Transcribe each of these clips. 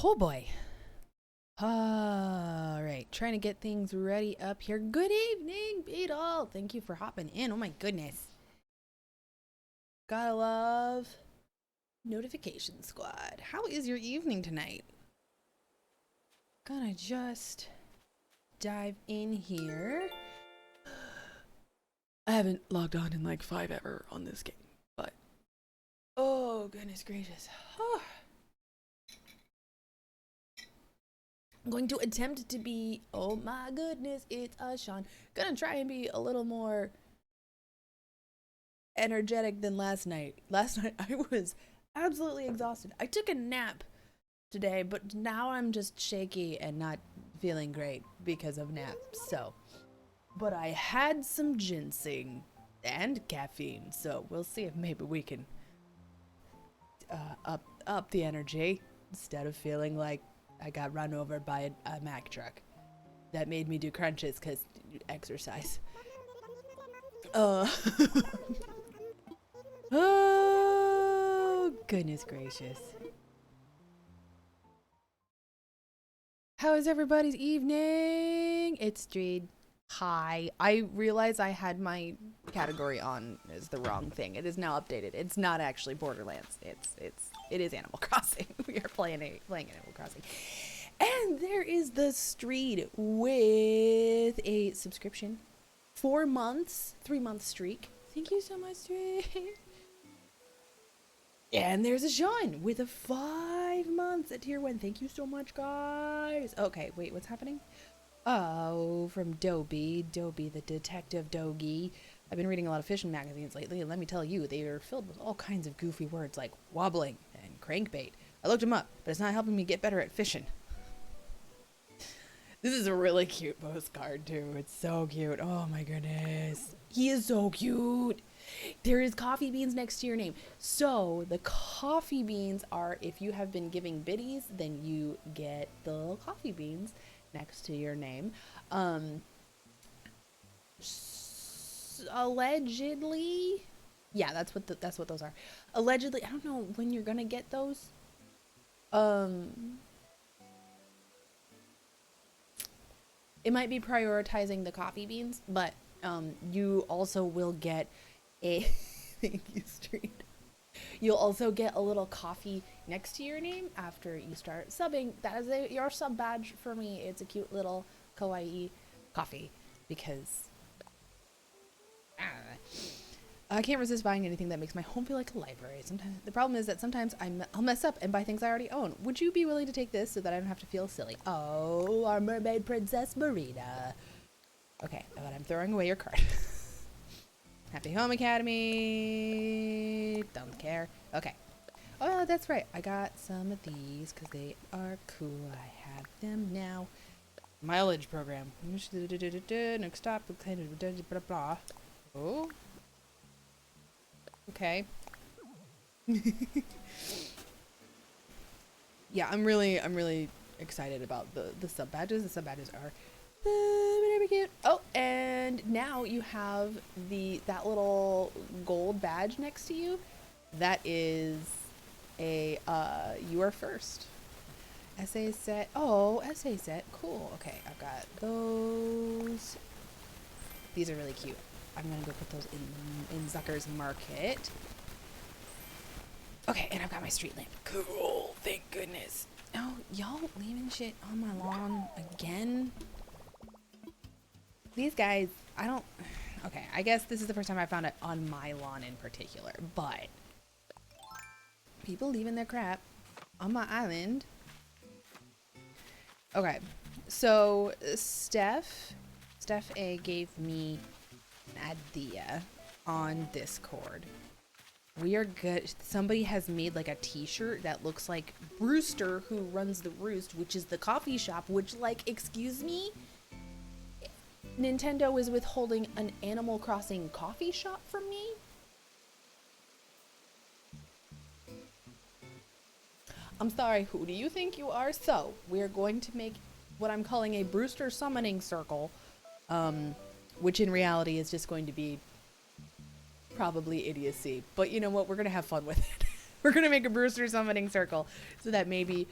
Oh boy. All right, trying to get things ready up here. Good evening, Beetle. Thank you for hopping in. Oh my goodness. Gotta love Notification Squad. How is your evening tonight? Gonna just dive in here. I haven't logged on in like 5 ever on this game, but oh goodness gracious. I'm going to attempt to be, oh my goodness, it's a Sean. Gonna try and be a little more energetic than last night. Last night I was absolutely exhausted. I took a nap today, but now I'm just shaky and not feeling great because of naps. So, but I had some ginseng and caffeine, so we'll see if maybe we can up the energy instead of feeling like I got run over by a Mack truck that made me do crunches because exercise. Oh, goodness gracious. How is everybody's evening? It's Street. Hi. I realize I had my category on as the wrong thing. It is now updated. It's not actually Borderlands. It is Animal Crossing. We are playing Animal Crossing. And there is the Street with a subscription. 4 months, 3-month streak. Thank you so much, Street. And there's a Sean with a 5 months at tier 1. Thank you so much, guys. Okay, wait, what's happening? Oh, from Dobie the detective Dogie. I've been reading a lot of fishing magazines lately, and let me tell you, they are filled with all kinds of goofy words like wobbling and crankbait. I looked them up, but it's not helping me get better at fishing. This is a really cute postcard, too. It's so cute. Oh, my goodness. He is so cute. There is coffee beans next to your name. So the coffee beans are, if you have been giving biddies, then you get the little coffee beans next to your name. Allegedly, yeah, that's what those are. Allegedly, I don't know when you're gonna get those. It might be prioritizing the coffee beans, but you also will get a thank you, Street. You'll also get a little coffee next to your name after you start subbing. That is your sub badge for me. It's a cute little kawaii coffee because I can't resist buying anything that makes my home feel like a library. Sometimes the problem is that sometimes I'll mess up and buy things I already own. Would you be willing to take this so that I don't have to feel silly? Oh, our mermaid princess Marina. Okay, but I'm throwing away your card. Happy Home Academy. Don't care. Okay. Oh, that's right. I got some of these because they are cool. I have them now. Mileage program. Next stop. Blah blah. Oh. Okay. Yeah, I'm really excited about the sub badges. The sub badges are very cute. Oh, and now you have that little gold badge next to you. That is a you are first. Essay set. Oh, essay set. Cool. Okay, I've got those. These are really cute. I'm gonna go put those in Zucker's market. Okay, and I've got my street lamp. Cool. Thank goodness. Oh, y'all leaving shit on my lawn again? These guys, I don't... Okay, I guess this is the first time I found it on my lawn in particular, but people leaving their crap on my island. Okay, so Steph A gave me an idea on Discord. We are good. Somebody has made like a t-shirt that looks like Brewster, who runs the Roost, which is the coffee shop, which, like, excuse me? Nintendo is withholding an Animal Crossing coffee shop from me? I'm sorry, who do you think you are? So, we're going to make what I'm calling a Brewster summoning circle, which in reality is just going to be probably idiocy. But you know what? We're going to have fun with it. We're going to make a Brewster summoning circle so that maybe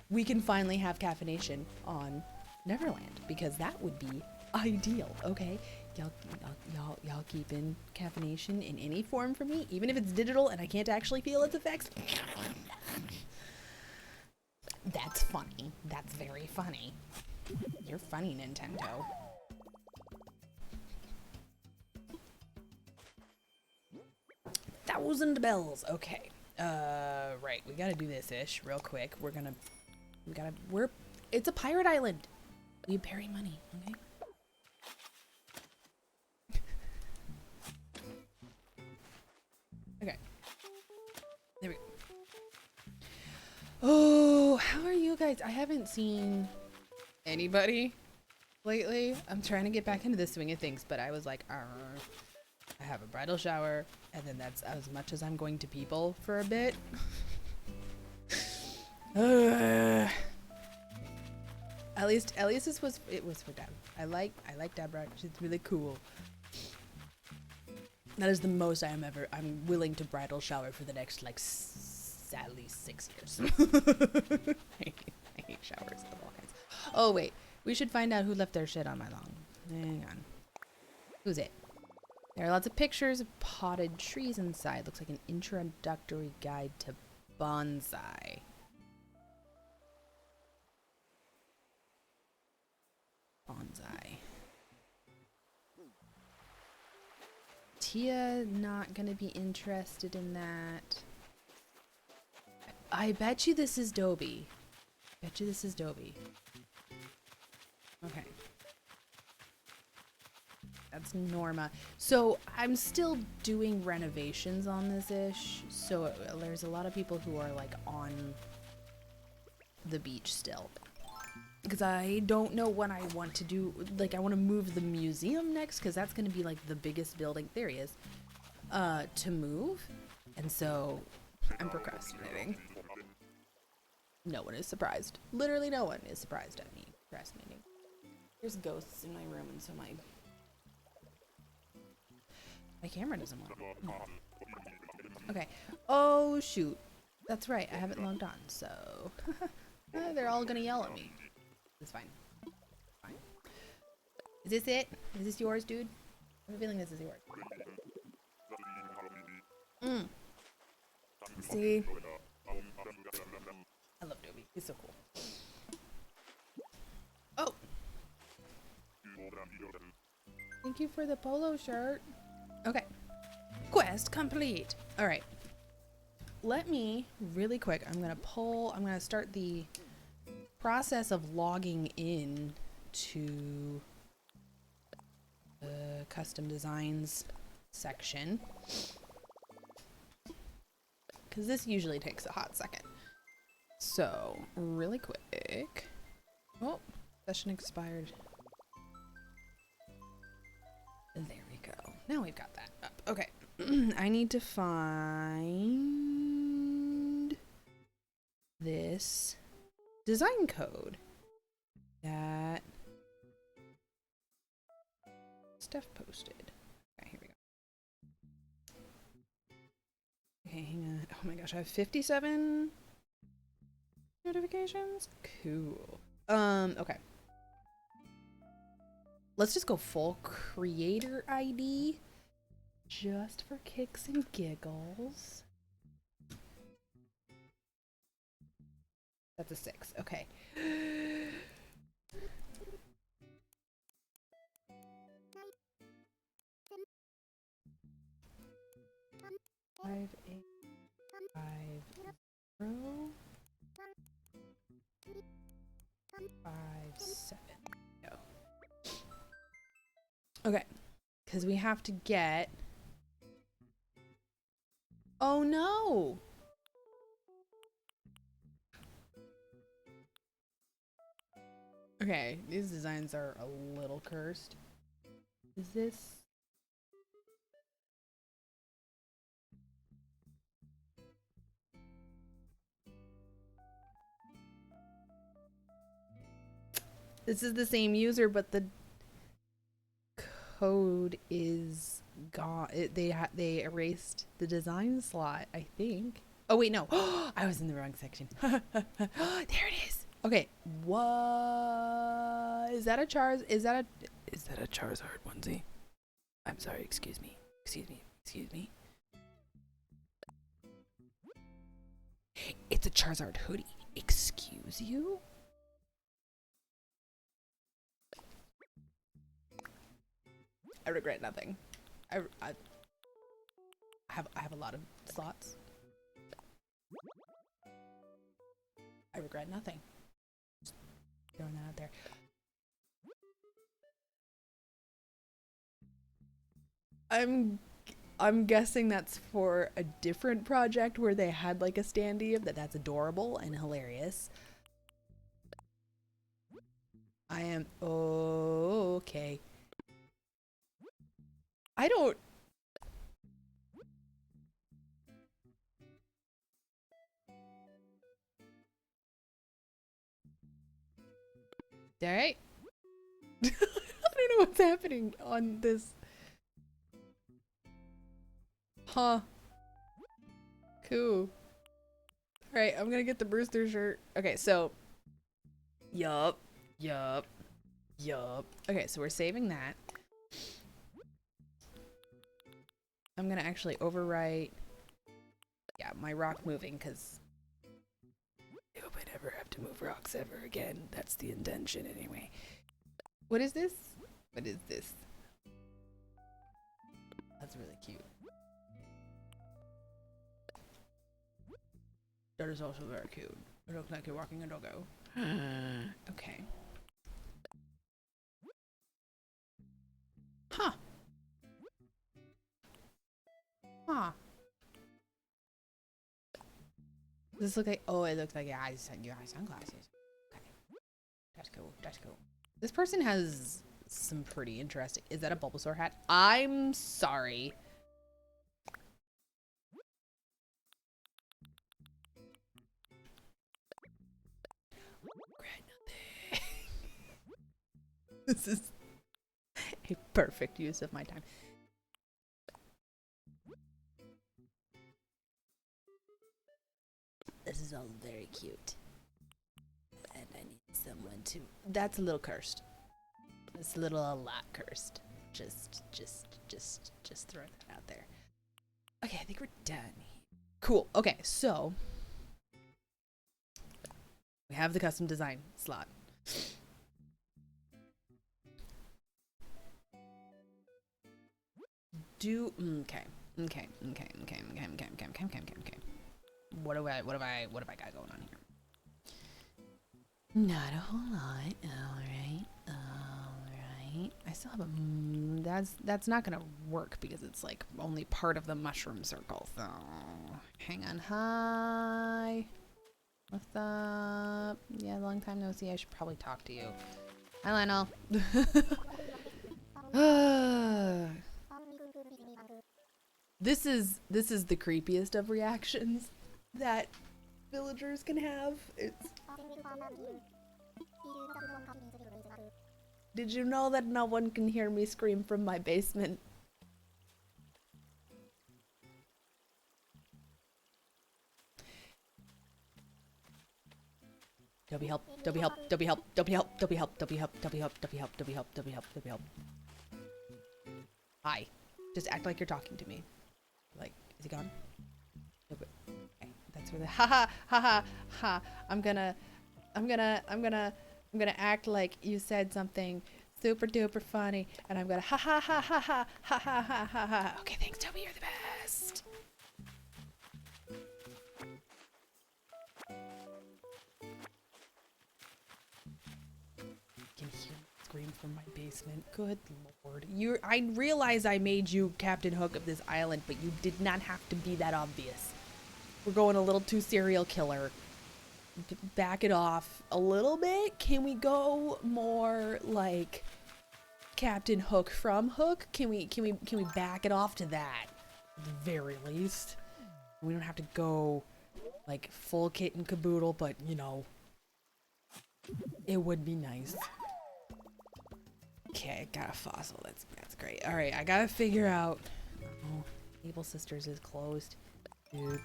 we can finally have caffeination on Neverland, because that would be ideal. Okay, y'all keep in caffeination in any form for me, even if it's digital and I can't actually feel its effects. That's funny. That's very funny. You're funny, Nintendo. Thousand bells. Okay. Right. We gotta do this ish real quick. It's a pirate island. We bury money, okay? Okay. There we go. Oh, how are you guys? I haven't seen anybody lately. I'm trying to get back into the swing of things, but I was like, I have a bridal shower, and then that's as much as I'm going to people for a bit. At least it was for Deb. I like Deborah. She's really cool. That is the most I'm willing to bridal shower for the next like at least 6 years. I hate showers of all kinds. Oh wait, we should find out who left their shit on my lawn. Hang on. Who's it? There are lots of pictures of potted trees inside. Looks like an introductory guide to bonsai. Bonsai. Tia not gonna be interested in that. I bet you this is Dobie. Bet you this is Dobie. Okay. That's Norma. So I'm still doing renovations on this ish. So there's a lot of people who are like on the beach still. Because I don't know what I want to do. Like, I want to move the museum next, because that's going to be like the biggest building. There he is. To move. And so I'm procrastinating. No one is surprised. Literally no one is surprised at me procrastinating. There's ghosts in my room, and so my camera doesn't want it. Okay. Oh, shoot. That's right. I haven't logged on, so they're all gonna yell at me. It's fine. Fine. Is this it? Is this yours, dude? I have a feeling this is yours. See? I love Dobie. He's so cool. Oh! Thank you for the polo shirt. Okay. Quest complete. Alright. Let me, really quick, I'm gonna start the process of logging in to the custom designs section, because this usually takes a hot second. So really quick. Oh, session expired. There we go. Now we've got that up. Okay. I need to find this design code that Steph posted. Okay, here we go. Okay, hang on. Oh my gosh, I have 57 notifications? Cool. Okay. Let's just go full creator ID just for kicks and giggles. That's a 6. Okay. 5, 8, 5, 0, 5, 7. Go. Okay. Because we have to get. Oh no! Okay, these designs are a little cursed. Is this? This is the same user, but the code is gone. They erased the design slot, I think. Oh wait, no. I was in the wrong section. There it is. Okay, what is that? Is that a Charizard onesie? I'm sorry. Excuse me. Excuse me. Excuse me. It's a Charizard hoodie. Excuse you? I regret nothing. I have a lot of slots. I regret nothing. Just throwing that out there. I'm guessing that's for a different project where they had like a standee of that's adorable and hilarious. I am okay. I don't. Alright. I don't know what's happening on this. Huh. Cool. Alright, I'm gonna get the Brewster shirt. Okay, so. Yup. Okay, so we're saving that. I'm gonna actually overwrite. Yeah, my rock moving, because I hope I never have to move rocks ever again. That's the intention anyway. What is this? What is this? That's really cute. That is also very cute. It looks like you're walking a doggo. Okay. Huh. Huh. Does this look like? Oh, it looks like your eyes. You have sunglasses. Okay. That's cool. That's cool. This person has some pretty interesting. Is that a Bulbasaur hat? I'm sorry. This is a perfect use of my time. This is all very cute. And I need someone to... That's a little cursed. It's a lot cursed. Just throw that out there. Okay, I think we're done. Cool. Okay, so... we have the custom design slot. Okay. What have I got going on here? Not a whole lot. Alright. I still have a that's not gonna work because it's like only part of the mushroom circle, so hang on. Hi. What's up? Yeah, long time no see. I should probably talk to you. Hi, Lionel. This is the creepiest of reactions that villagers can have. It's... Did you know that no one can hear me scream from my basement? Dobby help, Dobby help, Dobby help, Dobby help, Dobby help, Dobby help, Dobby help, Dobby help, Dobby help, Dobby help, Dobby help. Hi. Just act like you're talking to me. Like, is he gone? Okay, that's where the ha. I'm gonna act like you said something super duper funny, and I'm gonna ha. Okay, thanks, Toby. You're the best. Can hear me scream from my basement. Good lord. I realize I made you Captain Hook of this island, but you did not have to be that obvious. We're going a little too serial killer. Back it off a little bit. Can we go more like Captain Hook from Hook? Can we back it off to that at the very least? We don't have to go like full kit and caboodle, but you know, it would be nice. Okay, got a fossil. That's great. All right, I gotta figure out. Oh, Evil Sisters is closed. Dude.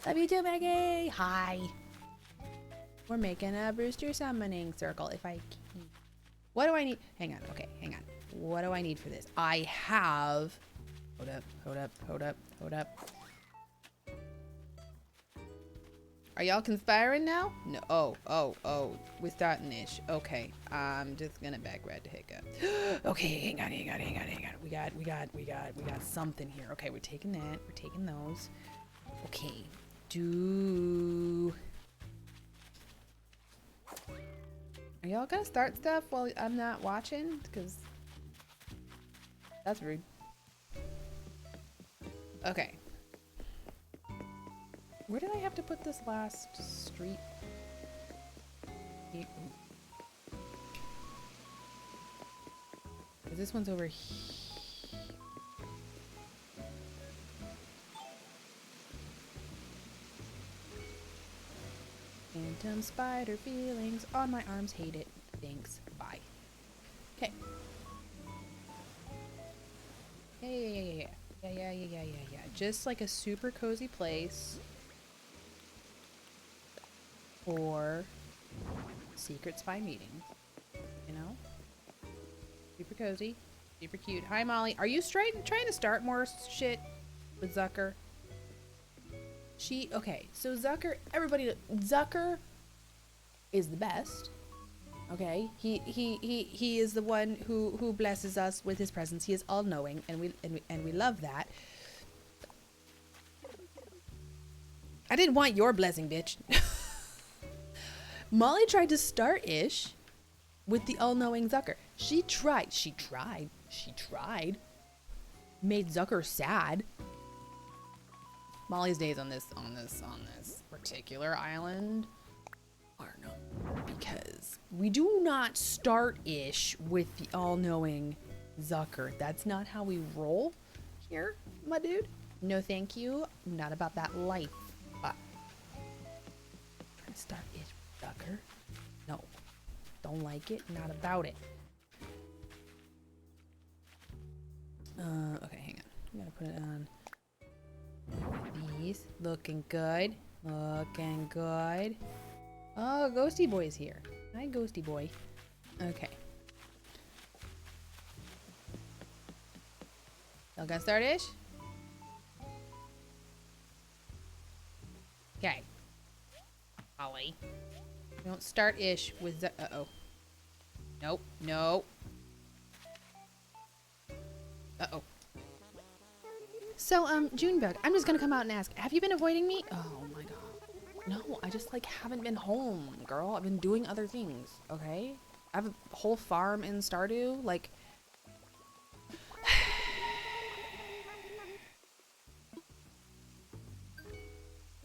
Love you too, Maggie. Hi. We're making a Brewster summoning circle. If I can. What do I need? Hang on. Okay, hang on. What do I need for this? I have. Hold up, hold up, hold up, hold up. Are y'all conspiring now? No. Oh. We're starting ish. Okay. I'm just gonna back right to hiccup. Okay, hang on. We got something here. Okay, we're taking that. We're taking those. Okay. Are y'all gonna start stuff while I'm not watching? Because that's rude. Okay. Where did I have to put this last street? This one's over here. Phantom spider feelings on my arms, hate it. Thanks, bye. Okay. Yeah. Just like a super cozy place for secret spy meetings, you know? Super cozy, super cute. Hi, Molly. Are you trying to start more shit with Zucker? Okay, so Zucker is the best. Okay, he is the one who blesses us with his presence. He is all knowing, and we love that. I didn't want your blessing, bitch. Molly tried to start ish with the all-knowing Zucker. She tried. Made Zucker sad. Molly's days on this particular island are numbered because we do not start ish with the all-knowing Zucker. That's not how we roll here, my dude. No, thank you. Not about that life. But trying to start ish with Zucker. No, don't like it. Not about it. Okay, hang on. I'm gonna put it on. These looking good. Looking good. Oh, Ghosty Boy's here. Hi, Ghosty Boy. Okay. Y'all gonna start ish? Okay. Ollie. Don't start ish with the. Uh-oh. Nope. No. Uh-oh. So, Junebug, I'm just gonna come out and ask, have you been avoiding me? Oh my god. No, I just, like, haven't been home, girl. I've been doing other things, okay? I have a whole farm in Stardew, like...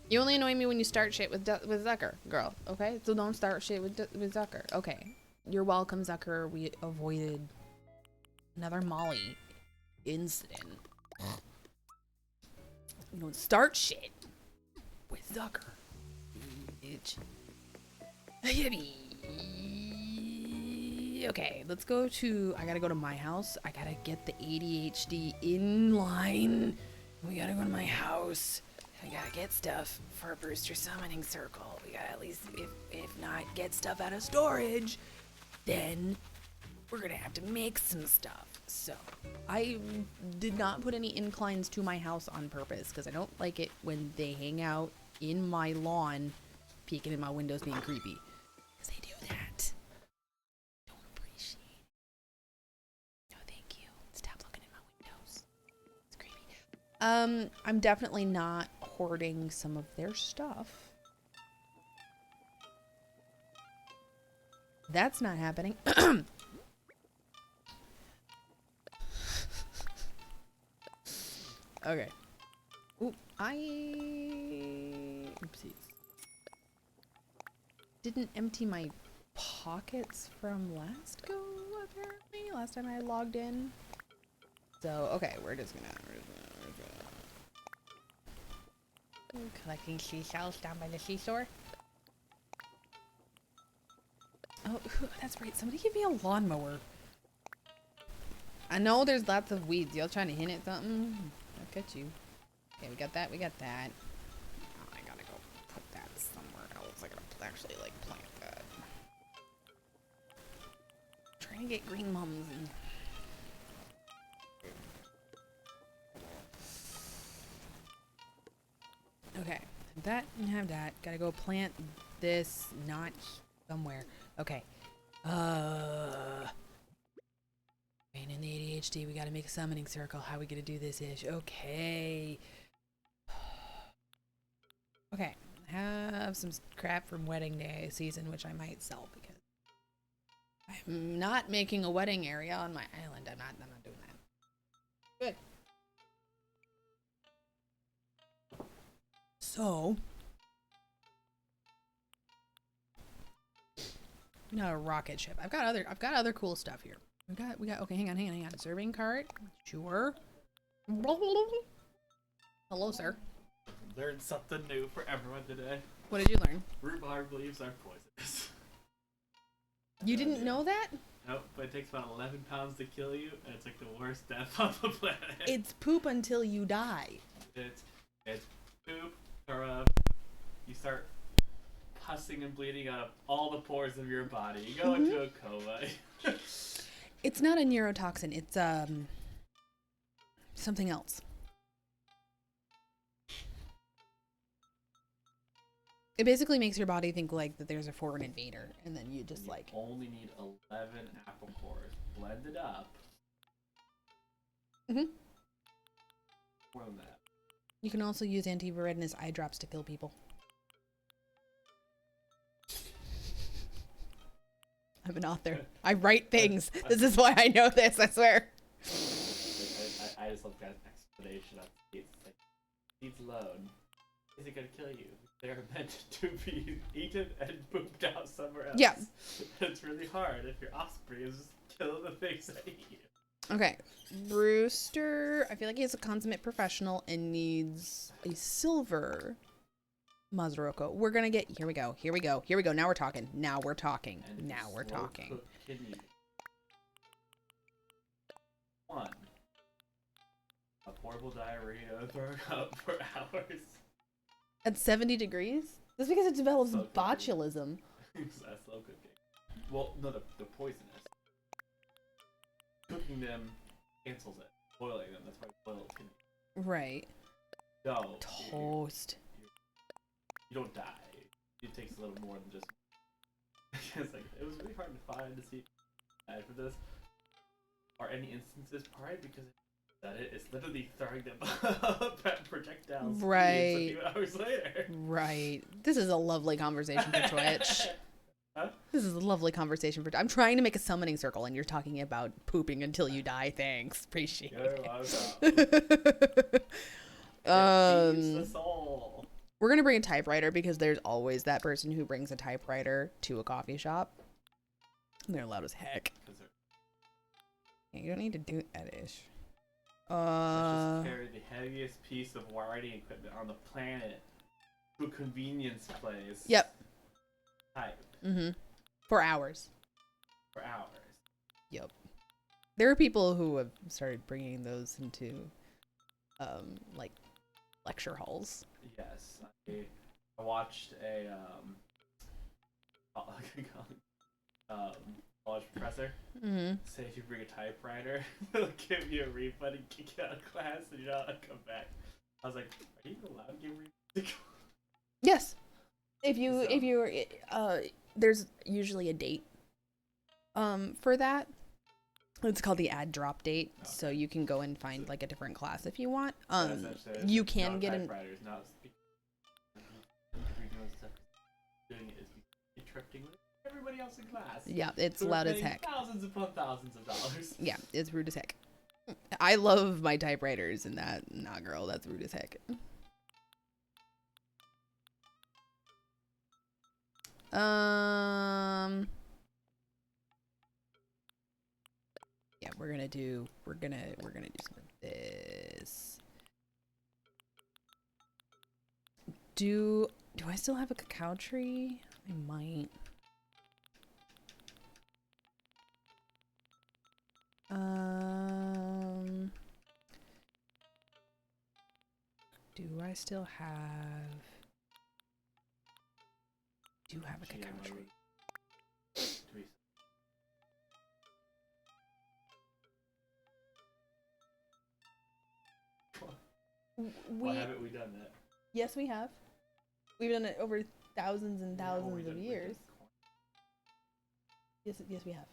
You only annoy me when you start shit with Zucker, girl, okay? So don't start shit with Zucker. Okay. You're welcome, Zucker. We avoided another Molly incident. You don't start shit with Zucker, bitch. Okay, let's go to. I gotta go to my house. I gotta get the ADHD in line. We gotta go to my house. I gotta get stuff for a Brewster summoning circle. We gotta at least, if not get stuff out of storage, then we're gonna have to make some stuff. So I did not put any inclines to my house on purpose because I don't like it when they hang out in my lawn, peeking in my windows, being creepy. Because they do that. Don't appreciate it. No, thank you. Stop looking at my windows. It's creepy. I'm definitely not hoarding some of their stuff. That's not happening. Okay. Oop, oopsies. Didn't empty my pockets from last go, apparently. Last time I logged in. So, okay, we're just gonna collecting seashells down by the seashore. Oh, that's right. Somebody give me a lawnmower. I know there's lots of weeds. Y'all trying to hint at something? Look at you. Okay, we got that. Oh, I gotta go put that somewhere else. I gotta plant actually like plant that. Trying to get green mums and okay. That and have that. Gotta go plant this, not somewhere. Okay. Brain in the ADHD, we gotta make a summoning circle. How are we gonna do this ish? Okay. Okay. Have some crap from wedding day season, which I might sell because I'm not making a wedding area on my island. I'm not doing that. Good. So, not a rocket ship. I've got other cool stuff here. We got. Okay, hang on. Serving cart. Sure. Hello, sir. Learned something new for everyone today. What did you learn? Rhubarb leaves are poisonous. You didn't know that? Nope, but it takes about 11 pounds to kill you, and it's like the worst death on the planet. It's poop until you die. It's poop, or you start pussing and bleeding out of all the pores of your body. You go into a coma. It's not a neurotoxin. It's something else. It basically makes your body think like that there's a foreign invader, and then you just like only need 11 apple cores. Blend it up. Mm-hmm. More than that. You can also use anti-redness eye drops to kill people. I'm an author. I write things. This is why I know this, I swear. I just love that explanation of seeds. Like, seeds alone isn't going to kill you. They're meant to be eaten and pooped out somewhere else. Yeah. It's really hard if your offspring is just killing the things that eat you. Okay. Brewster, I feel like he's a consummate professional and needs a silver Mazuroko. We're gonna get, here we go. Now we're talking. One. A portable diarrhea throwing up for hours. At 70 degrees? That's because it develops Slow botulism. That's slow cooking. Well, no, the poisonous. Cooking them cancels it. Boiling them, that's why boiled can. Right. No. Toast. You don't die. It takes a little more than just. It's like, it was really hard to find to see for this. Are any instances probably because it's literally throwing them up at projectiles. Right. A few hours later. Right. This is a lovely conversation for Twitch. Huh? This is a lovely conversation for. I'm trying to make a summoning circle, and you're talking about pooping until you die. Thanks, appreciate it. The soul. We're gonna bring a typewriter because there's always that person who brings a typewriter to a coffee shop. And they're loud as heck. You don't need to do that ish. Let's just carry the heaviest piece of writing equipment on the planet to a convenience place. Yep. Type. Mm-hmm. For hours. For hours. Yep. There are people who have started bringing those into, like, lecture halls. Yes. I watched a, college professor say if you bring a typewriter, they'll give you a refund and kick you out of class and you're not allowed to come back. I was like, are you allowed to give refunds? Yes. If you're, there's usually a date, for that. It's called the add drop date, okay. So you can go and find like a different class if you want. You can get an. Doing it is interrupting everybody else in class. Yeah, it's loud as heck. Thousands upon thousands of dollars. Yeah, it's rude as heck. I love my typewriters, and that, nah, girl, that's rude as heck. Yeah, we're gonna do some of this. Do I still have a cacao tree? I might. Do I still have? do have a cacao GMO tree. to be- Why haven't we done that? Yes, we have. We've done it over thousands and Yeah, thousands we of did years. corn. Yes, we have.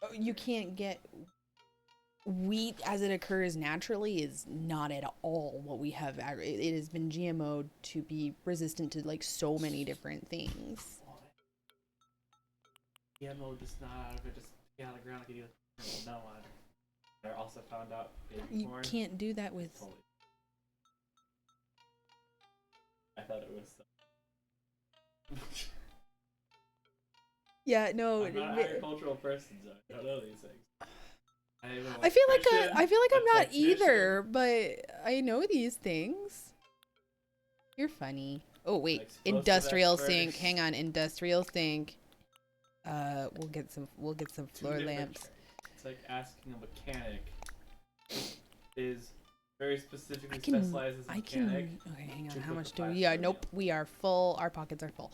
Oh, you can't get wheat as it occurs naturally is not at all what we have. It has been GMO'd to be resistant to like so many different things. GMO just not out of it, just get out of the ground like you do. No, I also found out baby You corn. can't do that with. I thought it was. Yeah, no. I'm not an agricultural person, so I don't know these things. I feel like I'm not either, but I know these things. You're funny. Oh wait, industrial sink. Hang on, industrial sink. We'll get some floor lamps. It's like asking a mechanic is very specifically specialized as a mechanic. Okay, hang on. How much do we? Yeah, nope. We are full. Our pockets are full.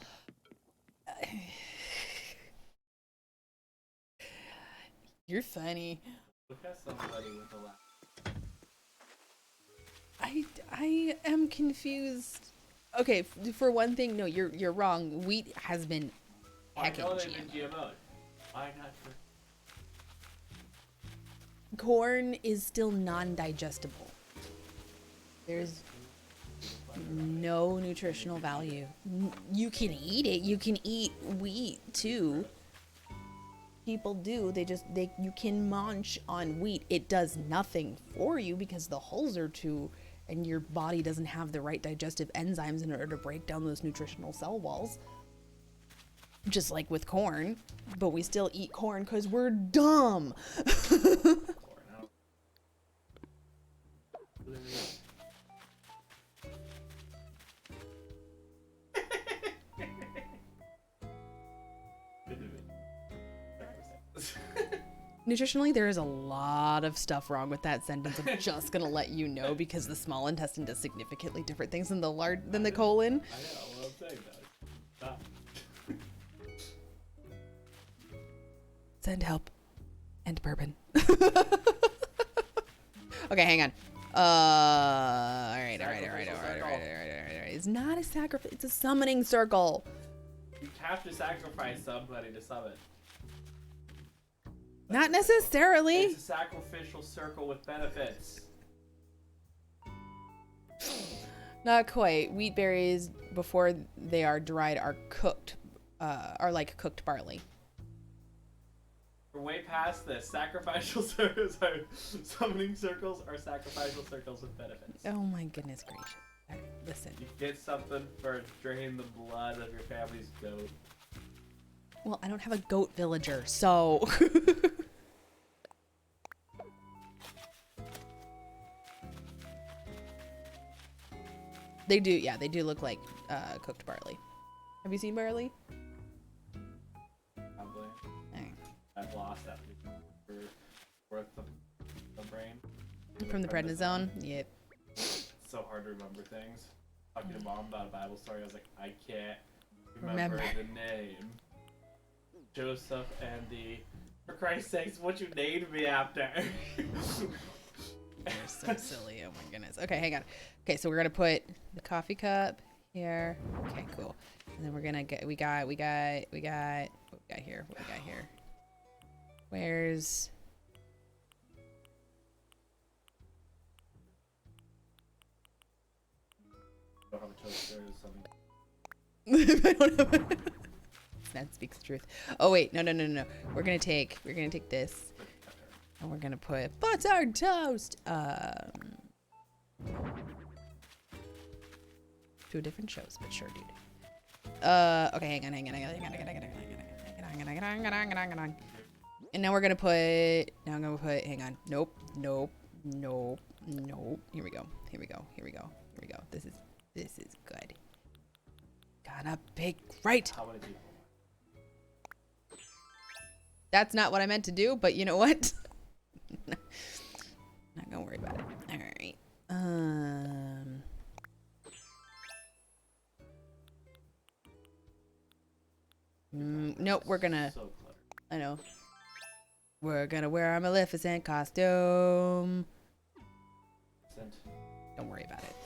You're funny. Look at somebody with a lap. I am confused. Okay, for one thing, no, you're wrong. Wheat has been heckin' GMO. Why not? Corn is still non-digestible. There's no nutritional value. You can eat it. You can eat wheat too. People do. You can munch on wheat. It does nothing for you because the hulls are too, and your body doesn't have the right digestive enzymes in order to break down those nutritional cell walls. Just like with corn, but we still eat corn because we're dumb. Nutritionally, there is a lot of stuff wrong with that sentence. I'm just gonna let you know because the small intestine does significantly different things than the colon. I know what I'm saying, though. Stop. Send help and bourbon. Okay, hang on. All right. It's not a sacrifice. It's a summoning circle. You have to sacrifice somebody to summon. Not necessarily. It's a sacrificial circle with benefits. Not quite. Wheat berries, before they are dried, are cooked, are like cooked barley. We're way past this. Sacrificial circles are summoning circles are sacrificial circles with benefits. Oh my goodness gracious. All right, listen. You get something for draining the blood of your family's goat. Well, I don't have a goat villager, so... They do look like cooked barley. Have you seen barley? Probably. Right. I've lost that worth the brain. From the prednisone? Yep. It's so hard to remember things. Talking to mom about a Bible story, I was like, I can't remember the name. Joseph and the... For Christ's sakes, what you named me after? You're so silly. Oh my goodness. Okay, hang on. Okay, so we're gonna put the coffee cup here. Okay, cool. And then we're gonna get we got what we got here. Where's Don't have a toaster or something. I don't have that speaks the truth. Oh wait, no. We're gonna take this and we're gonna put buttered toast. Two different shows, but sure, dude. Okay, hang on. And now we're gonna put. Hang on. Nope. Here we go. This is good. Gotta pick right. How many people? That's not what I meant to do, but you know what? Not gonna worry about it. All right. Nope, we're gonna. So cluttered. I know. We're gonna wear our Maleficent costume. Sent. Don't worry about it.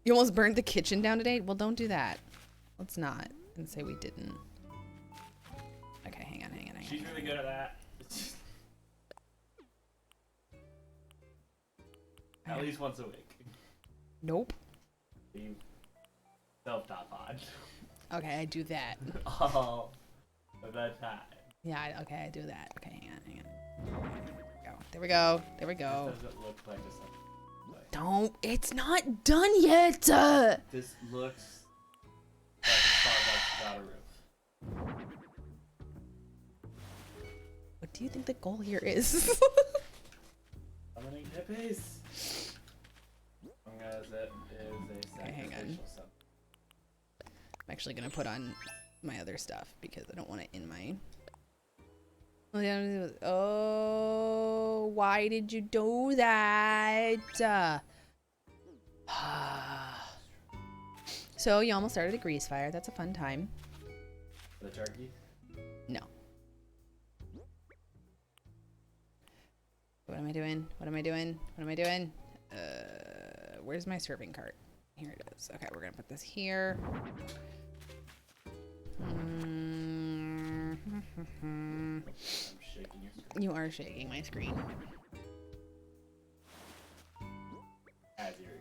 You almost burned the kitchen down today? Well, don't do that. Let's not. And say we didn't. Okay, hang on. She's really good at that. At least once a week. Nope. You self-taught pod. Okay, I do that. Oh, that time. Yeah, okay, I do that. Okay, hang on. There we go. This doesn't look like a subway. Don't. It's not done yet. This looks like a Starbucks without a roof. What do you think the goal here is? Summoning hippies. As it is a hang on. sacrificial summon. I'm actually gonna put on my other stuff because I don't want it in my. Oh, why did you do that? So you almost started a grease fire. That's a fun time. The turkey? No. What am I doing? Where's my serving cart? Here it is. Okay, we're gonna put this here. I'm shaking your screen. You are shaking my screen. As you're.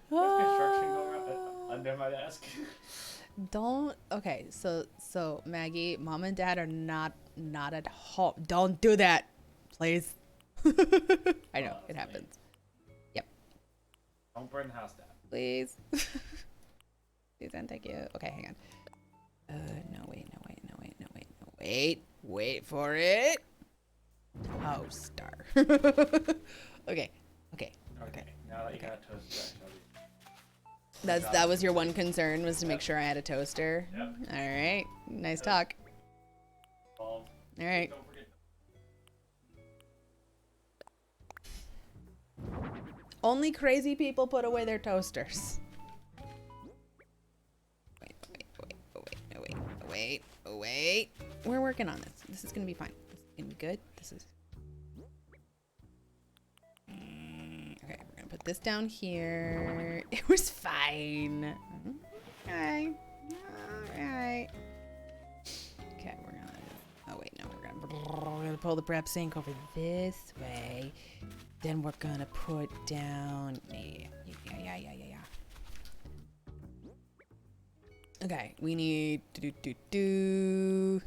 There's construction going on under my desk. Don't. Okay, so Maggie, Mom and Dad are not at home. Don't do that, please. I know it happens. Yep. Don't burn the house down. Please. Please and thank you. Okay, hang on. No, wait for it. Oh, star. Okay. Now that you got a toaster, That was your one concern, was to make sure I had a toaster. Yep. All right. Nice talk. All right. Don't forget. Only crazy people put away their toasters. Wait. We're working on this. This is gonna be fine. This is gonna be good. This is. Okay, we're gonna put this down here. It was fine. Okay. Alright. Okay, we're gonna. Oh, wait, no, we're gonna pull the prep sink over this way. Then we're gonna put down. Yeah. Okay, we need do.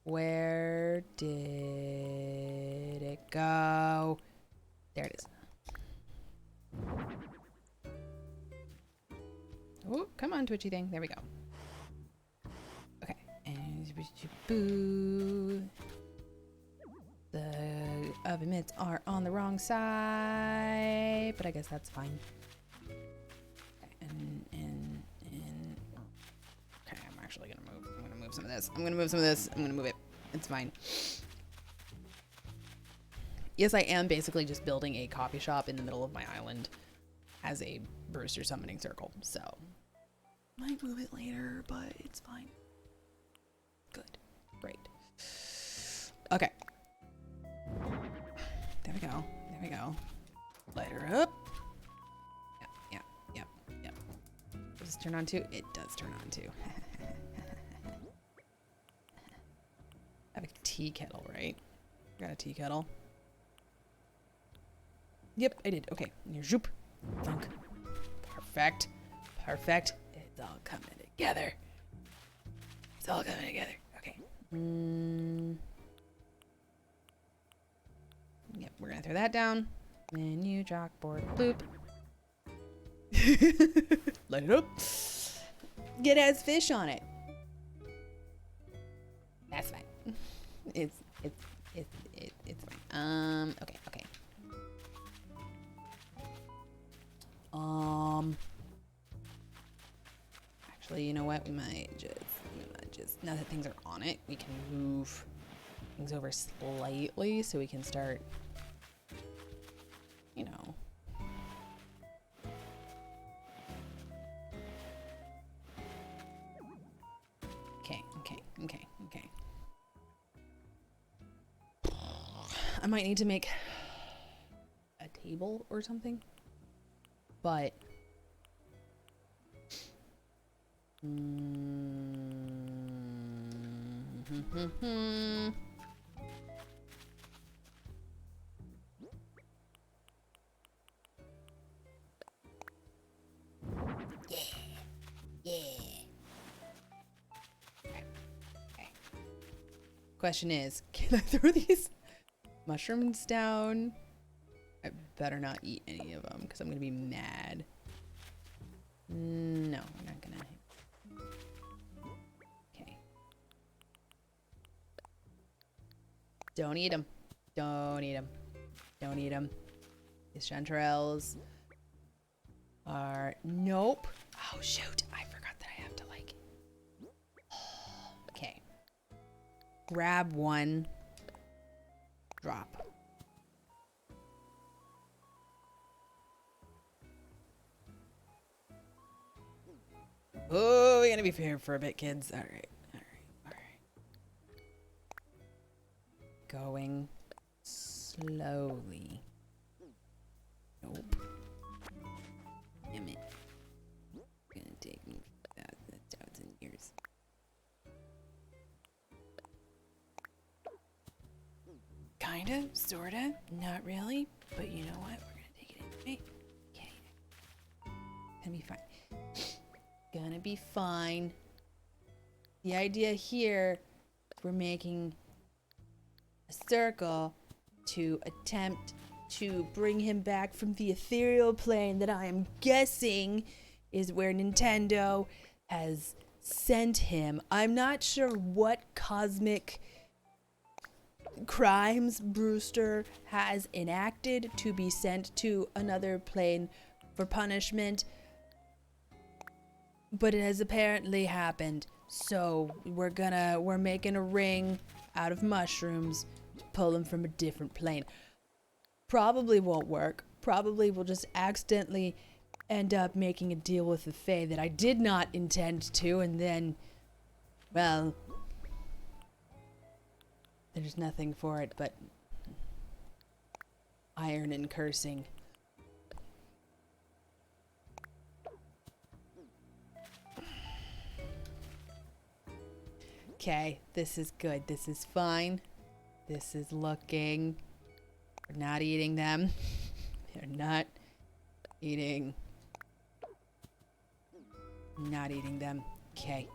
Where did it go? There it is. Oh, come on, twitchy thing. There we go. Okay, and boo. The oven mitts are on the wrong side, but I guess that's fine. Okay, I'm actually gonna move. I'm gonna move some of this. I'm gonna move it. It's fine. Yes, I am basically just building a coffee shop in the middle of my island as a Brewster summoning circle. So might move it later, but it's fine. Good. Great. Okay. There we go. Light her up. Yep. Does this turn on too? It does turn on too. I have a tea kettle, right? Got a tea kettle. Yep, I did. Okay, your zoop. Thunk. Perfect. It's all coming together. Okay. Yep, we're gonna throw that down. Menu, chalkboard, bloop. Light it up. It has fish on it. That's fine. It's fine. Okay. Actually, you know what? We might just now that things are on it, we can move things over slightly so we can start, I might need to make a table or something. But question is, can I throw these mushrooms down? I better not eat any of them because I'm gonna be mad. No, we're not gonna. Okay. Don't eat them. Don't eat them. Don't eat them. These chanterelles are... Nope. Oh, shoot. I forgot that I have to, like... Okay. Grab one. Drop. Oh, we're gonna be here for a bit, kids. All right. All right. All right. Going slowly. Nope. Damn it. It's gonna take me 1,000 years. Kinda, sorta, not really, but you know what? We're gonna take it anyway. Okay. Gonna be fine. Gonna be fine. The idea here, we're making a circle to attempt to bring him back from the ethereal plane that I am guessing is where Nintendo has sent him. I'm not sure what cosmic crimes Brewster has enacted to be sent to another plane for punishment, but it has apparently happened. So we're making a ring out of mushrooms to pull him from a different plane. Probably won't work. Probably will just accidentally end up making a deal with the Fae that I did not intend to, and then, well, there's nothing for it but iron and cursing. Okay, this is good. This is fine. This is looking... We're not eating them. They're not eating. Not eating them. Okay.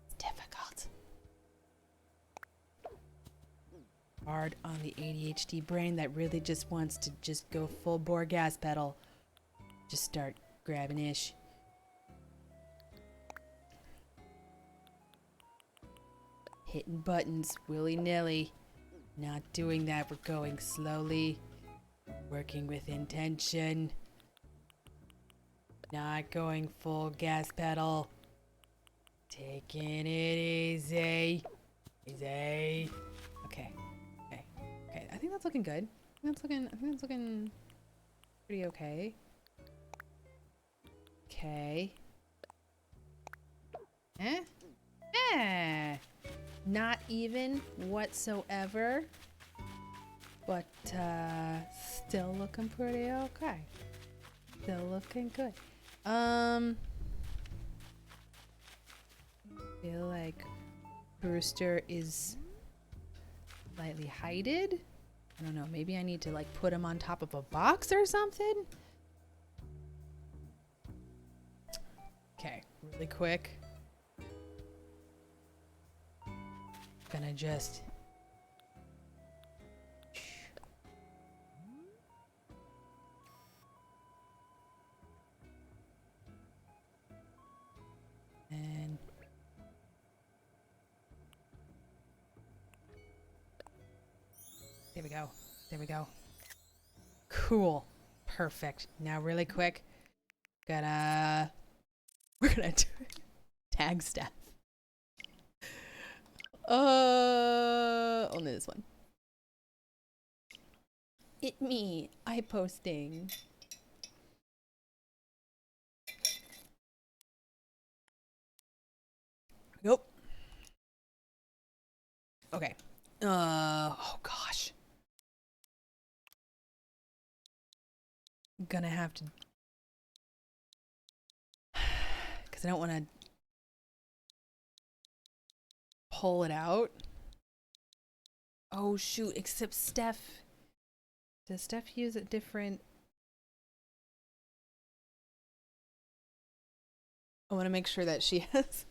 It's difficult. Hard on the ADHD brain that really just wants to just go full bore gas pedal. Just start grabbing ish. Hitting buttons willy-nilly. Not doing that. We're going slowly. Working with intention. Not going full gas pedal. Taking it easy. Easy. Okay. Okay. Okay. I think that's looking good. I think that's looking pretty okay. Okay. Eh? Eh. Not even whatsoever, but still looking pretty okay. Still looking good. Feel like Brewster is slightly hided. I don't know, maybe I need to like put him on top of a box or something. Okay, really quick. Gonna just and there we go. There we go. Cool. Perfect. Now really quick. We're gonna do tag Steph. Only this one. It me. I posting. Nope. Okay. Oh gosh. I'm gonna have to, because I don't want to pull it out. Oh shoot, except Steph. Does Steph use a different? I want to make sure that she has,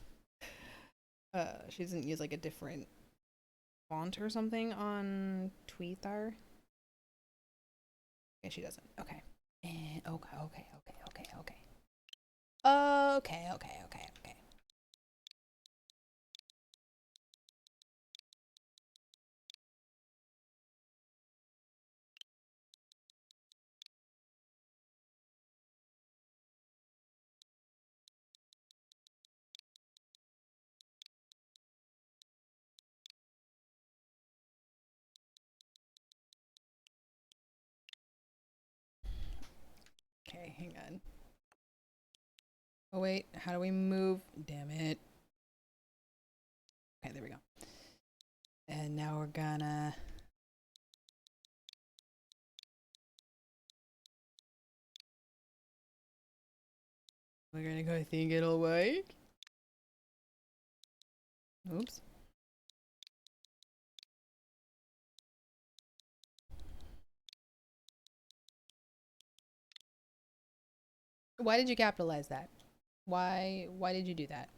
she doesn't use like a different font or something on Tweetar. Okay, she doesn't. Okay. And okay. Okay. Okay, hang on. Oh wait, how do we move? Damn it. Okay, there we go. And now we're gonna... We're gonna go think it'll work. Oops. Why did you capitalize that? Why did you do that?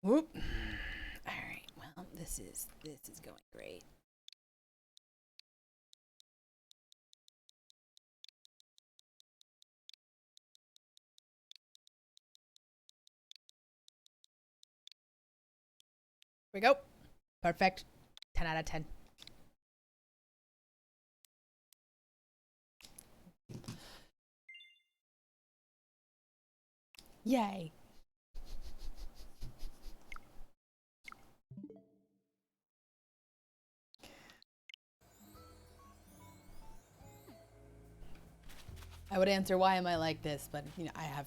Whoop. All right. Well, this is going great. Here we go. Perfect. 10 out of 10. Yay. I would answer, why am I like this? But you know, I have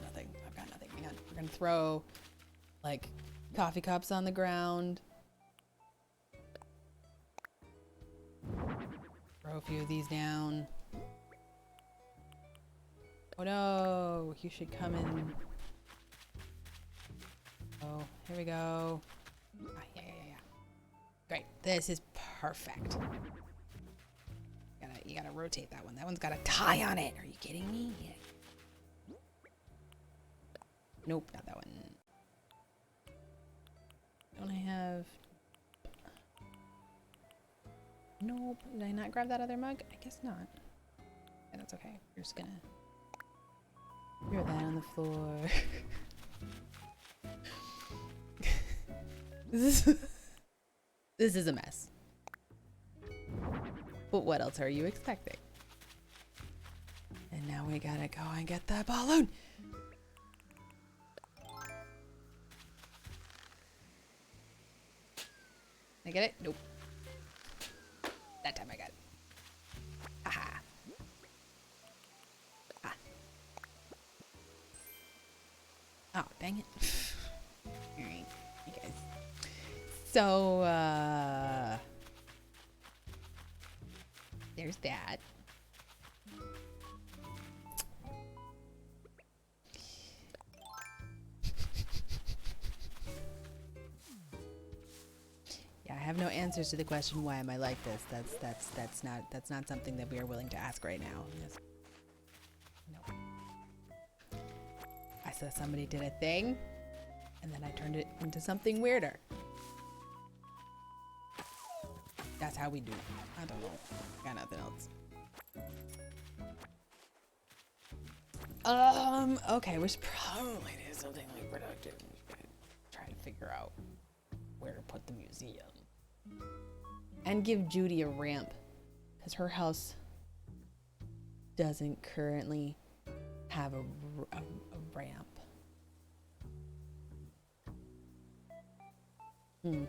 nothing. I've got nothing. Hang on. We're gonna throw like coffee cups on the ground. Throw a few of these down. Oh no, you should come in. Oh, here we go. Ah, yeah. Great, this is perfect. You gotta rotate that one. That one's got a tie on it. Are you kidding me? Yeah. Nope, not that one. Don't I have... Nope, did I not grab that other mug? I guess not. Yeah, that's okay. We're just gonna... Throw that on the floor. This is a mess. But what else are you expecting? And now we gotta go and get the balloon. Did I get it? Nope. That time I got it. Aha. Ah. Oh, dang it. Alright, you guys. So, there's that. Yeah, I have no answers to the question, why am I like this? That's not something that we are willing to ask right now. Yes. No. I saw somebody did a thing, and then I turned it into something weirder. That's how we do it. I don't know. I got nothing else. Okay, we should probably do something like productive. Try to figure out where to put the museum. And give Judy a ramp, because her house doesn't currently have a ramp. Hmm.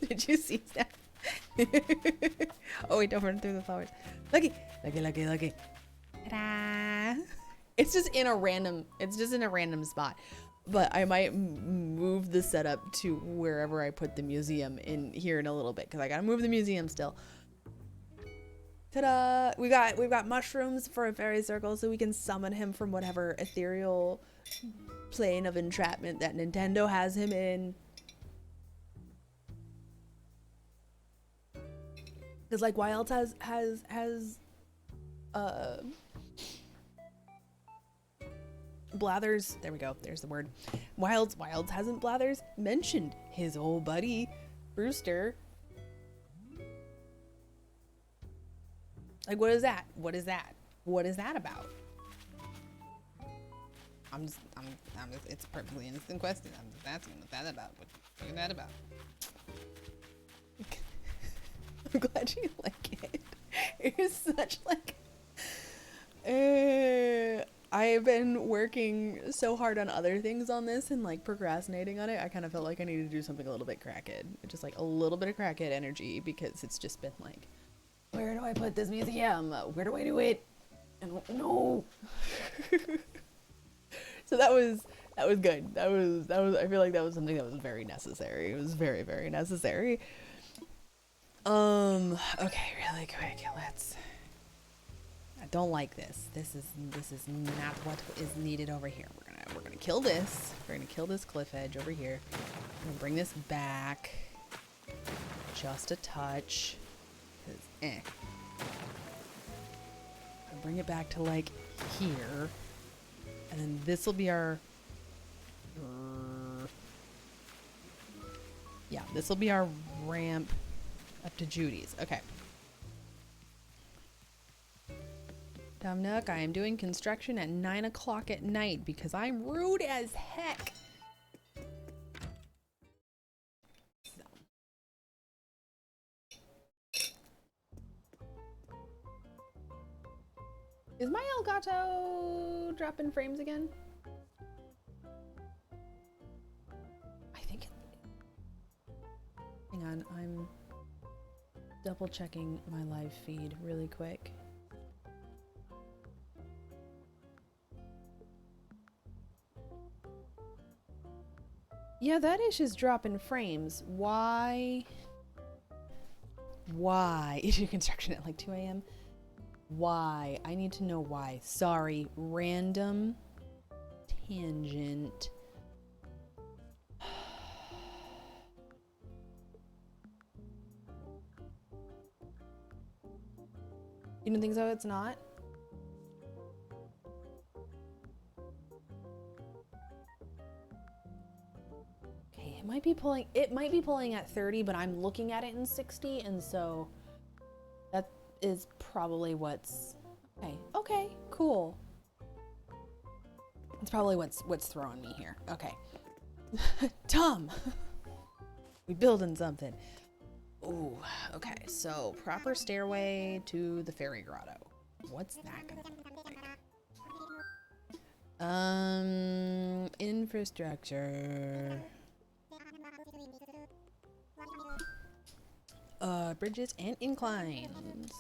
Did you see that? Oh wait, don't run through the flowers. Lucky, lucky, lucky, lucky. Ta-da! It's just in a random spot. But I might move the setup to wherever I put the museum in here in a little bit, because I gotta move the museum still. Ta-da! We've got mushrooms for a fairy circle, so we can summon him from whatever ethereal plane of entrapment that Nintendo has him in. Because like Wilds has Blathers, there we go, there's the word. Wilds hasn't Blathers mentioned his old buddy Brewster. Like, what is that? What is that? What is that about? I'm just, it's a perfectly innocent question. I'm just asking what that about. What is that about? I'm glad you like it. It's such like, I've been working so hard on other things on this and like procrastinating on it. I kind of felt like I needed to do something a little bit crackhead, just like a little bit of crackhead energy, because it's just been like, where do I put this museum? Where do I do it? I don't know. So that was good. That was I feel like that was something that was very necessary. It was very, very necessary. Okay, really quick. I don't like this. This is not what is needed over here. We're gonna kill this. We're gonna kill this cliff edge over here. I'm gonna bring this back just a touch. 'Cause I'll bring it back to like here. And then this will be our this will be our ramp up to Judy's. Okay. Tom Nook, I am doing construction at 9 o'clock at night because I'm rude as heck. So. Is my Elgato dropping frames again? I think. Hang on, I'm double checking my live feed really quick. Yeah, that ish is dropping frames. Why issue construction at like 2 a.m.? Why? I need to know why. Sorry, random tangent. You don't think so? It's not? Okay, it might be pulling at 30, but I'm looking at it in 60, and so that is probably what's okay, cool. It's probably what's throwing me here. Okay. Tom. We building something. Ooh, okay, so proper stairway to the fairy grotto. What's that gonna look like? Infrastructure. Bridges and inclines.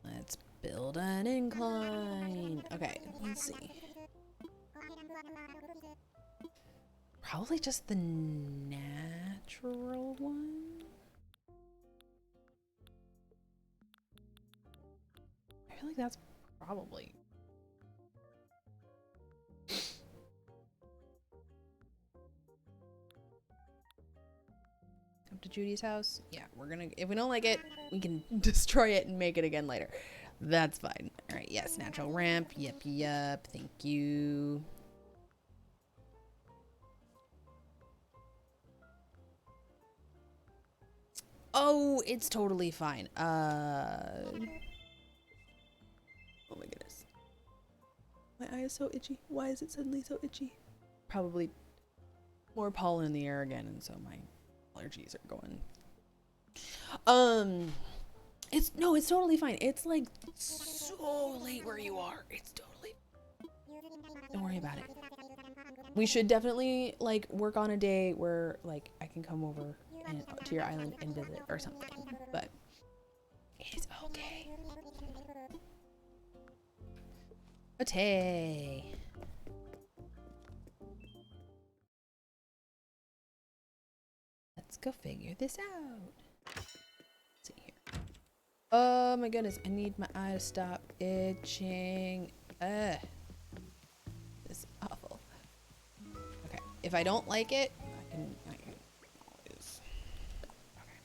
Let's build an incline. Okay, let's see. Probably just the natural one. I feel like that's probably. up to Judy's house. Yeah, we're gonna, if we don't like it, we can destroy it and make it again later. That's fine. All right, yes, natural ramp. Yep, yep. Thank you. Oh, it's totally fine. Oh my goodness. My eye is so itchy. Why is it suddenly so itchy? Probably more pollen in the air again, and so my allergies are going. It's totally fine. It's like so late where you are. It's totally, don't worry about it. We should definitely like work on a day where like I can come over and to your island and visit or something, but it's okay. Okay. Let's go figure this out. Let's see here. Oh my goodness, I need my eye to stop itching. This is awful. Okay, if I don't like it, I can always. Okay.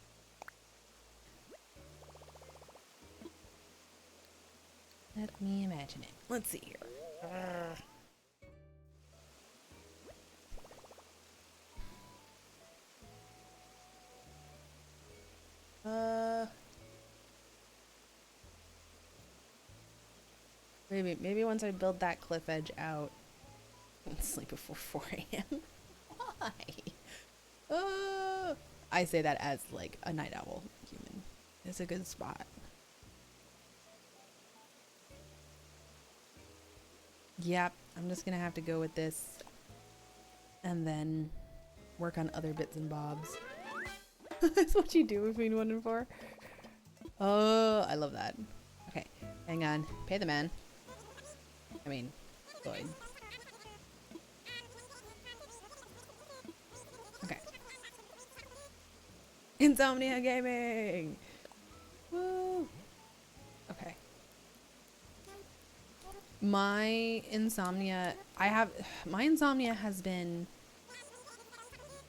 Let me imagine it. Let's see here. Maybe once I build that cliff edge out, I'll sleep before 4 a.m. Why? I say that as like a night owl human. It's a good spot. Yep, I'm just gonna have to go with this and then work on other bits and bobs. That's what you do between 1 and 4. Oh, I love that. Okay, hang on. Pay the man. I mean, Lloyd. Okay. Insomnia Gaming! Woo! Okay. My insomnia has been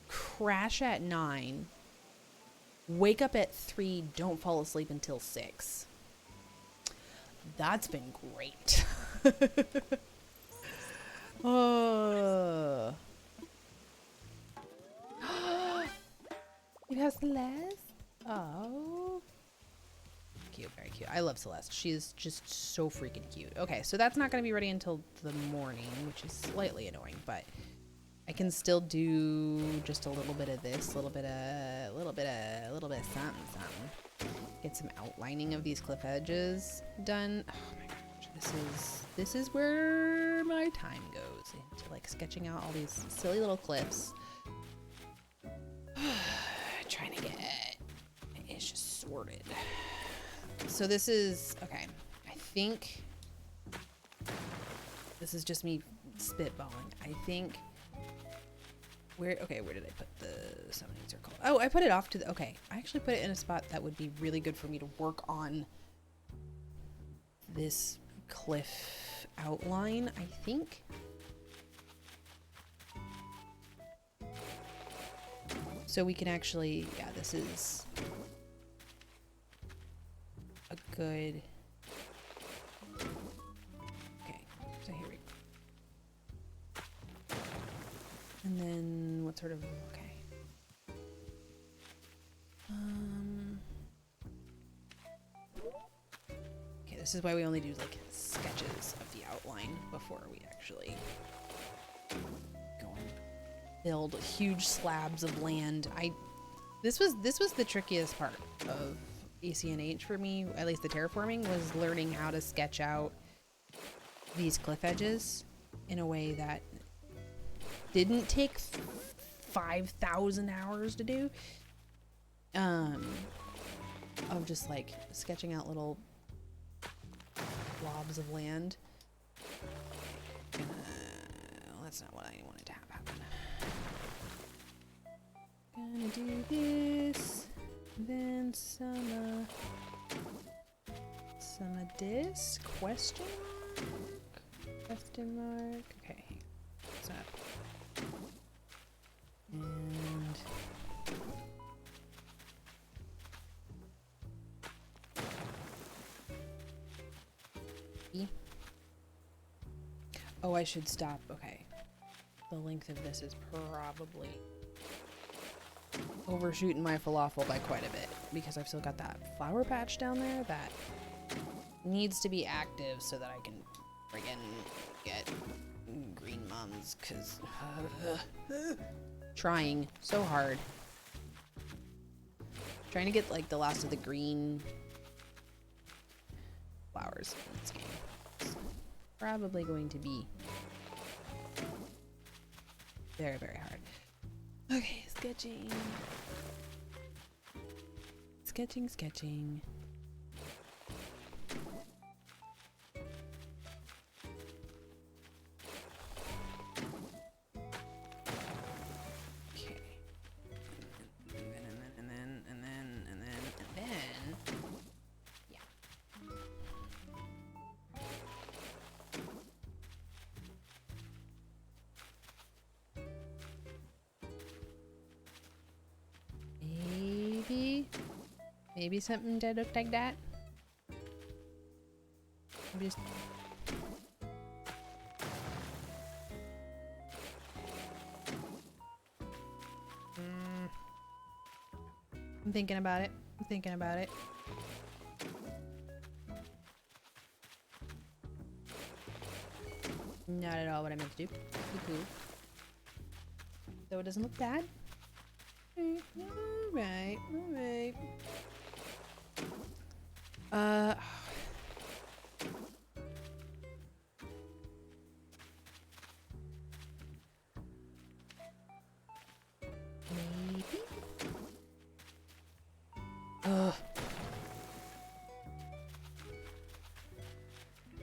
crash at 9, wake up at 3, don't fall asleep until 6. That's been great. Oh. You have Celeste? Oh. Cute, very cute. I love Celeste. She is just so freaking cute. Okay, so that's not going to be ready until the morning, which is slightly annoying, but I can still do just a little bit of this, a little bit of something. Get some outlining of these cliff edges done. Oh my gosh, this is where my time goes into like sketching out all these silly little cliffs. Trying to get it's just sorted. So this is okay. I think this is just me spitballing. I think where did I put the summoning circle? Oh, I put it off to the okay. I actually put it in a spot that would be really good for me to work on this cliff outline, I think. So we can actually, yeah, this is a good, okay, so here we go. And then what sort of, okay. Okay, this is why we only do like sketches of the outline before we actually go and build huge slabs of land. This was the trickiest part of ACNH for me, at least the terraforming, was learning how to sketch out these cliff edges in a way that didn't take 5,000 hours to do. Of just like sketching out little blobs of land. That's not what I wanted to have happen. Gonna do this, then some of this, question mark, okay, what's up? And Oh, I should stop. Okay. The length of this is probably overshooting my falafel by quite a bit because I've still got that flower patch down there that needs to be active so that I can friggin' get green mums, because trying so hard. Trying to get like the last of the green flowers in this game. It's probably going to be very, very hard. Okay, sketching. Sketching. Okay. And then. Yeah. Maybe something that looked like that. Just I'm thinking about it. Not at all what I meant to do. Cool. Though it doesn't look bad. Alright. Maybe.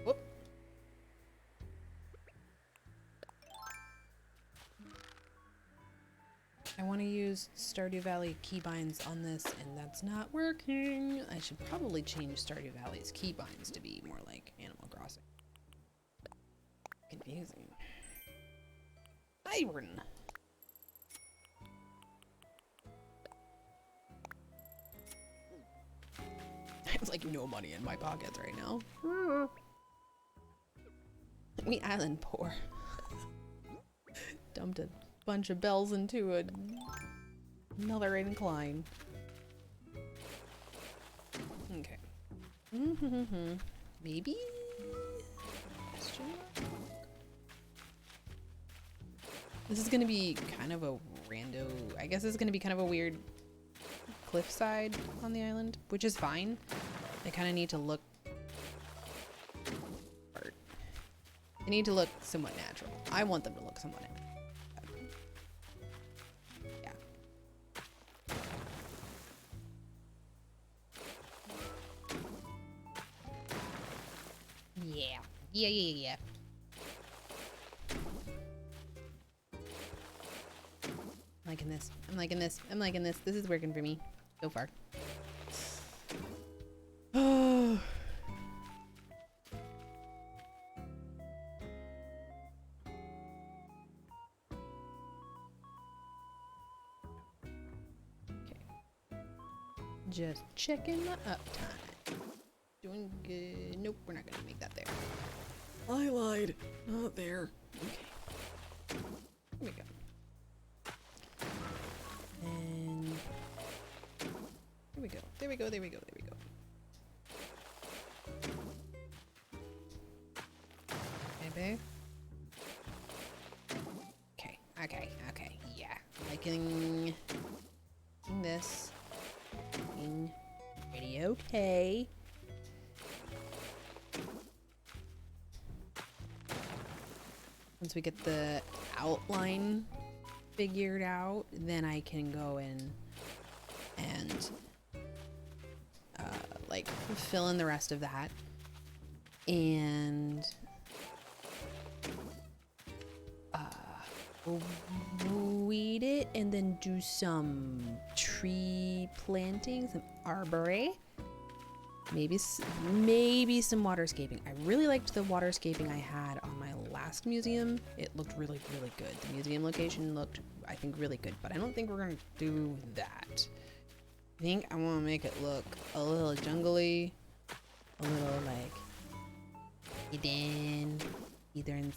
Whoop. I want to use Stardew Valley keybinds on this, and that's not working. I should probably change Stardew Valley's keybinds to be more like Animal Crossing. Confusing. Iron. I have like no money in my pockets right now. We island poor. Dumped a bunch of bells into another incline. Okay. Maybe? Question mark? This is gonna be kind of a rando. I guess it's gonna be kind of a weird cliffside on the island, which is fine. They kind of need to look. They need to look somewhat natural. I want them to look somewhat natural. Yeah. I'm liking this. This is working for me so far. Just checking my uptime. Doing good. Nope, we're not gonna make that there. I lied. Not there. Okay. Here we go. And there we go. Maybe. Okay. Yeah. Liking this. Pretty okay. Once we get the outline figured out, then I can go in and like fill in the rest of that and weed it, and then do some tree planting, some arboret, maybe some waterscaping. I really liked the waterscaping I had on my last museum. It looked really good. The museum location looked, I think, really good, but I don't think we're gonna do that. I think I want to make it look a little jungly, a little like hidden and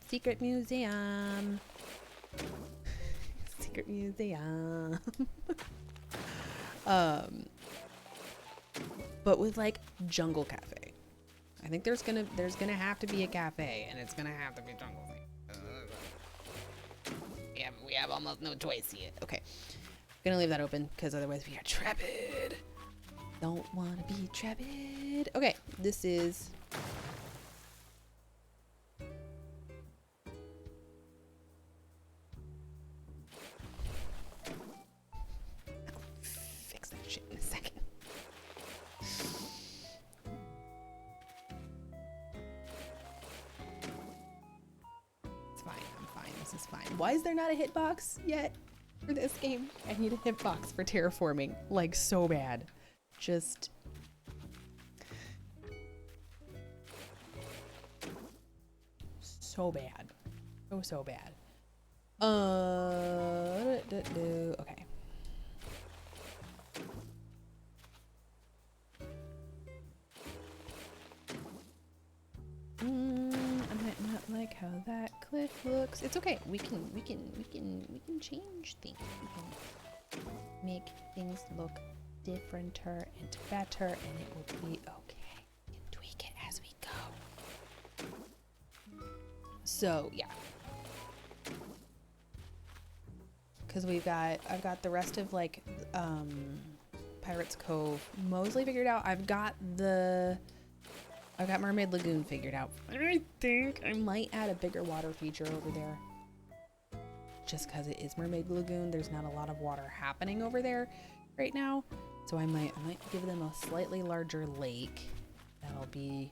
Secret museum. Secret museum. But with like jungle cafe. I think there's gonna have to be a cafe, and it's gonna have to be jungle thing. We have almost no choice yet. Okay, gonna leave that open because otherwise we are trapped. Don't wanna be trapped. Okay, this is. Fix that shit in a second. It's fine. I'm fine. This is fine. Why is there not a hitbox yet for this game? I need a hitbox for terraforming, like so bad. Just. So bad. So bad. Okay. I might not like how that cliff looks. It's okay. We can change things. We can make things look differenter and better, and it will be okay. We can tweak it as we go. So yeah. Because I've got the rest of like Pirates Cove mostly figured out. I've got Mermaid Lagoon figured out. I think I might add a bigger water feature over there. Just because it is Mermaid Lagoon, there's not a lot of water happening over there right now. So I might give them a slightly larger lake. That'll be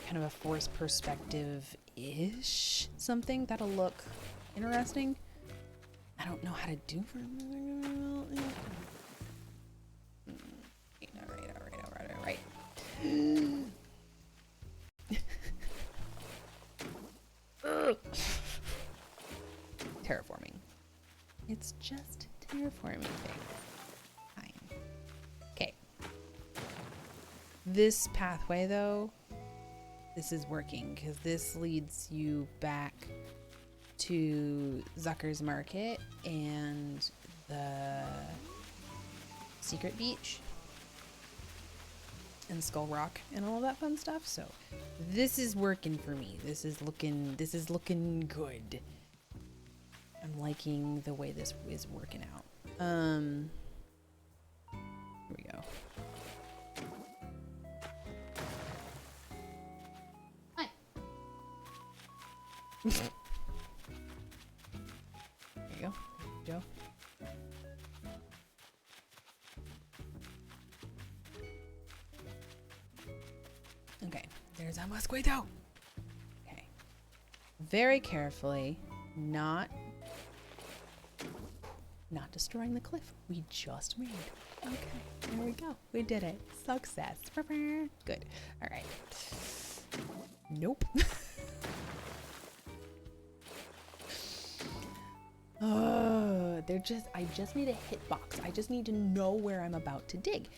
kind of a forced perspective-ish something that'll look interesting. I don't know how to do for all right. Terraforming. It's just terraforming thing. Fine. Okay. This pathway though, this is working because this leads you back to Zucker's Market and the Secret Beach and Skull Rock and all that fun stuff. So this is working for me. This is looking good. I'm liking the way this is working out. Here we go. Hi. There you go, Joe. Okay, there's our Mosquito. Okay. Very carefully, not destroying the cliff we just made. Okay, there we go. We did it. Success. Good. All right. Nope. I just need a hitbox. I just need to know where I'm about to dig.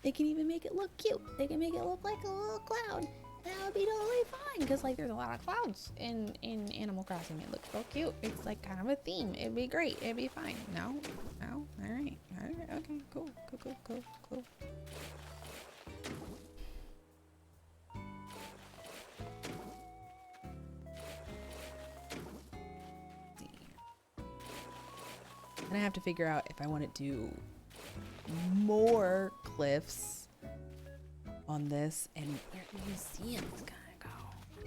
They can even make it look cute. They can make it look like a little cloud. That would be totally fine, because like there's a lot of clouds in Animal Crossing. It looks so cute. It's like kind of a theme. It'd be great. It'd be fine. No? All right. Okay, cool. And I have to figure out if I want to do more cliffs on this and where the museum's gonna go.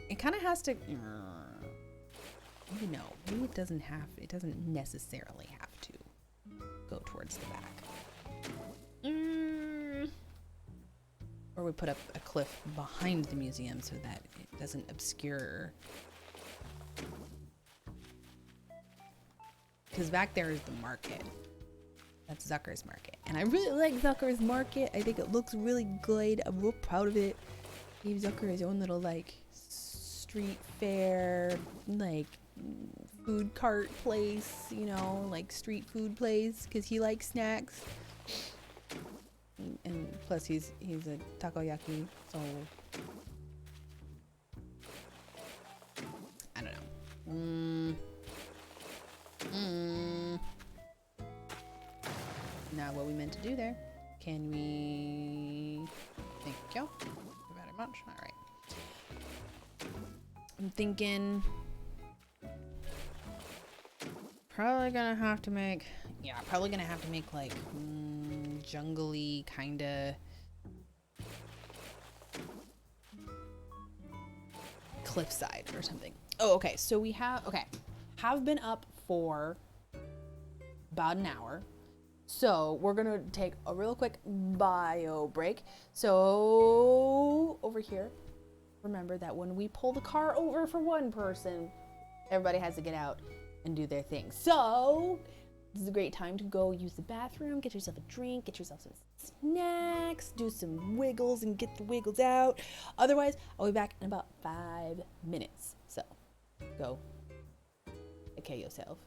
It kind of has to, maybe it doesn't necessarily have to go towards the back. Or we put up a cliff behind the museum so that it doesn't obscure. Because back there is the market. That's Zucker's Market. And I really like Zucker's Market. I think it looks really good. I'm real proud of it. Gave Zucker his own little like street fair, like food cart place, you know, like street food place, because he likes snacks. And plus he's a takoyaki, so not what we meant to do there. Can we... Thank you. Very much. All right. I'm thinking... Probably gonna have to make... Yeah, probably gonna have to make, like, jungly kinda... cliffside or something. Oh, okay. So we have... Okay. Have been up for about an hour. So we're gonna take a real quick bio break. So over here, remember that when we pull the car over for one person, everybody has to get out and do their thing. So this is a great time to go use the bathroom, get yourself a drink, get yourself some snacks, do some wiggles and get the wiggles out. Otherwise, I'll be back in about 5 minutes. So go take care of yourself.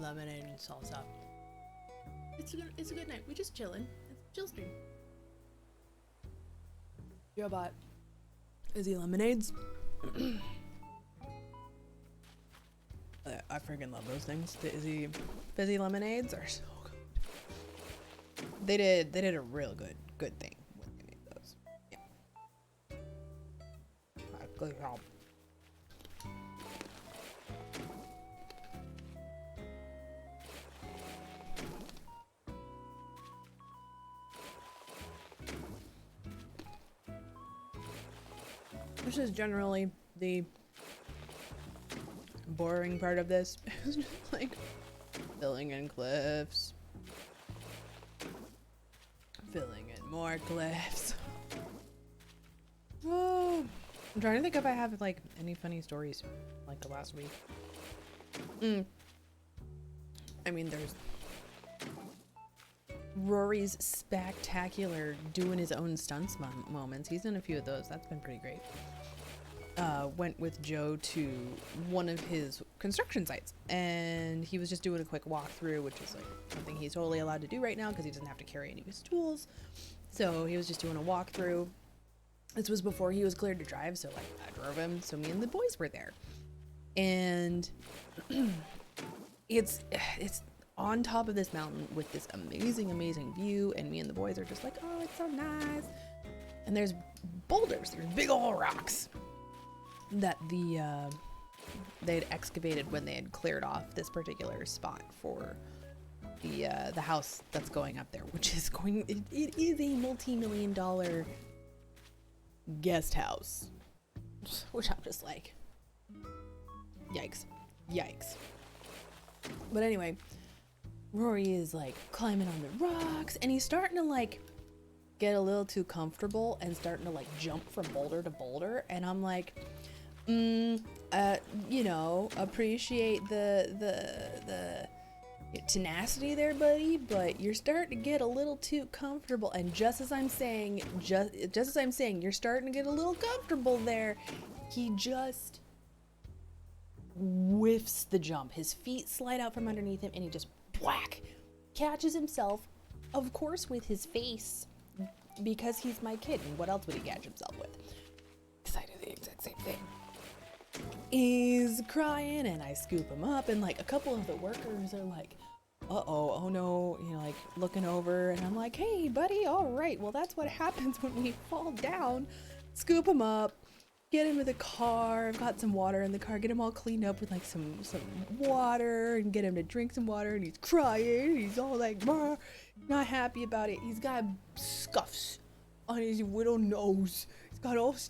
lemonade and salsa. It's a good night. We just chilling. It's a chill stream. Joe bought Izzy lemonades. I freaking love those things. The Izzy fizzy lemonades are so good. They did a real good thing when they made those. Yeah. Good job. This is generally the boring part of this. It's just like filling in cliffs, filling in more cliffs. Oh, I'm trying to think if I have like any funny stories like the last week. I mean, there's Rory's spectacular doing his own stunts moments. He's done a few of those. That's been pretty great. Went with Joe to one of his construction sites, and he was just doing a quick walkthrough, which is like something he's totally allowed to do right now because he doesn't have to carry any of his tools. So he was just doing a walkthrough. This was before he was cleared to drive, so like I drove him. So me and the boys were there, and it's on top of this mountain with this amazing view, and me and the boys are just like, oh, it's so nice. And there's boulders, there's big old rocks that they had excavated when they had cleared off this particular spot for the house that's going up there, which is it is a multi-million-dollar guest house, which I'm just like, yikes. But anyway, Rory is like climbing on the rocks, and he's starting to like get a little too comfortable and starting to like jump from boulder to boulder, and I'm like, you know, appreciate the tenacity there, buddy, but you're starting to get a little too comfortable. And just as I'm saying you're starting to get a little comfortable there, he just whiffs the jump. His feet slide out from underneath him, and he just whack catches himself, of course, with his face, because he's my kid, and what else would he catch himself with? Because I do the exact same thing. He's crying, and I scoop him up, and like a couple of the workers are like, oh no, you know, like looking over, and I'm like, hey buddy, all right, well that's what happens when we fall down. Scoop him up, get him to the car. I've got some water in the car, get him all cleaned up with like some water, and get him to drink some water, and he's crying, he's all like, brr, not happy about it. He's got scuffs on his little nose.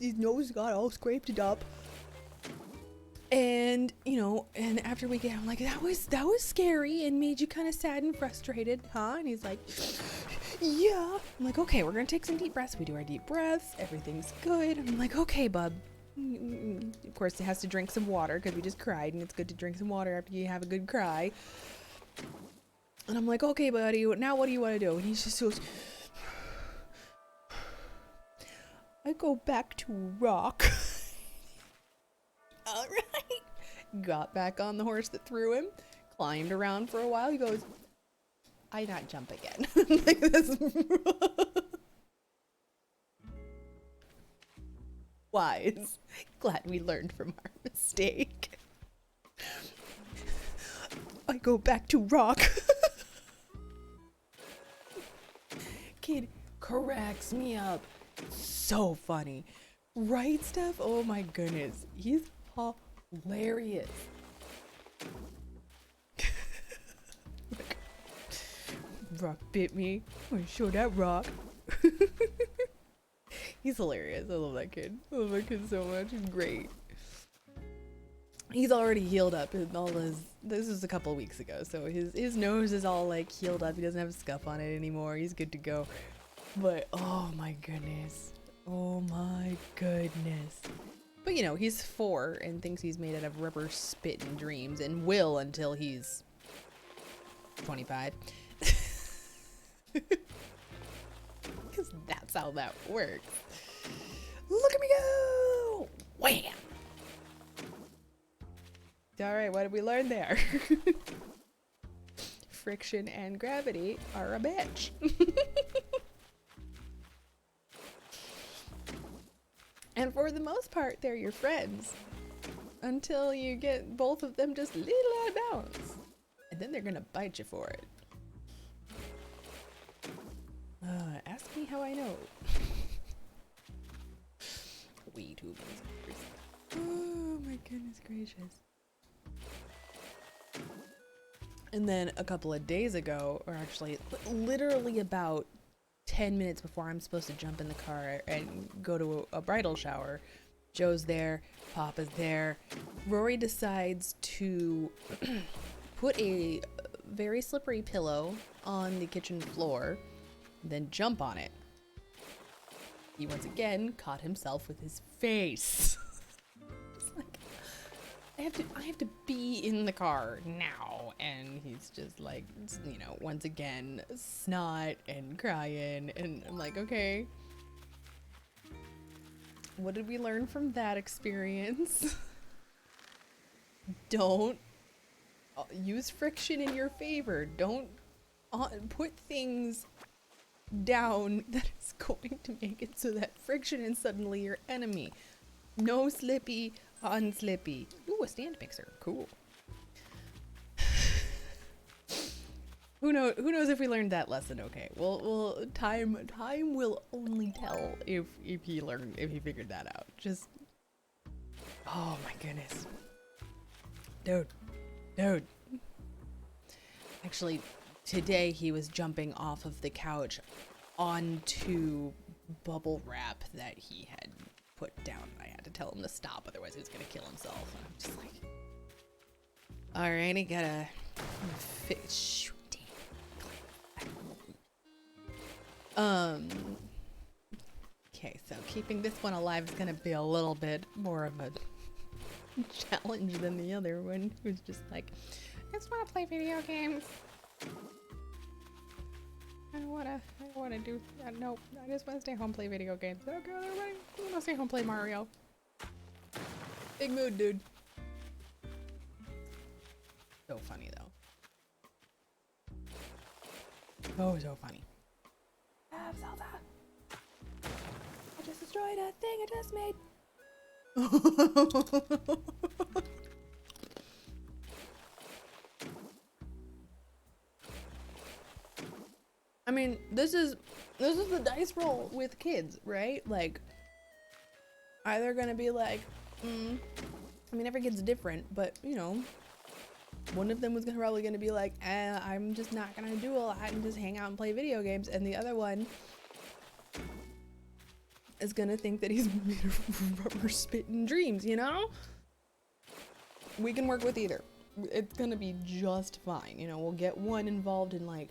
His nose got all scraped up. And, you know, and after we get, I'm like, that was scary and made you kind of sad and frustrated, huh? And he's like, yeah. I'm like, okay, we're going to take some deep breaths. We do our deep breaths. Everything's good. I'm like, okay, bub. Of course, it has to drink some water because we just cried, and it's good to drink some water after you have a good cry. And I'm like, okay, buddy, now what do you want to do? And he just goes, I go back to rock. All right. Got back on the horse that threw him, climbed around for a while. He goes, I not jump again. Like this. Wise. Glad we learned from our mistake. I go back to rock. Kid cracks me up. So funny. Right, Steph? Oh my goodness. He's hilarious. Rock bit me. I'm gonna show that rock. He's hilarious. I love that kid. I love that kid so much. He's great. He's already healed up and all his, this was a couple weeks ago, so his nose is all like healed up. He doesn't have a scuff on it anymore. He's good to go. But oh my goodness. Oh my goodness. But you know, he's 4 and thinks he's made out of rubber spit and dreams, and will until he's 25. Because that's how that works. Look at me go! Wham! Alright, what did we learn there? friction and gravity are a bitch. And for the most part, they're your friends. Until you get both of them just a little out of balance. And then they're gonna bite you for it. Ask me how I know. Way too many. Oh my goodness gracious. And then a couple of days ago, or actually literally about 10 minutes before I'm supposed to jump in the car and go to a bridal shower, Joe's there, Papa's there. Rory decides to put a very slippery pillow on the kitchen floor, then jump on it. He once again caught himself with his face. Just like, I have to be in the car now, and he's just like, you know, once again snot and crying, and I'm like, okay, what did we learn from that experience? Don't use friction in your favor. Don't put things down that is going to make it so that friction is suddenly your enemy. No slippy on slippy. Ooh, a stand mixer. Cool. Who knows if we learned that lesson? Okay. Well, time will only tell if he figured that out. Just, oh my goodness. Dude. Actually, today he was jumping off of the couch onto bubble wrap that he had put down. I had to tell him to stop, otherwise he was gonna kill himself. And I'm just like, alright, I gotta fix. Okay, so keeping this one alive is gonna be a little bit more of a challenge than the other one, who's just like, I just want to play video games. I don't wanna do that. Nope, I just want to stay home, play video games. Okay, everybody, I want to stay home, play Mario. Big mood, dude. So funny though. Oh, so funny. Zelda. I just destroyed a thing I just made. I mean, this is the dice roll with kids, right? Like, either gonna be like, I mean, every kid's different, but you know, one of them was probably gonna be like, I'm just not gonna do a lot and just hang out and play video games, and the other one is gonna think that he's made of rubber spitting dreams, you know? We can work with either. It's gonna be just fine, you know. We'll get one involved in like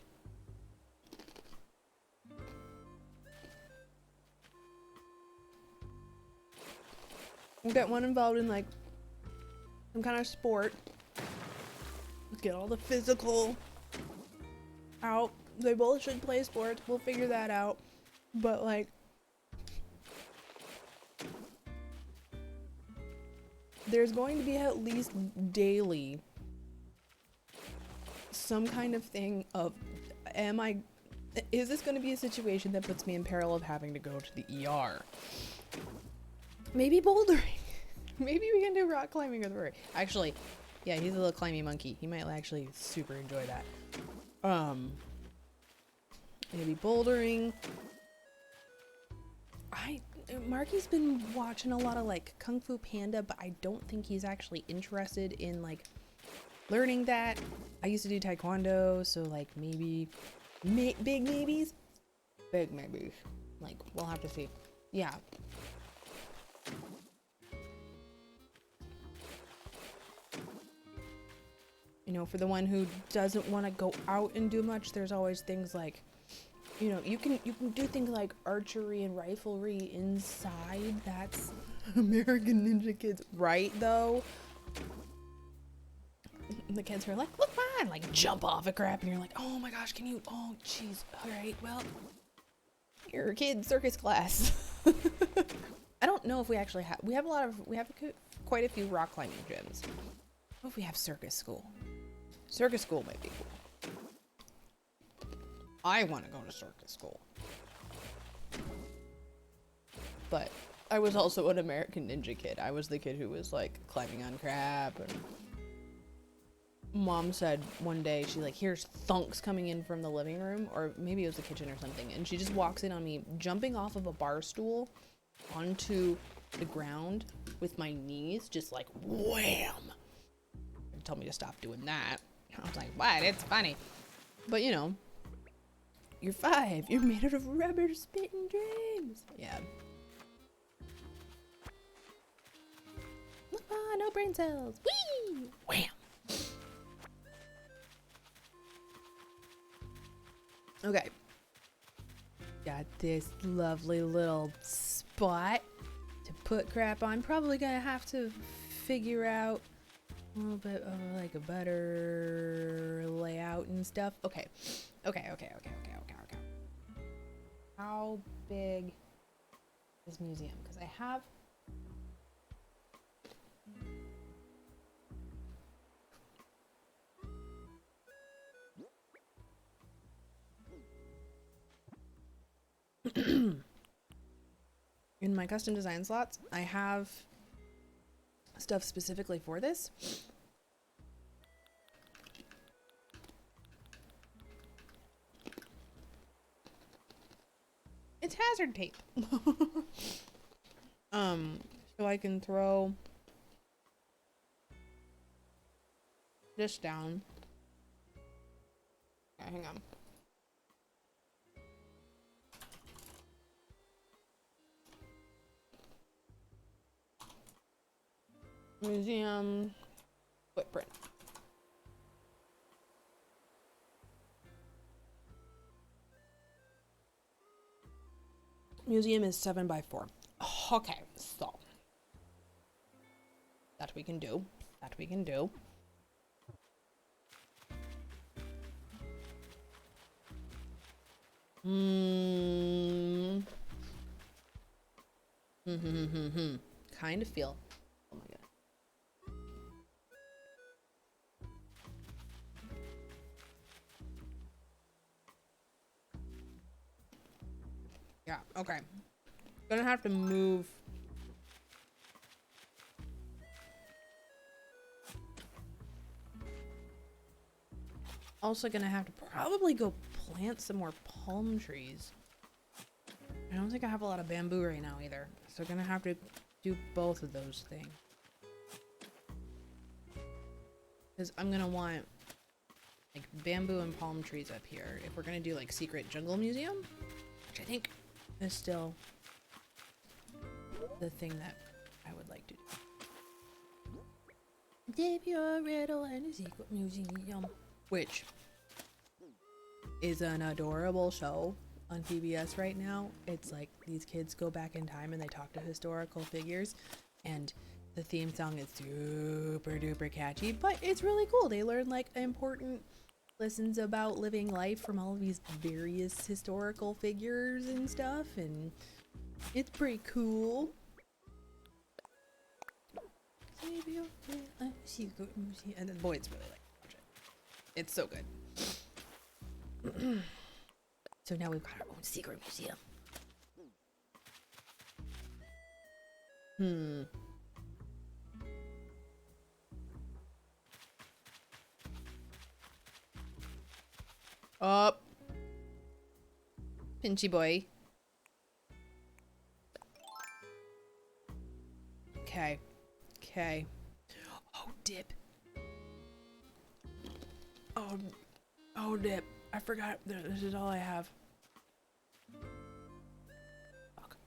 some kind of sport. Get all the physical out. They both should play sports. We'll figure that out. But like, there's going to be at least daily some kind of thing of, is this going to be a situation that puts me in peril of having to go to the ER? Maybe bouldering. Maybe we can do rock climbing with Rory. Actually, yeah, he's a little climby monkey. He might actually super enjoy that. Maybe bouldering. Marky's been watching a lot of like Kung Fu Panda, but I don't think he's actually interested in like learning that. I used to do Taekwondo, so like maybe big maybes. Big maybes. Like, we'll have to see. Yeah. You know, for the one who doesn't want to go out and do much, there's always things like, you know, you can do things like archery and riflery inside. That's American Ninja Kids, right? Though the kids are like, look, fine, like jump off a crap, and you're like, oh my gosh, can you? Oh, jeez. All right, well, you're a kid circus class. I don't know if we actually have. We have quite a few rock climbing gyms. What if we have circus school? Circus school might be cool. I want to go to circus school. But I was also an American Ninja kid. I was the kid who was like climbing on crap. And Mom said one day, she like hears thunks coming in from the living room, or maybe it was the kitchen or something, and she just walks in on me jumping off of a bar stool onto the ground with my knees just like wham. She told me to stop doing that. I was like, what? It's funny. But you know, you're 5. You're made out of rubber spitting dreams. Yeah. Ah, no brain cells. Whee! Wham! Okay. Got this lovely little spot to put crap on. Probably gonna have to figure out a little bit of like a better layout and stuff. Okay. How big is museum? Because I have in my custom design slots, I have stuff specifically for this. It's hazard tape. So I can throw this down. Okay, hang on. Museum footprint. Museum is 7 by 4. Okay, so that we can do. That we can do. Kind of feel. Oh my god. Yeah, okay. Gonna have to move. Also gonna have to probably go plant some more palm trees. I don't think I have a lot of bamboo right now either. So gonna have to do both of those things. Because I'm gonna want like bamboo and palm trees up here if we're gonna do like secret jungle museum, which I think is still the thing that I would like to do. Give your riddle and a secret museum, which is an adorable show on PBS right now. It's like these kids go back in time and they talk to historical figures, and the theme song is super duper catchy, but it's really cool. They learn like important lessons about living life from all of these various historical figures and stuff, and it's pretty cool. And then boy, it's really like watch it. It's so good. So now we've got our own secret museum. Up. Pinchy boy. Okay. Okay. Oh, dip. Oh, dip. I forgot. This is all I have. Fuck.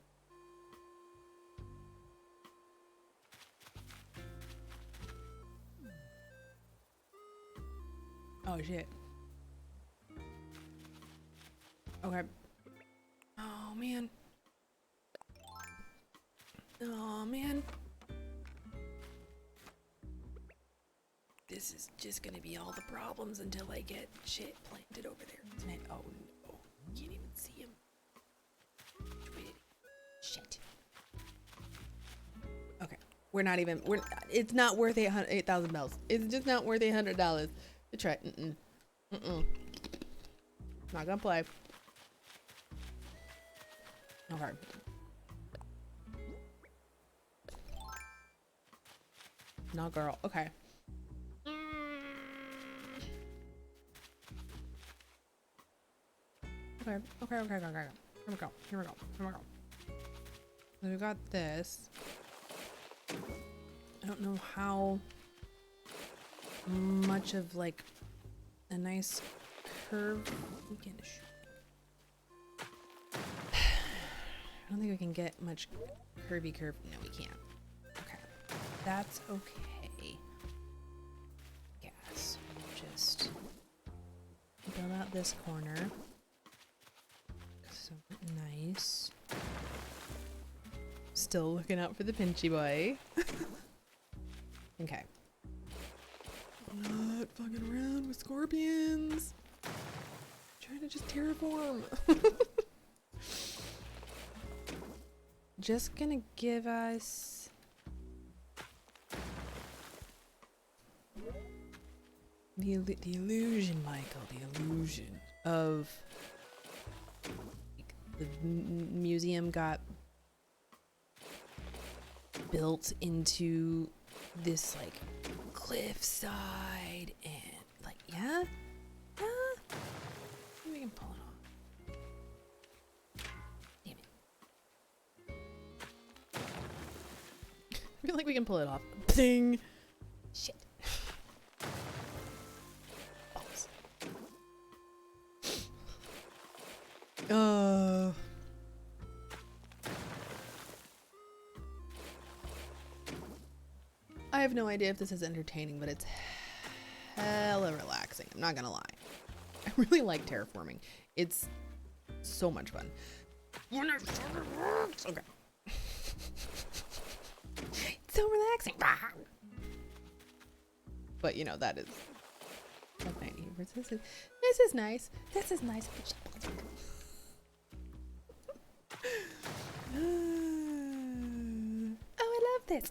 Oh, shit. Okay. Oh, man. Oh, man. This is just gonna be all the problems until I get shit planted over there, isn't it? Oh, no. Can't even see him. Shit. Okay. It's not worth 8,000 bells. It's just not worth $800 to try. Not gonna play. Okay. No, girl. Okay. Okay. Okay. Okay. Okay. Okay. Here we go. Here we go. Here we go. So we got this. I don't know how much of like a nice curve we can shoot. I don't think we can get much curvy curve. No, we can't. Okay. That's okay. Guess we'll just build out this corner. So nice. Still looking out for the pinchy boy. Okay. Not fucking around with scorpions. Trying to just terraform. Just gonna give us the illusion, Michael. The illusion of like, the museum got built into this like cliffside and like yeah, we can pull it off. Damn it! I feel like we can pull it off. Ding! Shit. I have no idea if this is entertaining, but it's hella relaxing. I'm not gonna lie. I really like terraforming. It's so much fun. Okay. It's so relaxing. But you know, that is like 90 this is nice. This is nice. Oh, I love this.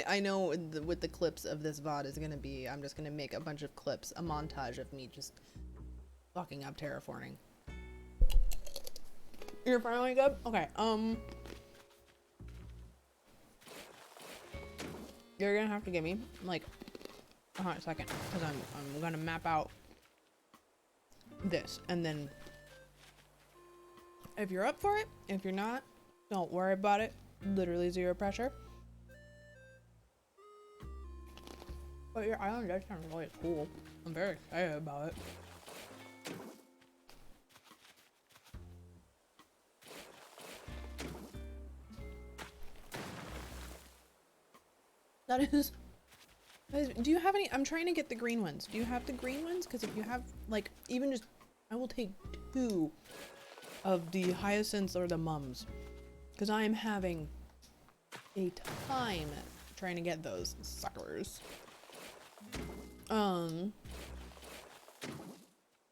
I know with the clips of this VOD is gonna be, I'm just gonna make a bunch of clips, a montage of me just fucking up terraforming. You're finally good? Okay, you're gonna have to give me like a hot second because I'm gonna map out this, and then if you're up for it, if you're not, don't worry about it. Literally zero pressure. But your island does sound really cool. I'm very excited about it. That is, do you have any? I'm trying to get the green ones. Do you have the green ones? Because if you have, like, even just, I will take 2 of the hyacinths or the mums. Because I am having a time trying to get those suckers.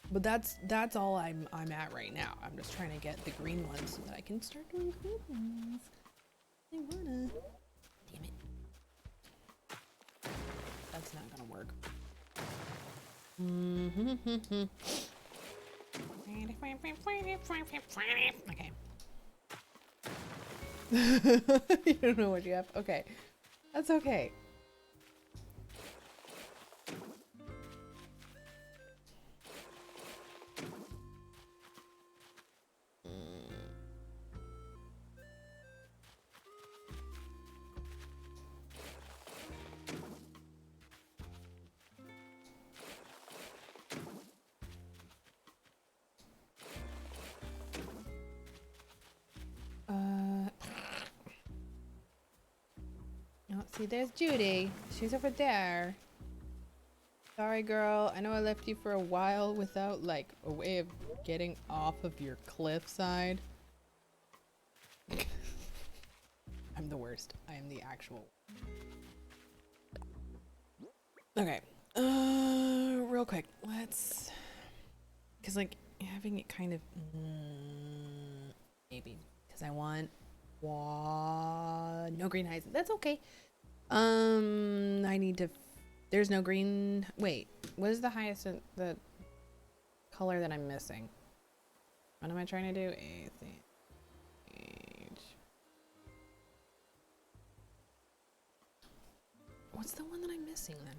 But that's all I'm at right now. I'm just trying to get the green ones so that I can start doing green ones. I wanna. Damn it. That's not gonna work. Okay. You don't know what you have? Okay. That's okay. Oh, see, there's Judy. She's over there. Sorry, girl. I know I left you for a while without, like, a way of getting off of your cliffside. I'm the worst. I am the actual. Okay. Real quick. Let's... Because, like, having it kind of... maybe. Because I want No green hyacinth. That's okay. I need to. There's no green. Wait, what is the hyacinth? The color that I'm missing. What am I trying to do? What's the one that I'm missing then?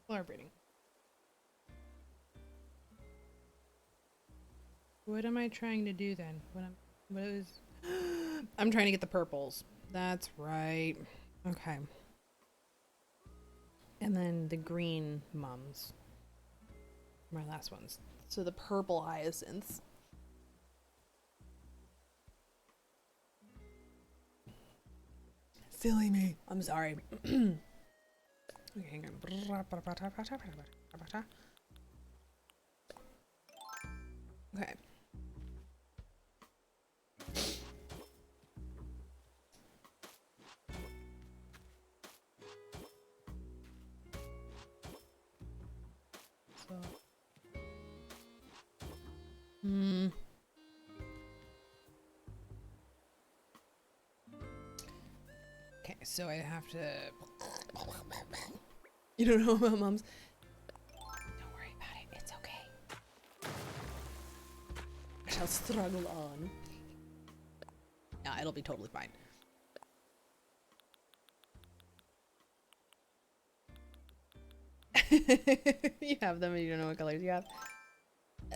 Flower breeding. What am I trying to do then? What is I'm trying to get the purples. That's right. Okay. And then the green mums. My last ones. So the purple hyacinths. Silly me. I'm sorry. Okay, hang on. Okay. So. Okay, so I have to. You don't know about mums? Don't worry about it. It's okay. I shall struggle on. Yeah, it'll be totally fine. You have them and you don't know what colors you have.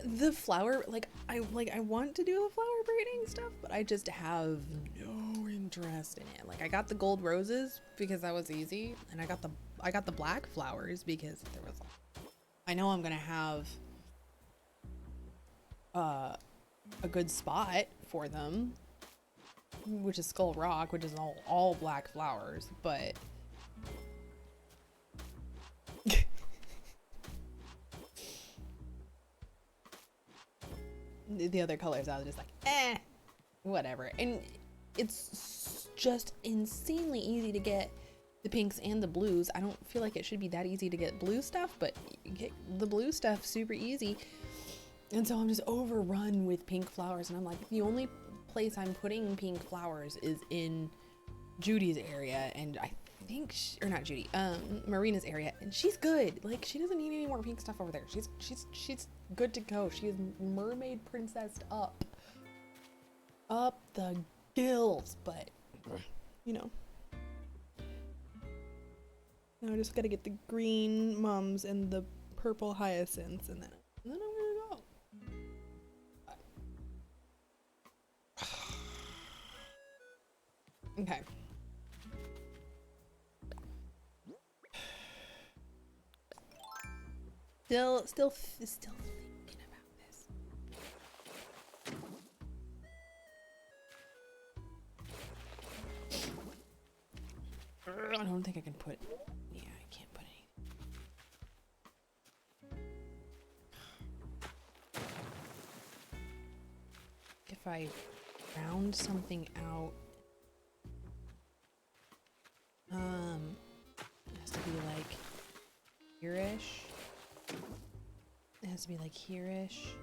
The flower, I want to do the flower braiding stuff, but I just have no interest in it. Like, I got the gold roses because that was easy, and I got the black flowers because there was. I know I'm gonna have a good spot for them, which is Skull Rock, which is all black flowers, but. The other colors, I was just like, whatever. And it's just insanely easy to get the pinks and the blues. I don't feel like it should be that easy to get blue stuff, but you get the blue stuff super easy. And so I'm just overrun with pink flowers, and I'm like, the only place I'm putting pink flowers is in Judy's area, and I think or not Judy, Marina's area, and she's good. Like, she doesn't need any more pink stuff over there. She's good to go. She is mermaid princessed up the gills, but you know. Now I just gotta get the green mums and the purple hyacinths, and then I'm gonna go. Okay. Still thinking about this. I don't think I can put. Yeah, I can't put anything. If I round something out, it has to be like here-ish. It has to be like here-ish.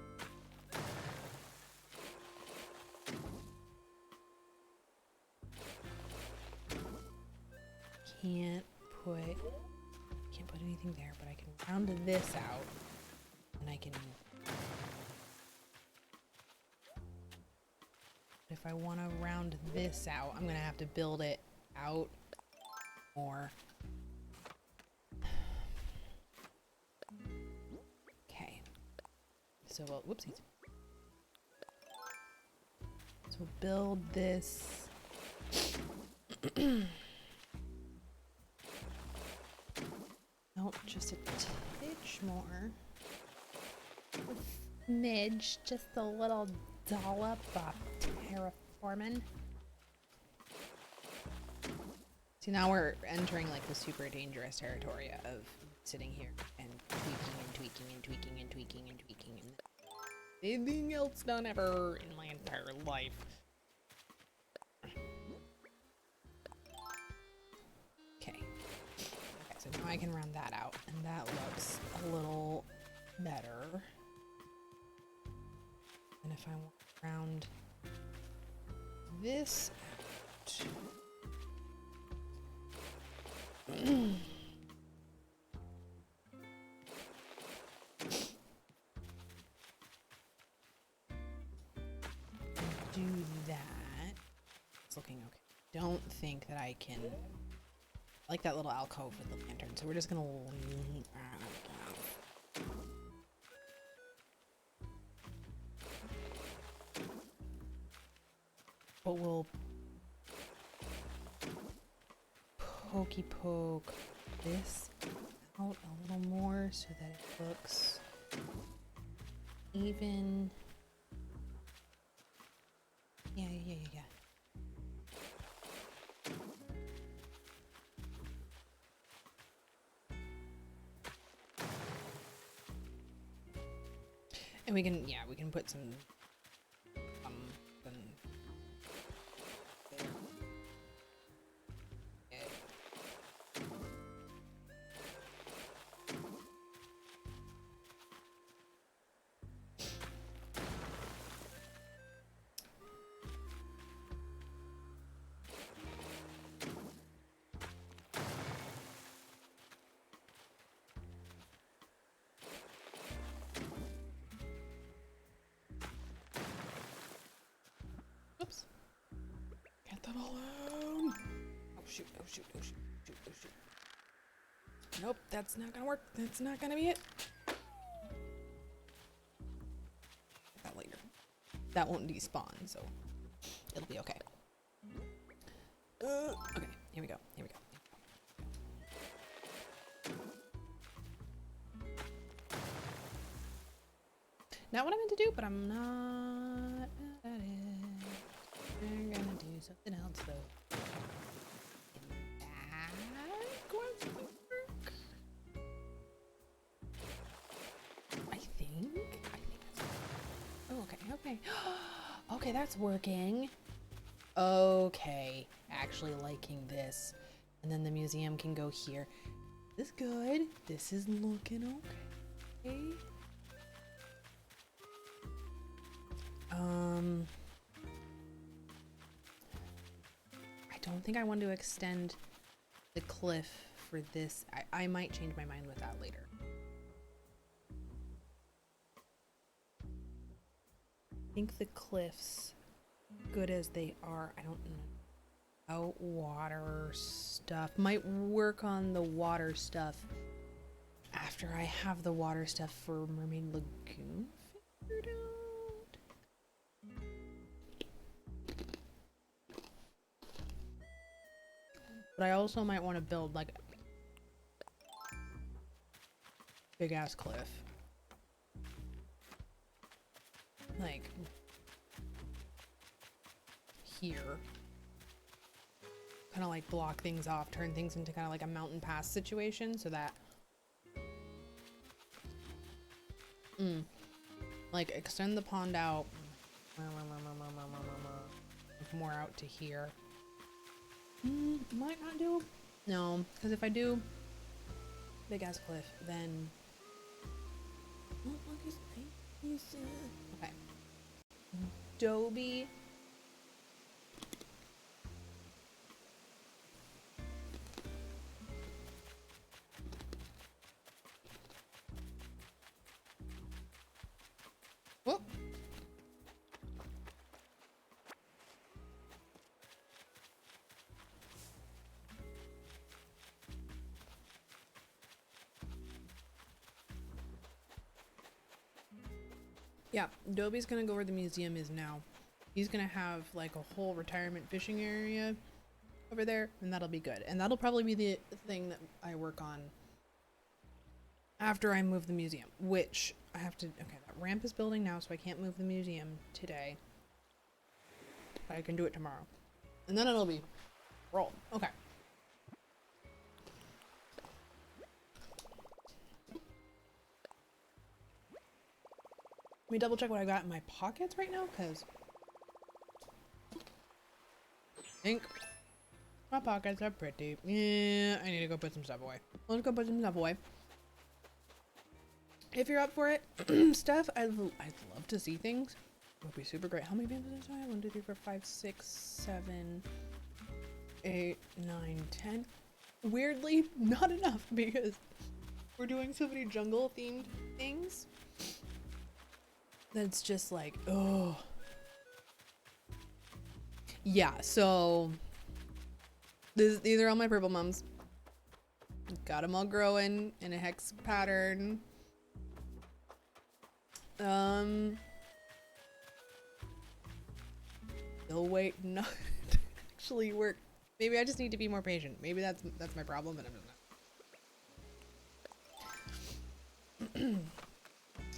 Can't put anything there, but I can round this out, and I can. If I want to round this out, I'm gonna have to build it out more. Okay. So, well, whoopsies. So build this. Nope, just a titch more. A smidge, just a little dollop of terraforming. See, now we're entering like the super dangerous territory of sitting here and tweaking and tweaking and tweaking and tweaking and tweaking and anything else done ever in my entire life. I can round that out, and that looks a little better. And if I want to round this out. Do that. It's looking okay. Don't think that I can. I like that little alcove with the lantern, so we're just gonna lean. But we'll pokey poke this out a little more so that it looks even. Yeah. And we can put some then there. Yeah. Oops. Get that all out. Oh shoot. Nope, that's not gonna work. That's not gonna be it. That later. That won't despawn, so it'll be okay. Okay, here we go. Not what I meant to do, but I'm not at it. We're gonna do something else though. That going to work? I think that's. Oh, okay. Okay, that's working. Okay, actually liking this. And then the museum can go here. This is good. This is looking okay. I don't think I want to extend the cliff for this. I might change my mind with that later. I think the cliffs, good as they are, I don't know. Water stuff. Might work on the water stuff after I have the water stuff for Mermaid Lagoon figured out. But I also might want to build like big ass cliff. Like here. Kind of like block things off, turn things into kind of like a mountain pass situation so that like extend the pond out more out to here. Might not do. No, because if I do big ass cliff, then okay. Dobie. Whoop. Yeah, Dobie's gonna go where the museum is now. He's gonna have like a whole retirement fishing area over there, and that'll be good. And that'll probably be the thing that I work on after I move the museum, which I have to, okay, that ramp is building now, so I can't move the museum today. But I can do it tomorrow. And then it'll be rolled. Okay. Let me double check what I got in my pockets right now, because I think My pockets are pretty. Yeah, I need to go put some stuff away. Let's go put some stuff away. If you're up for it, Steph, I'd love to see things. It would be super great. How many bandages do I have? 1, 2, 3, 4, 5, 6, 7, 8, 9, 10. Weirdly, not enough because we're doing so many jungle themed things. That's just like, oh. Yeah, so these are all my purple mums. Got them all growing in a hex pattern. Still waiting on it to actually work. Maybe I just need to be more patient. Maybe that's my problem, and I'm just not.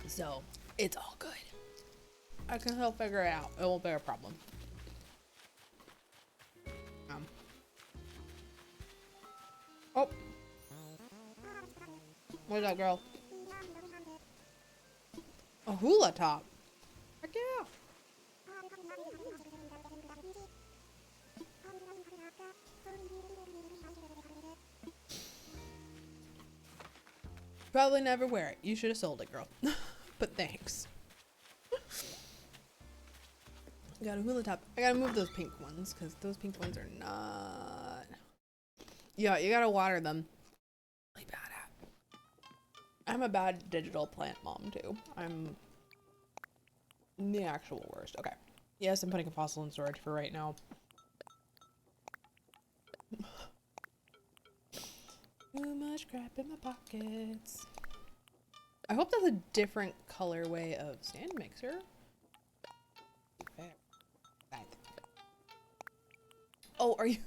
So it's all good. I can help figure it out. It won't be a problem. Oh, where's that girl? A hula top. Heck yeah. Probably never wear it. You should have sold it, girl. But thanks. Got a hula top. I gotta move those pink ones because those pink ones are not. Yeah, you gotta water them. Really bad at. I'm a bad digital plant mom too. I'm the actual worst. Okay. Yes, I'm putting a fossil in storage for right now. Too much crap in my pockets. I hope that's a different colorway of stand mixer. Oh, are you?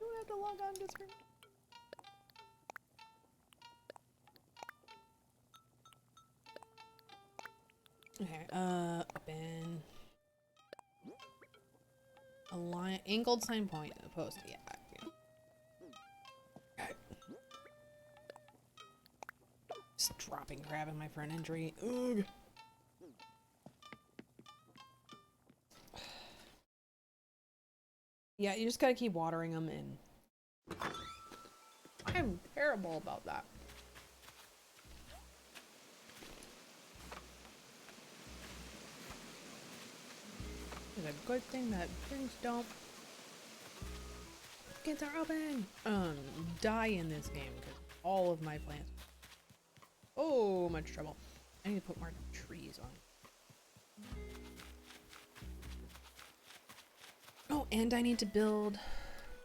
You have to log on to screen. Okay, open. Align angled sign point post. Yeah. Okay. Just dropping crap in my front entry. Ugh. Yeah, you just gotta keep watering them in. I'm terrible about that. It's a good thing that things don't gates are open. Die in this game because all of my plants. Oh, much trouble. I need to put more trees on. Oh, and I need to build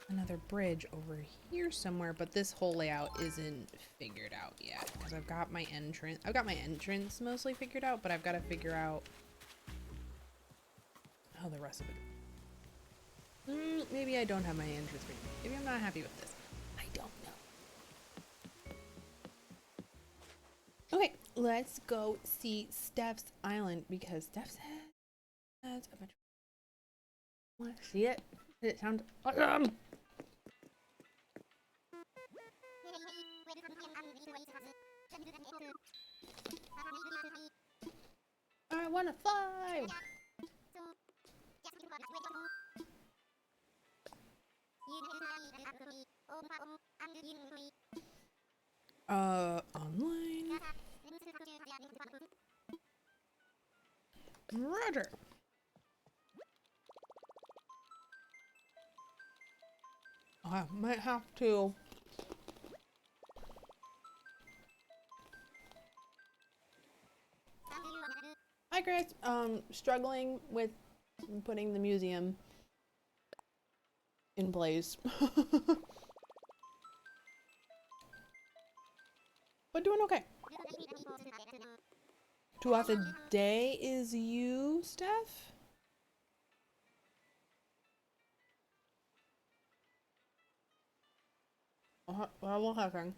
another bridge over here somewhere, but this whole layout isn't figured out yet because I've got my entrance mostly figured out, but I've got to figure out how the rest of it. Maybe I don't have my entrance figured out. Maybe I'm not happy with this. I don't know. Okay, let's go see Steph's island because Steph's has a bunch. Want to see it? Does it sound awesome? I want to fly! Online. Roger. I might have to. Hi, Chris. Struggling with putting the museum in place. But doing okay. Throughout the day is you, Steph? What happened?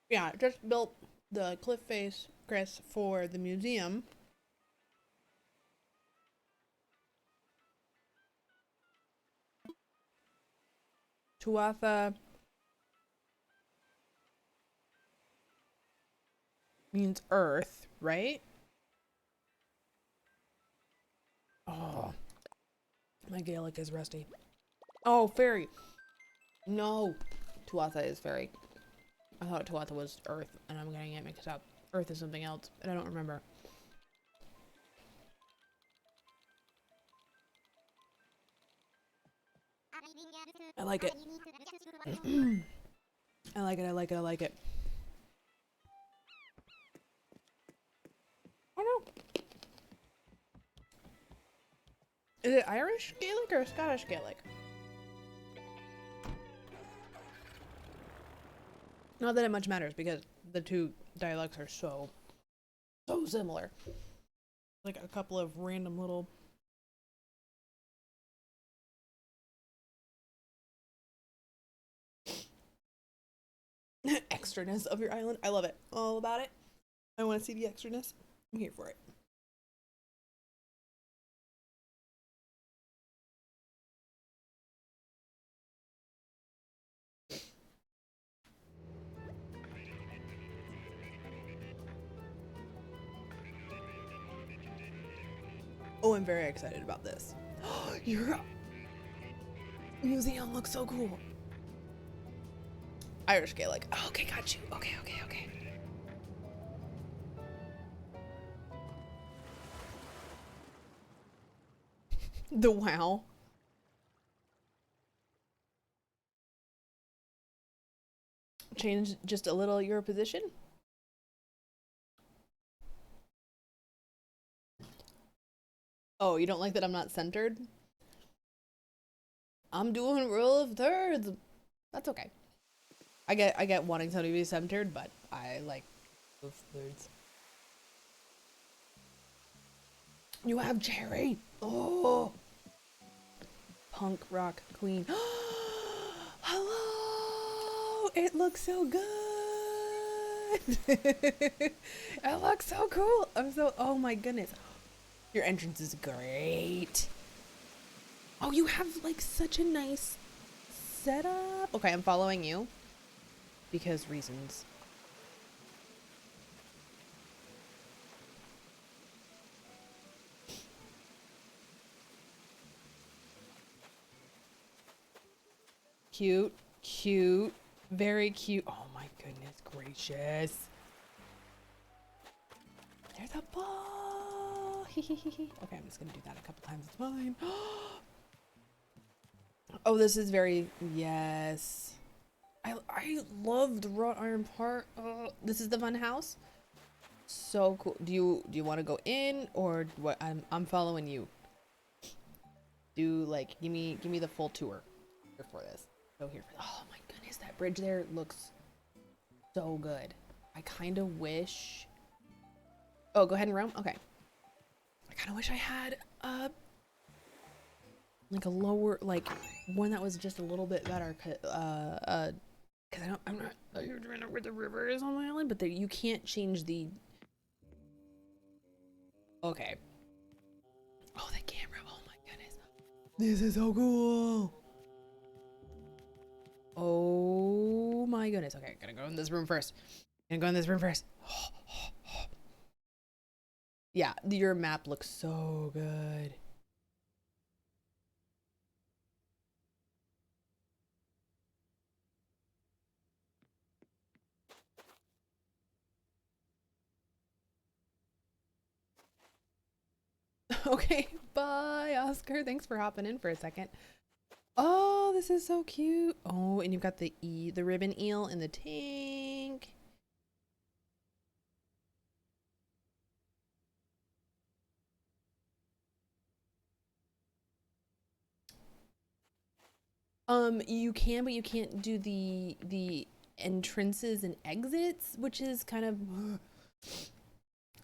Yeah, just built the cliff face, Chris, for the museum. Tuatha means earth, right? Oh, my Gaelic is rusty. Oh, fairy. No, Tuatha is fairy. I thought Tuatha was earth, and I'm getting it mixed up. Earth is something else, and I don't remember. I like it. I like it, I like it, I like it. I don't know. Is it Irish Gaelic or Scottish Gaelic? Not that it much matters because the two dialects are so similar. Like a couple of random little extraness of your island. I love it. All about it. I want to see the extraness. I'm here for it. Oh, I'm very excited about this. Your museum looks so cool. Irish Gaelic. Oh, okay, got you. Okay. The wow. Change just a little your position. Oh, you don't like that I'm not centered? I'm doing rule of thirds. That's okay. I get wanting somebody to be centered, but I like rule of thirds. You have cherry. Oh, punk rock queen. Hello. It looks so good. It looks so cool. Oh my goodness. Your entrance is great. Oh, you have like such a nice setup. Okay, I'm following you because reasons. Cute, very cute. Oh my goodness gracious. There's a ball. Okay, I'm just gonna do that a couple times. It's fine. Oh, this is very, yes. I love the wrought iron part. This is the fun house. So cool. Do you want to go in or what? I'm following you. Give me the full tour here for this. Go here. Oh my goodness, that bridge there looks so good. I kind of wish. Oh, go ahead and roam. Okay. I kind of wish I had like a lower, like one that was just a little bit better. Cause I'm not familiar with the river is on my island, but you can't change the. Okay. Oh, the camera. Oh my goodness. This is so cool. Oh my goodness. Okay, gotta go in this room first. Yeah, your map looks so good. Okay, bye, Oscar. Thanks for hopping in for a second. Oh, this is so cute. Oh, and you've got the ribbon eel in the tank. You can, but you can't do the entrances and exits, which is kind of,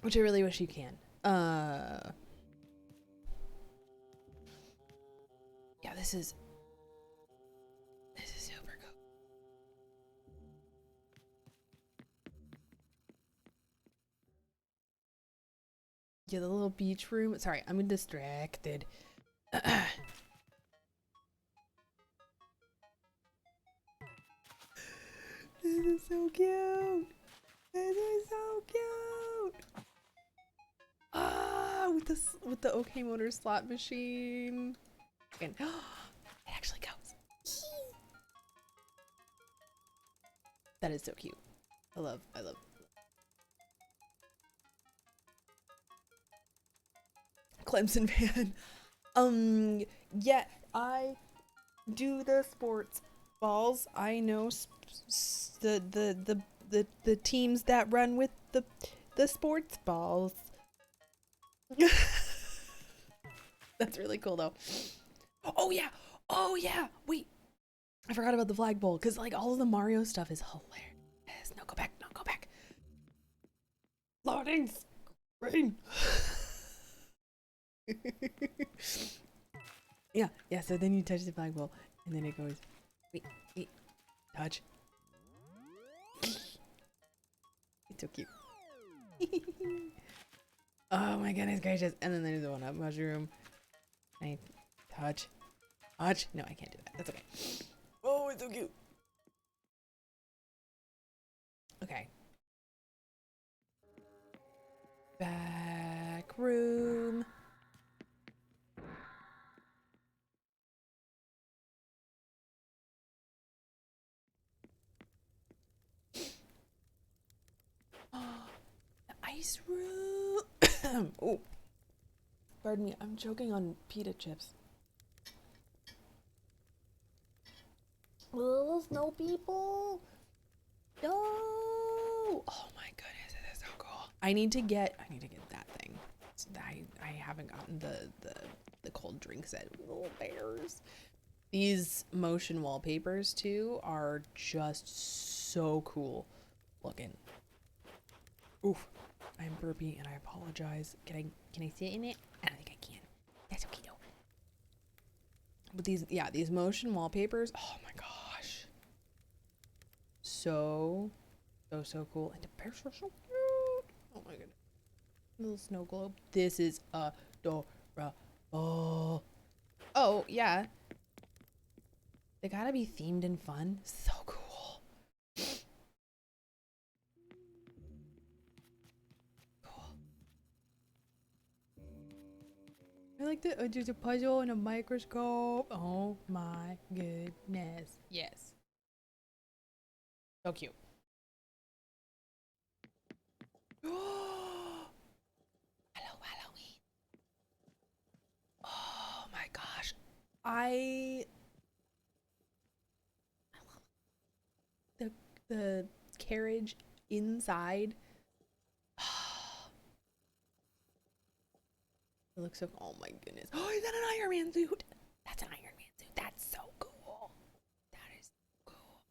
which I really wish you can. Yeah, this is super cool. Yeah, the little beach room. Sorry, I'm distracted. This is so cute. This is so cute. Ah, with this with the OK Motor slot machine. And it actually goes. That is so cute. I love. Clemson fan. Yeah, I do the sports balls. I know the teams that run with the sports balls. That's really cool though. Oh yeah. Wait, I forgot about the flagpole because like all of the Mario stuff is hilarious. No, go back. Loading screen. Yeah. So then you touch the flagpole, and then it goes. Wait, touch. It's so cute. Oh my goodness gracious! And then there's the one up mushroom. I touch. No, I can't do that. That's okay. Oh, it's so cute. Okay. Back room. The ice room. Oh, pardon me. I'm choking on pita chips. Little snow people. No. Oh my goodness, it is so cool. I need to get that thing. So I haven't gotten the cold drink set. Little bears. These motion wallpapers too are just so cool looking. Oof. I'm burpy and I apologize. Can I sit in it? I don't think I can. That's okay though. But these motion wallpapers, oh my gosh. So cool. And the bears are so cute. Oh my goodness. Little snow globe. This is adorable. Oh yeah. They gotta be themed and fun. So cool. I like the there's a puzzle and a microscope. Oh my goodness. Yes. So cute. Hello, Halloween. Oh my gosh. I love the carriage inside. It looks so, oh my goodness. Oh, is that an Iron Man suit? That's an Iron Man suit. That's so cool. That is cool.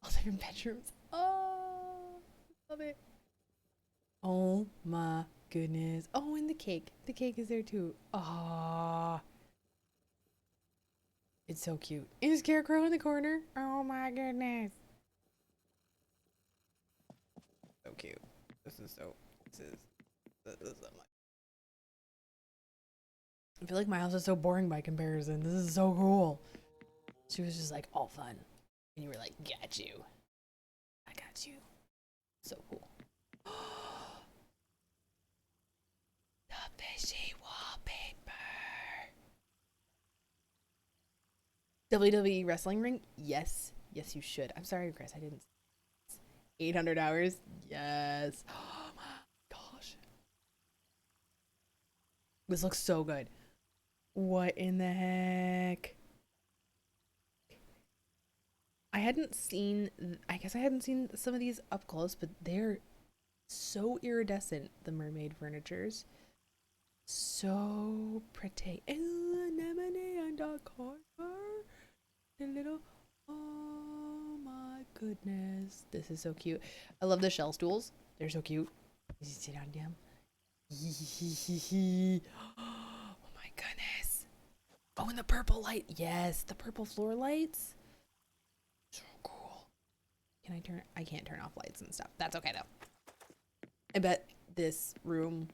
All different bedrooms. Oh, love it. Oh my goodness. Oh, and the cake. The cake is there too. Ah. It's so cute. And a scarecrow in the corner. Oh my goodness. So cute. This is I feel like my house is so boring by comparison. This is so cool. She was just like all fun. And you were like, got you. I got you. So cool. The fishy wallpaper. WWE wrestling ring? Yes. Yes, you should. I'm sorry, Chris. I didn't. 800 hours? Yes. Oh my gosh. This looks so good. What in the heck? I guess I hadn't seen some of these up close, but they're so iridescent, the mermaid furnitures. So pretty. Anemone and a corner. The little, oh my goodness. This is so cute. I love the shell stools. They're so cute. You sit on them. Oh my goodness. Oh, and the purple light. Yes, the purple floor lights. So cool. I can't turn off lights and stuff. That's okay though. I bet this room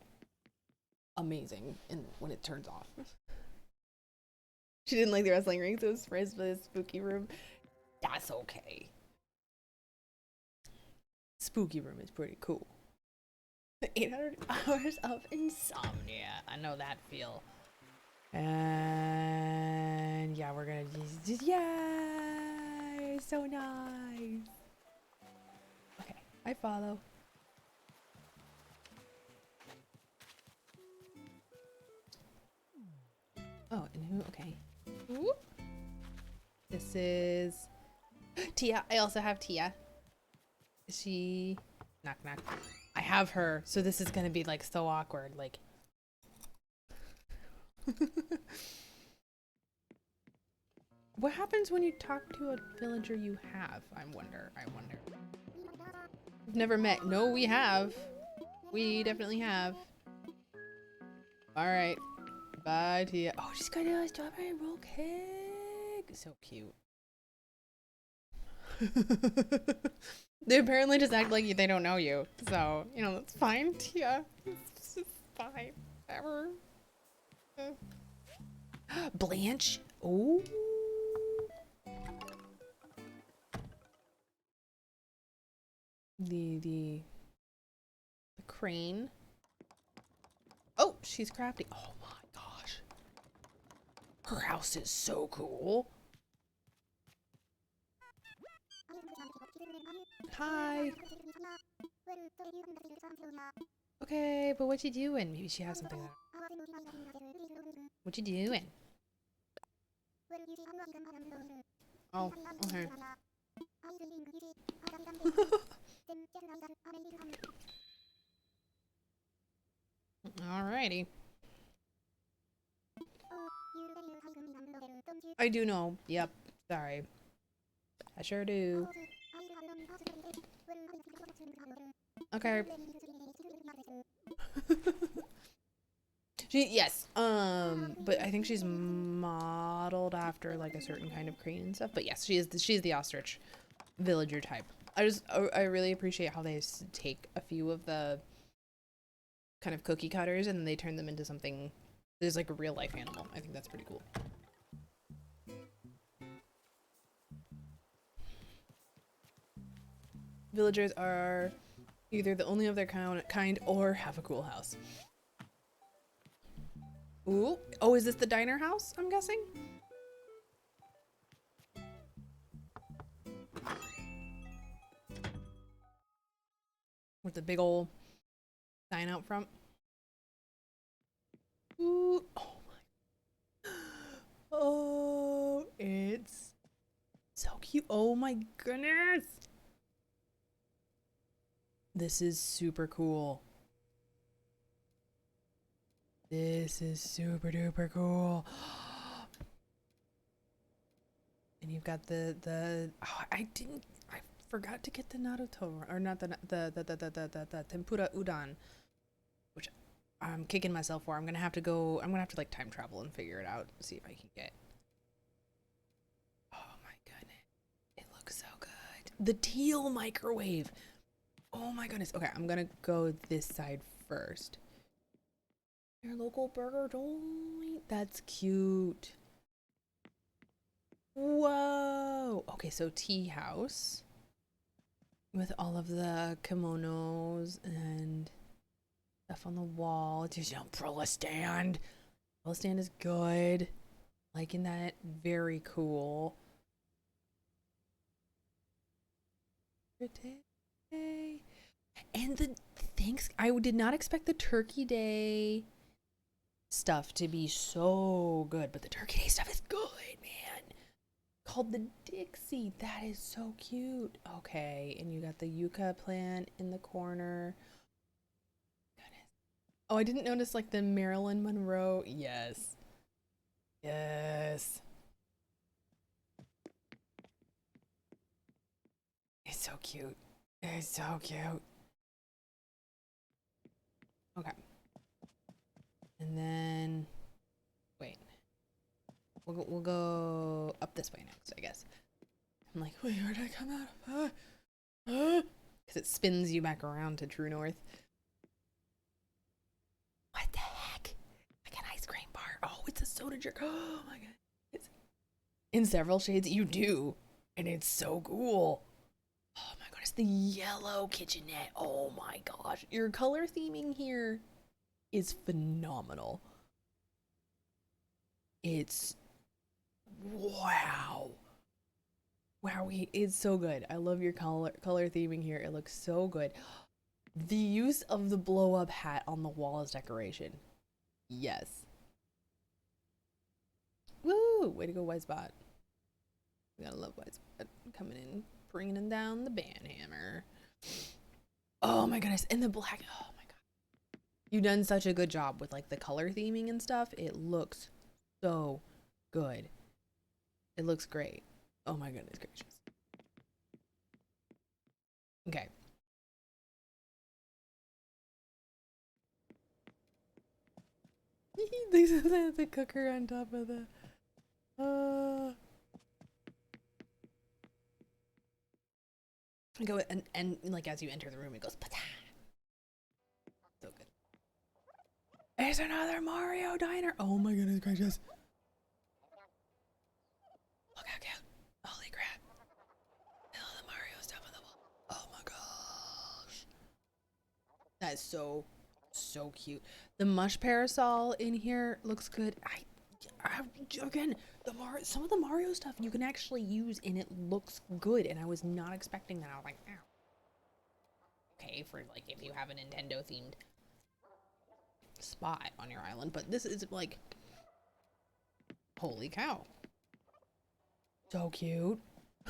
amazing when it turns off. She didn't like the wrestling ring, so it was praised for this spooky room. That's okay. Spooky room is pretty cool. 800 hours of insomnia. I know that feel. And yeah, we're gonna just yay! So nice. Okay, I follow. Oh, and who? Okay. Whoop. This is Tia. I also have Tia. Is she? Knock knock. I have her, so this is gonna be like so awkward. Like. What happens when you talk to a villager you have? I wonder. We've never met. No, we have. We definitely have. All right. Bye, Tia. Oh, she's got a strawberry roll cake. So cute. They apparently just act like they don't know you. So, you know, that's fine, Tia. It's fine. Whatever. Blanche. Oh. The crane. Oh, she's crafty. Oh my gosh. Her house is so cool. Hi. Okay, but what you doing? Maybe she has something. What you doing? Oh, okay. Alrighty. I do know. Yep. Sorry. I sure do. Okay. Yes. But I think she's modeled after like a certain kind of crane and stuff. But yes, she's the ostrich villager type. I really appreciate how they take a few of the kind of cookie cutters and they turn them into something there's like a real life animal. I think that's pretty cool. Villagers are either the only of their kind or have a cool house. Ooh. Oh, is this the diner house, I'm guessing? With the big old sign out front. Ooh. Oh my. Oh, it's so cute. Oh my goodness. This is super cool. This is super duper cool. And you've got the oh, I forgot to get the Naruto, or not the tempura udon, which I'm kicking myself for. I'm gonna have to like time travel and figure it out, see if I can get. Oh my goodness, it looks so good. The teal microwave. Oh my goodness. Okay, I'm gonna go this side first. Your local burger joint. That's cute. Whoa. Okay, so tea house with all of the kimonos and stuff on the wall. There's an umbrella stand. Umbrella stand is good. Liking that. Very cool. And the thanks. I did not expect the Turkey Day stuff to be so good, but the Turkey Day stuff is good, man. Called the Dixie. That is so cute. Okay, and you got the yucca plant in the corner. Goodness. Oh, I didn't notice like the Marilyn Monroe. Yes. Yes. It's so cute. It's so cute. Okay. And then, wait. We'll go up this way next, I guess. I'm like, wait, where did I come out of? Because it spins you back around to true north. What the heck? Like an ice cream bar. Oh, it's a soda jerk. Oh my god. It's in several shades. You do. And it's so cool. Oh my goodness, the yellow kitchenette. Oh my gosh. Your color theming here is phenomenal. It's wow. Wow, it's so good. I love your color theming here. It looks so good. The use of the blow up hat on the wall as decoration. Yes. Woo! Way to go, White Spot. We gotta love White Spot coming in, bringing down the band hammer. Oh my goodness, and the black. Oh my god, you've done such a good job with like the color theming and stuff. It looks so good. It looks great. Oh my goodness gracious. Okay. This is the cooker on top of the. Go and like as you enter the room, it goes. Pata! So good. There's another Mario diner. Oh my goodness gracious. Look how cute. Holy crap. All the Mario stuff on the wall. Oh my gosh. That is so cute. The mush parasol in here looks good. Again, some of the Mario stuff you can actually use and it looks good, and I was not expecting that. I was like, ow. Okay, for like if you have a Nintendo themed spot on your island, but this is like, holy cow. So cute.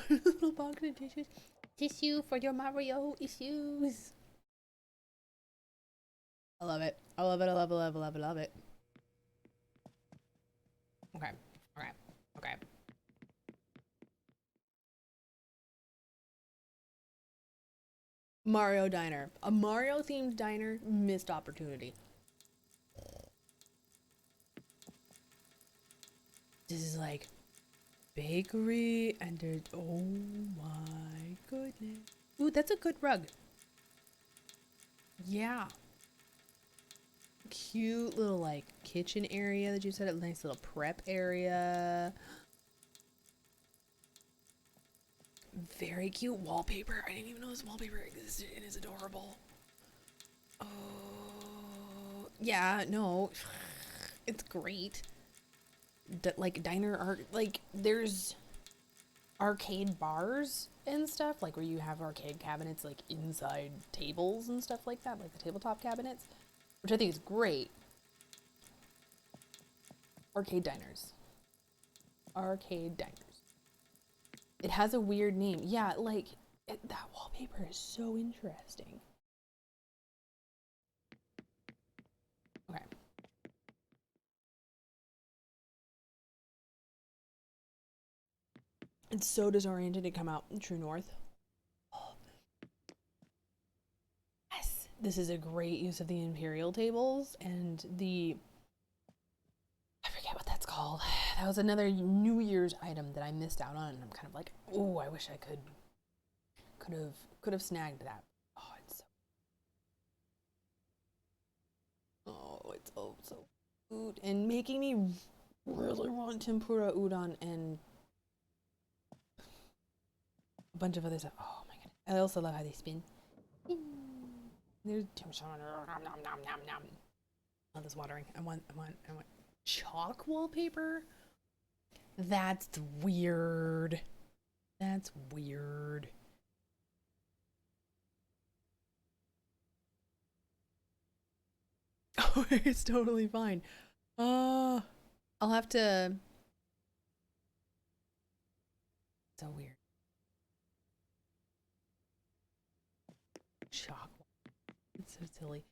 Little box of tissues. Tissue for your Mario issues. I love it. I love it. I love it. I love it. I love it. I love it. Okay. Okay. Okay. Mario diner. A Mario themed diner. Missed opportunity. This is like bakery and there's, oh my goodness. Ooh, that's a good rug. Yeah. Cute little like kitchen area that you set up. Nice little prep area. Very cute wallpaper. I didn't even know this wallpaper existed. It is adorable. Oh, yeah, no. It's great. Like diner art, like there's arcade bars and stuff, like where you have arcade cabinets like inside tables and stuff like that, like the tabletop cabinets, which I think is great. Arcade diners. Arcade diners. It has a weird name. Yeah, like that wallpaper is so interesting. Okay. It's so disoriented to come out in True North. Oh. Yes, this is a great use of the Imperial tables and the, I forget what that's called. That was another New Year's item that I missed out on, and I'm kind of like, oh, I wish I could have snagged that. Oh, it's so, oh, it's so good, and making me really want tempura udon and a bunch of other stuff. Oh my goodness! I also love how they spin. There's oh, this watering. I want chalk wallpaper. That's weird. That's weird. Oh, it's totally fine. I'll have to. So weird. Chalk. It's so silly.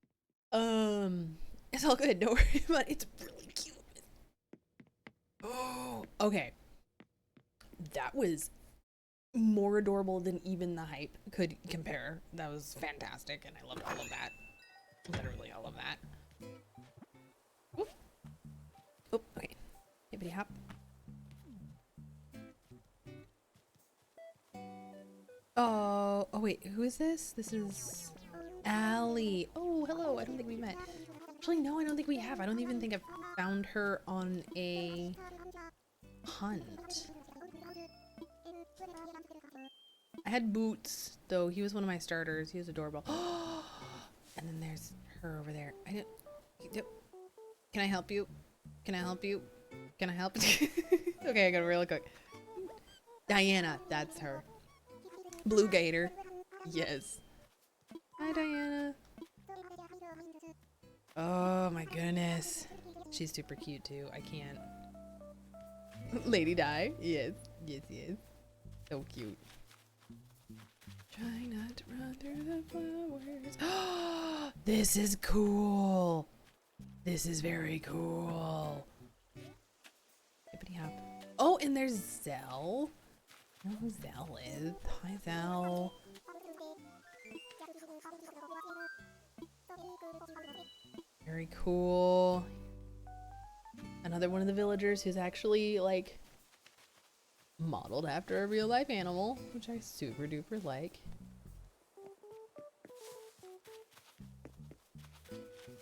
It's all good. Don't worry about it. It's really cute. Oh, okay. That was more adorable than even the hype could compare. That was fantastic, and I loved all of that. Literally all of that. Oop. Oop, okay. Hippity hop. Oh, wait, who is this? This is Allie. Oh, hello. I don't think we met. Actually, no, I don't think we have. I don't even think I've found her on a hunt. I had Boots, though. He was one of my starters. He was adorable. And then there's her over there. Yep. Can I help you? Can I help you? Can I help you? Okay, I gotta really quick. Diana, that's her. Blue Gator. Yes. Hi, Diana. Oh my goodness. She's super cute too. I can't. Lady Di. Yes. Yes, yes. So cute. Trying not to run through the flowers. This is cool. This is very cool. Hippity hop. Oh, and there's Zell. I know who Zell is. Hi, Zell. Very cool. Another one of the villagers who's actually like modeled after a real life animal, which I super duper like.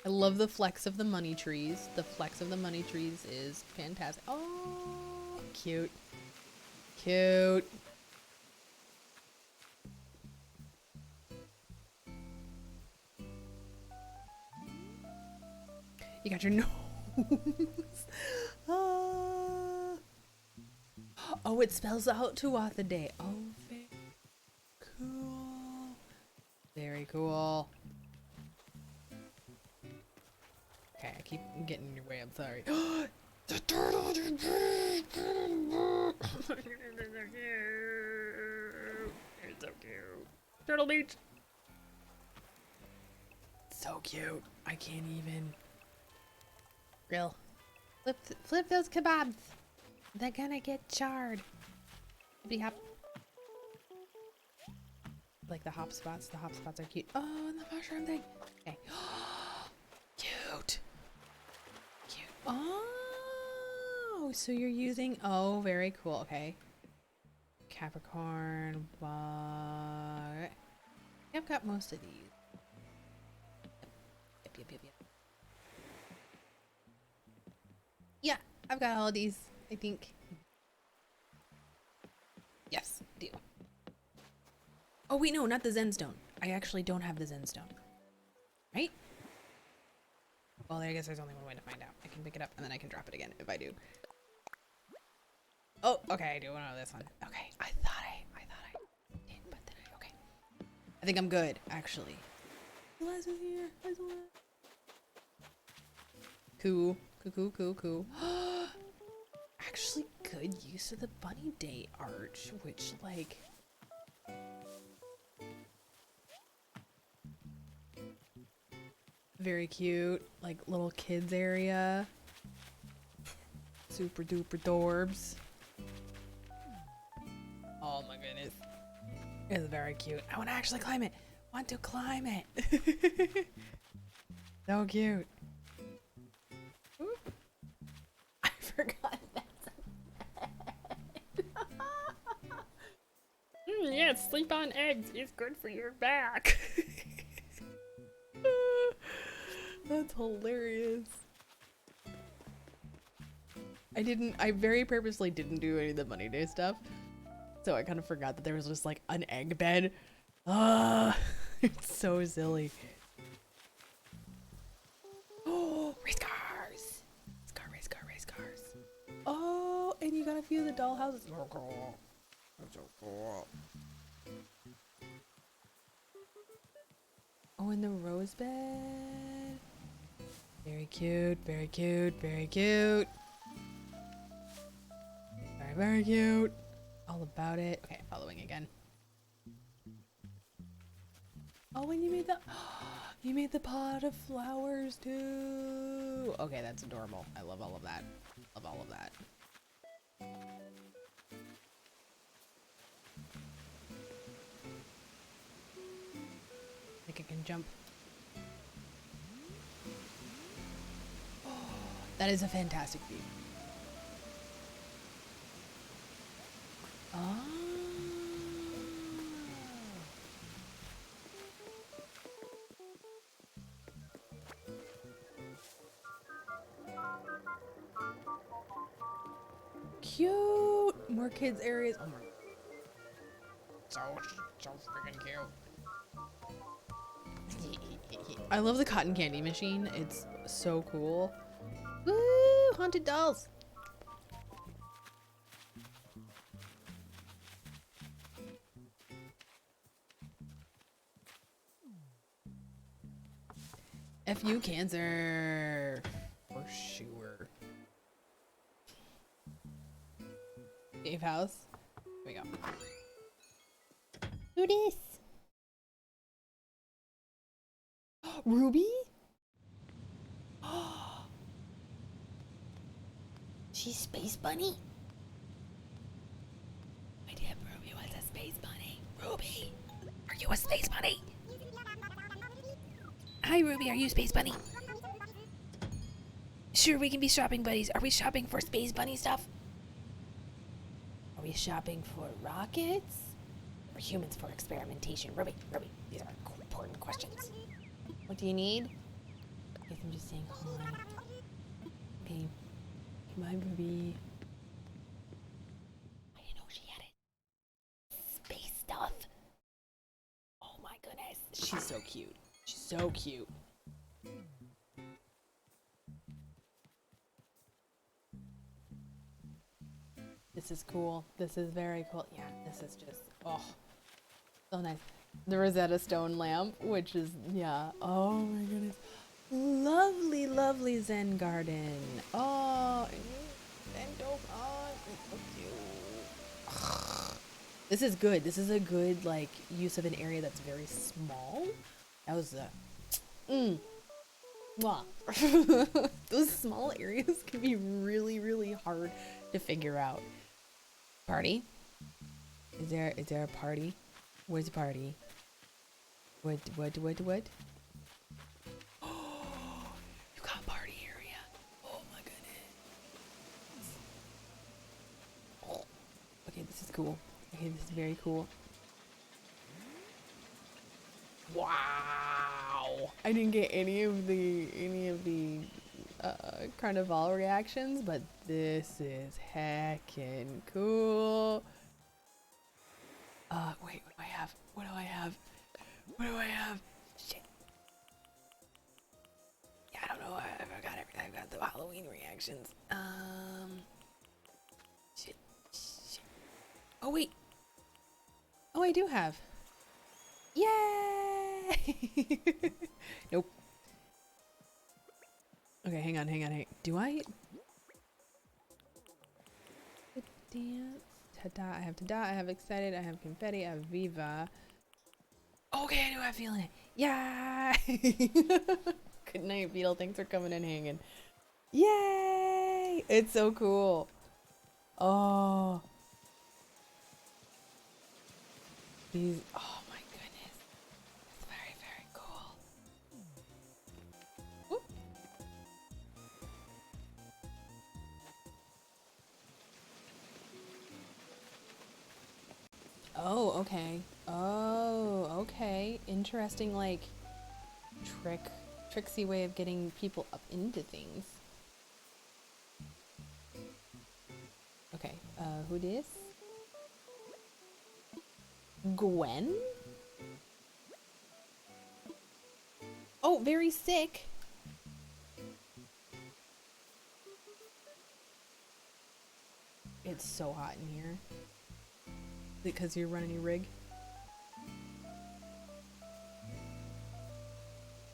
I love the flex of the money trees. The flex of the money trees is fantastic. Oh, cute. Cute. You got your nose. Oh, it spells out Tuatha Day. Oh, very cool. Very cool. Okay, I keep getting in your way. I'm sorry. The turtle! It's so cute. Turtle Beach! So cute. I can't even. Grill. Flip those kebabs. They're gonna get charred. Be hop. Like the hop spots. The hop spots are cute. Oh, and the mushroom thing. Okay. Cute. Cute. Oh, so you're using. Oh, very cool. Okay. Capricorn. I've got most of these. Yep. Yeah, I've got all of these, I think. Yes, do. Oh wait, no, not the Zenstone. I actually don't have the Zenstone. Right? Well, I guess there's only one way to find out. I can pick it up and then I can drop it again if I do. Oh, okay, I do know this one. Okay, I thought I did, but then okay. I think I'm good, actually. Eliza's here. Cool. Cool. Actually, good use of the Bunny Day arch, which, like... Very cute. Like, little kids area. Super duper dorbs. Oh my goodness. It's very cute. I want to actually climb it. Want to climb it. So cute. I forgot that's yes, sleep on eggs is good for your back. That's hilarious. I very purposely didn't do any of the Money Day stuff. So I kind of forgot that there was just like an egg bed. It's so silly. Oh, race cars. Race cars. Oh, and you got a few of the doll houses. So cool. That's so cool. Oh, and the rose bed. Very cute. Very cute. Very cute. All about it. Okay, following again. Oh, and you made the pot of flowers too. Okay, that's adorable. I love all of that. I think I can jump. Oh, that is a fantastic view. Oh. Cute. More kids areas. Oh my. so freaking cute. I love the cotton candy machine. It's so cool. Woo! Haunted dolls. F you, cancer. For sure. Safe house. Here we go. Who this? Ruby? She's Space Bunny? My dear Ruby was a Space Bunny. Ruby, are you a Space Bunny? Hi Ruby, are you Space Bunny? Sure, we can be shopping buddies. Are we shopping for Space Bunny stuff? Are we shopping for rockets? Or humans for experimentation? Ruby, these are important questions. What do you need? I guess I'm just saying hi. Okay. Come on, Ruby. I didn't know she had it. Space stuff. Oh my goodness. She's so cute. She's so cute. This is cool. This is very cool. Yeah, this is just, oh, so nice. The Rosetta Stone lamp, which is, yeah. Oh my goodness. Lovely, lovely Zen garden. Oh, Zen dope. Oh, it's so cute. This is good. This is a good, like, use of an area that's very small. That was mwah. Those small areas can be really, really hard to figure out. Party? Is there a party? Where's the party? What? Oh, you got a party area. Oh my goodness. Oh. Okay, this is cool. Okay, this is very cool. Wow. I didn't get any of the carnival reactions, but this is heckin' cool. Wait, what do I have? What do I have? Shit. Yeah, I don't know. I got everything. I got the Halloween reactions. Shit. Oh, wait. Oh, I do have. Yay! Nope. Okay, hang on. Do I? Dance. Ta-da. I have ta-da. I have excited. I have confetti. I have viva. Okay, I do have feeling it. Yay! Good night, Beetle. Thanks for coming and hanging. Yay! It's so cool. Oh. These. Oh my goodness. It's very, very cool. Whoop. Oh, okay. Oh, okay. Interesting, like, tricksy way of getting people up into things. Okay, who this? Gwen? Oh, very sick. It's so hot in here. Because you're running your rig?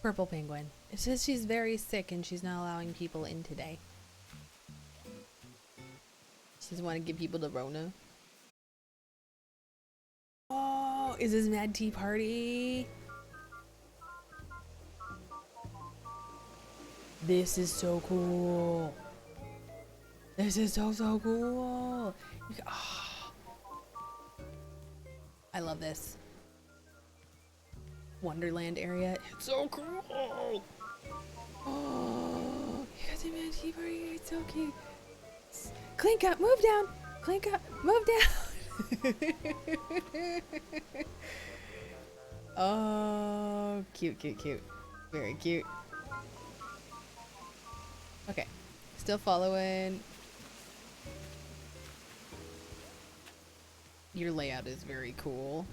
Purple penguin. It says she's very sick and she's not allowing people in today. She doesn't want to give people the Rona. Oh, is this Mad Tea Party? This is so cool. This is so cool. Oh. I love this. Wonderland area. It's so cool. Oh, you got the Mad Tea Party. It's so cute. Clink up, move down. Clink up, move down. Oh, cute. Very cute. Okay, still following. Your layout is very cool.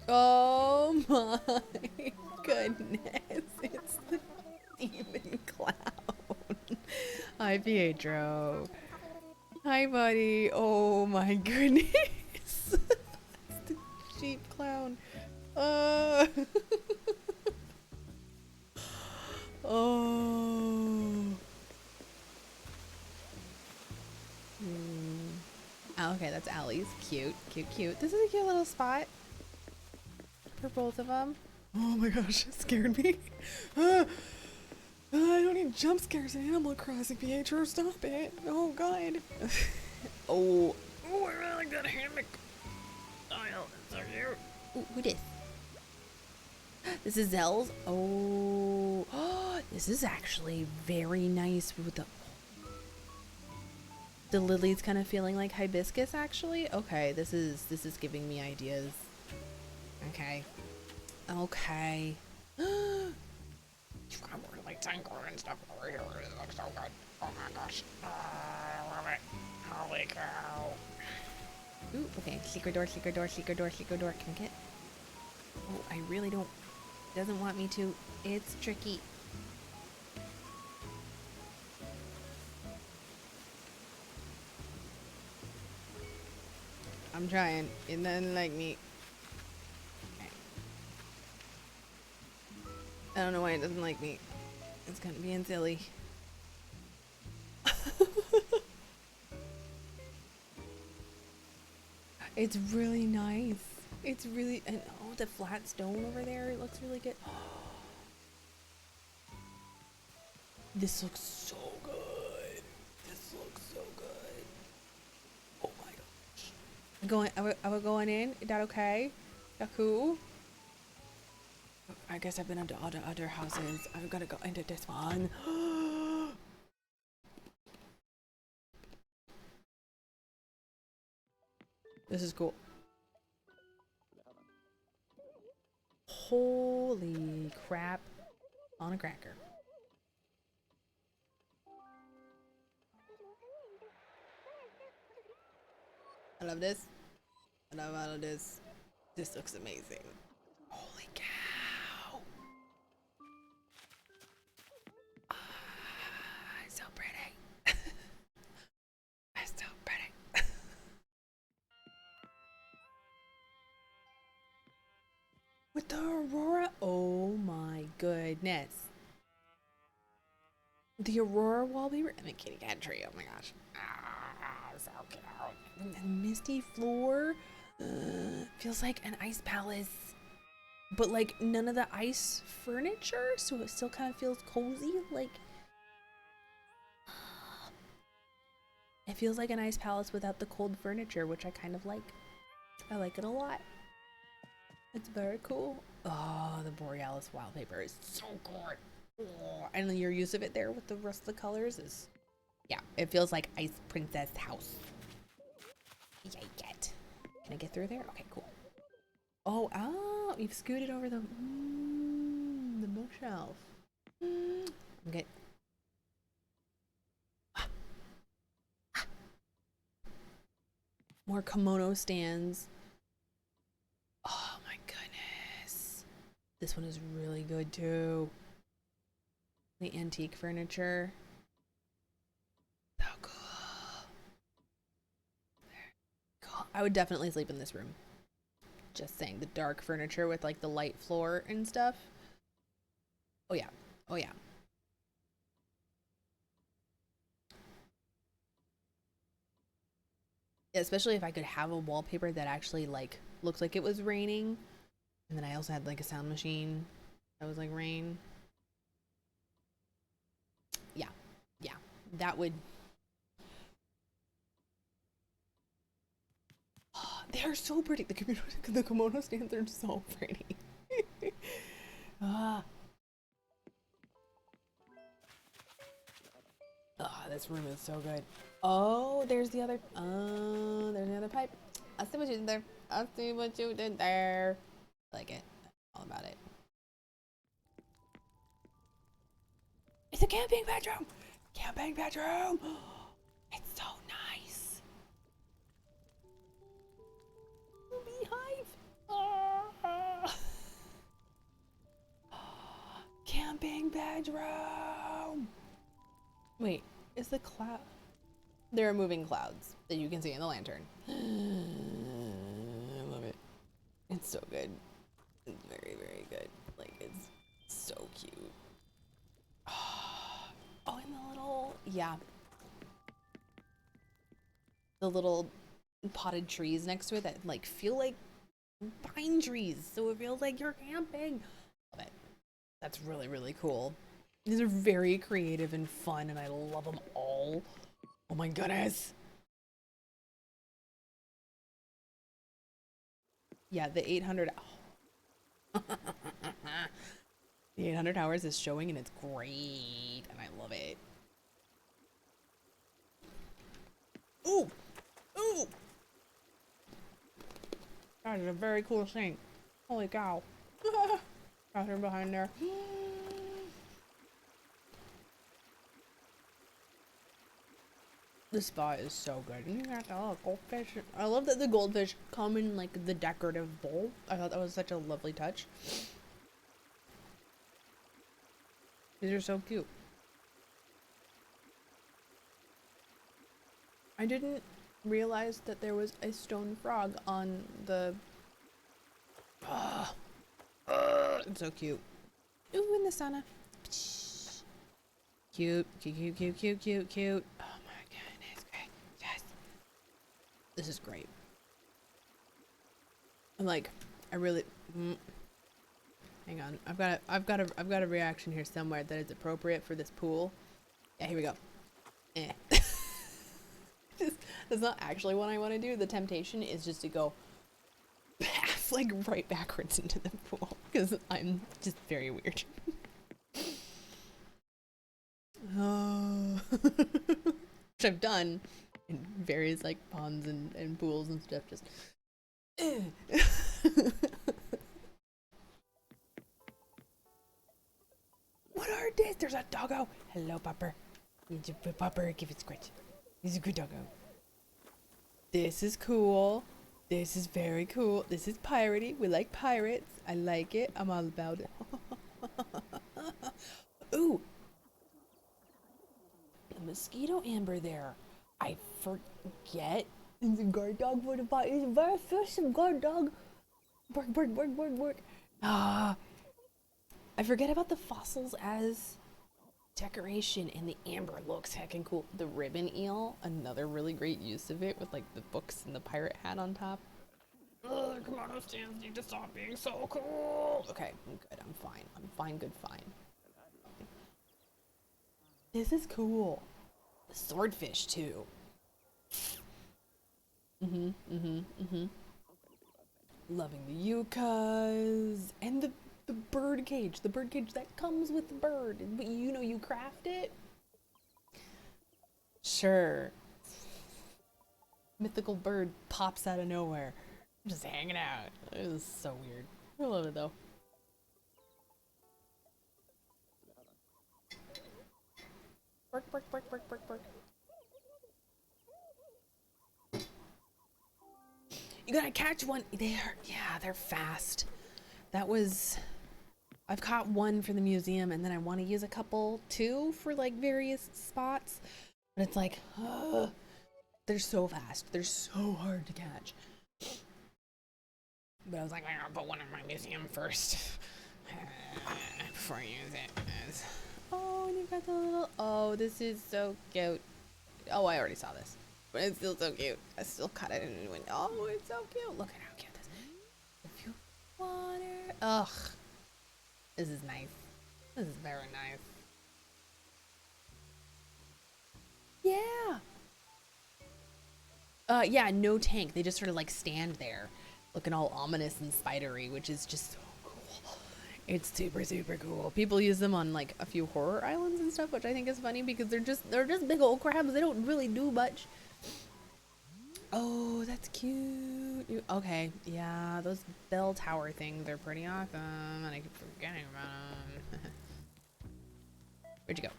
Oh my goodness. It's the demon clown. Hi, Pietro. Hi, buddy. Oh my goodness. It's the sheep clown. Oh. Oh, okay, that's Allie's. Cute, cute, cute. This is a cute little spot for both of them. Oh my gosh, it scared me. I don't need jump scares in Animal Crossing, Pietro. Stop it. Oh god. Oh. Oh, I really like that hammock. Oh, it's so cute. Ooh, who this? This is Zelle's. Oh. Oh, this is actually very nice with the lilies kind of feeling like hibiscus actually. Okay, this is giving me ideas. Okay. Okay. I'm really thankful and stuff over here. It looks so good. Oh my gosh. Oh, I love it. Holy cow. Ooh, okay. Secret door, secret door, secret door, secret door. Can I get? Oh, I really don't. Doesn't want me to. It's tricky. I'm trying. It doesn't like me. I don't know why it doesn't like me. It's kind of being silly. It's really nice. It's really, and oh, the flat stone over there, it looks really good. This looks so good. This looks so good. Oh my gosh. Are we going in? Is that okay? That cool? I guess I've been into other houses. I've got to go into this one. This is cool. Holy crap on a cracker. I love this. I love all of this. This looks amazing. Holy cow. Ah, it's so pretty. It's so pretty. With the aurora. Oh my goodness. The aurora wallpaper and the kitty cat tree. Oh my gosh. Ah, so cute. And the misty floor. Feels like an ice palace. But like none of the ice furniture. So it still kind of feels cozy. Like. It feels like an ice palace without the cold furniture, which I kind of like. I like it a lot. It's very cool. Oh, the Borealis wallpaper is so good. Oh, and your use of it there with the rest of the colors is, yeah, it feels like Ice Princess house. Yeah, get. Can I get through there? Okay, cool. Oh, you've scooted over the bookshelf. I'm good. More kimono stands. Oh my goodness. This one is really good too. The antique furniture. So cool. Cool. I would definitely sleep in this room. Just saying, the dark furniture with like the light floor and stuff. Oh yeah. Oh yeah. Especially if I could have a wallpaper that actually like looked like it was raining. And then I also had like a sound machine that was like rain. Yeah. Yeah. That would. Oh, they're so pretty. The kimono stands are so pretty. Ah. Oh, this room is so good. Oh, there's the other. Oh, there's the other pipe. I see what you did there. I see what you did there. I like it. All about it. It's a camping bedroom. Camping bedroom. It's so nice. camping bedroom. Wait, is the cloud? There are moving clouds that you can see in the lantern. I love it. It's so good. It's very, very good. Like, it's so cute. Oh, and the little, yeah. The little potted trees next to it that like feel like pine trees. So it feels like you're camping. Love it. That's really, really cool. These are very creative and fun and I love them all. Oh my goodness. Yeah, the 800. Oh. The 800 hours is showing and it's great and I love it. Ooh! Ooh! That is a very cool thing. Holy cow. Bathroom behind there. The spot is so good. And you got the little goldfish. I love that the goldfish come in like the decorative bowl. I thought that was such a lovely touch. These are so cute. I didn't realize that there was a stone frog on the... it's so cute. Ooh, in the sauna. Cute, cute, cute, cute, cute, cute, cute. Oh my goodness, great. Yes. This is great. I'm like, I really... Hang on, I've got a reaction here somewhere that is appropriate for this pool. Yeah, here we go. That's not actually what I want to do. The temptation is just to go like right backwards into the pool because I'm just very weird. Oh. Which I've done in various like ponds and pools and stuff. Just. What are this? There's a doggo. Hello, Pupper. Need your Pupper. Give it scratch. He's a good doggo. This is cool. This is very cool. This is piratey. We like pirates. I like it. I'm all about it. Ooh. The mosquito amber there. I forget. It's a guard dog for the body. It's a very efficient guard dog. Bark, bark, bark, bark, bark. Ah. I forget about the fossils as decoration, and the amber looks heckin' cool. The ribbon eel, another really great use of it with like the books and the pirate hat on top. Ugh, come on, those stands need to stop being so cool. Okay, I'm good. I'm fine. I'm fine, good, fine. This is cool. The swordfish too. Loving the yuccas and the bird cage. The bird cage that comes with the bird. But you know you craft it? Sure. Mythical bird pops out of nowhere. Just hanging out. It was so weird. I love it though. Bark, bark, bark, bark, bark, bark. You gotta catch one. They're fast. That was... I've caught one for the museum and then I want to use a couple too for like various spots. But it's like, they're so fast. They're so hard to catch. But I was like, I'm gonna put one in my museum first. Before I use it. Oh, and you've got the little... Oh, this is so cute. Oh, I already saw this. But it's still so cute. I still caught it in the window. Oh, it's so cute. Look at how cute this is. If you water... Ugh. This is nice. This is very nice. Yeah. Yeah, no tank. They just sort of like stand there looking all ominous and spidery, which is just so cool. It's super, super cool. People use them on like a few horror islands and stuff, which I think is funny because they're just big old crabs. They don't really do much. Oh, that's cute. Okay, yeah, those bell tower things are pretty awesome, and I keep forgetting about them. Where'd you go?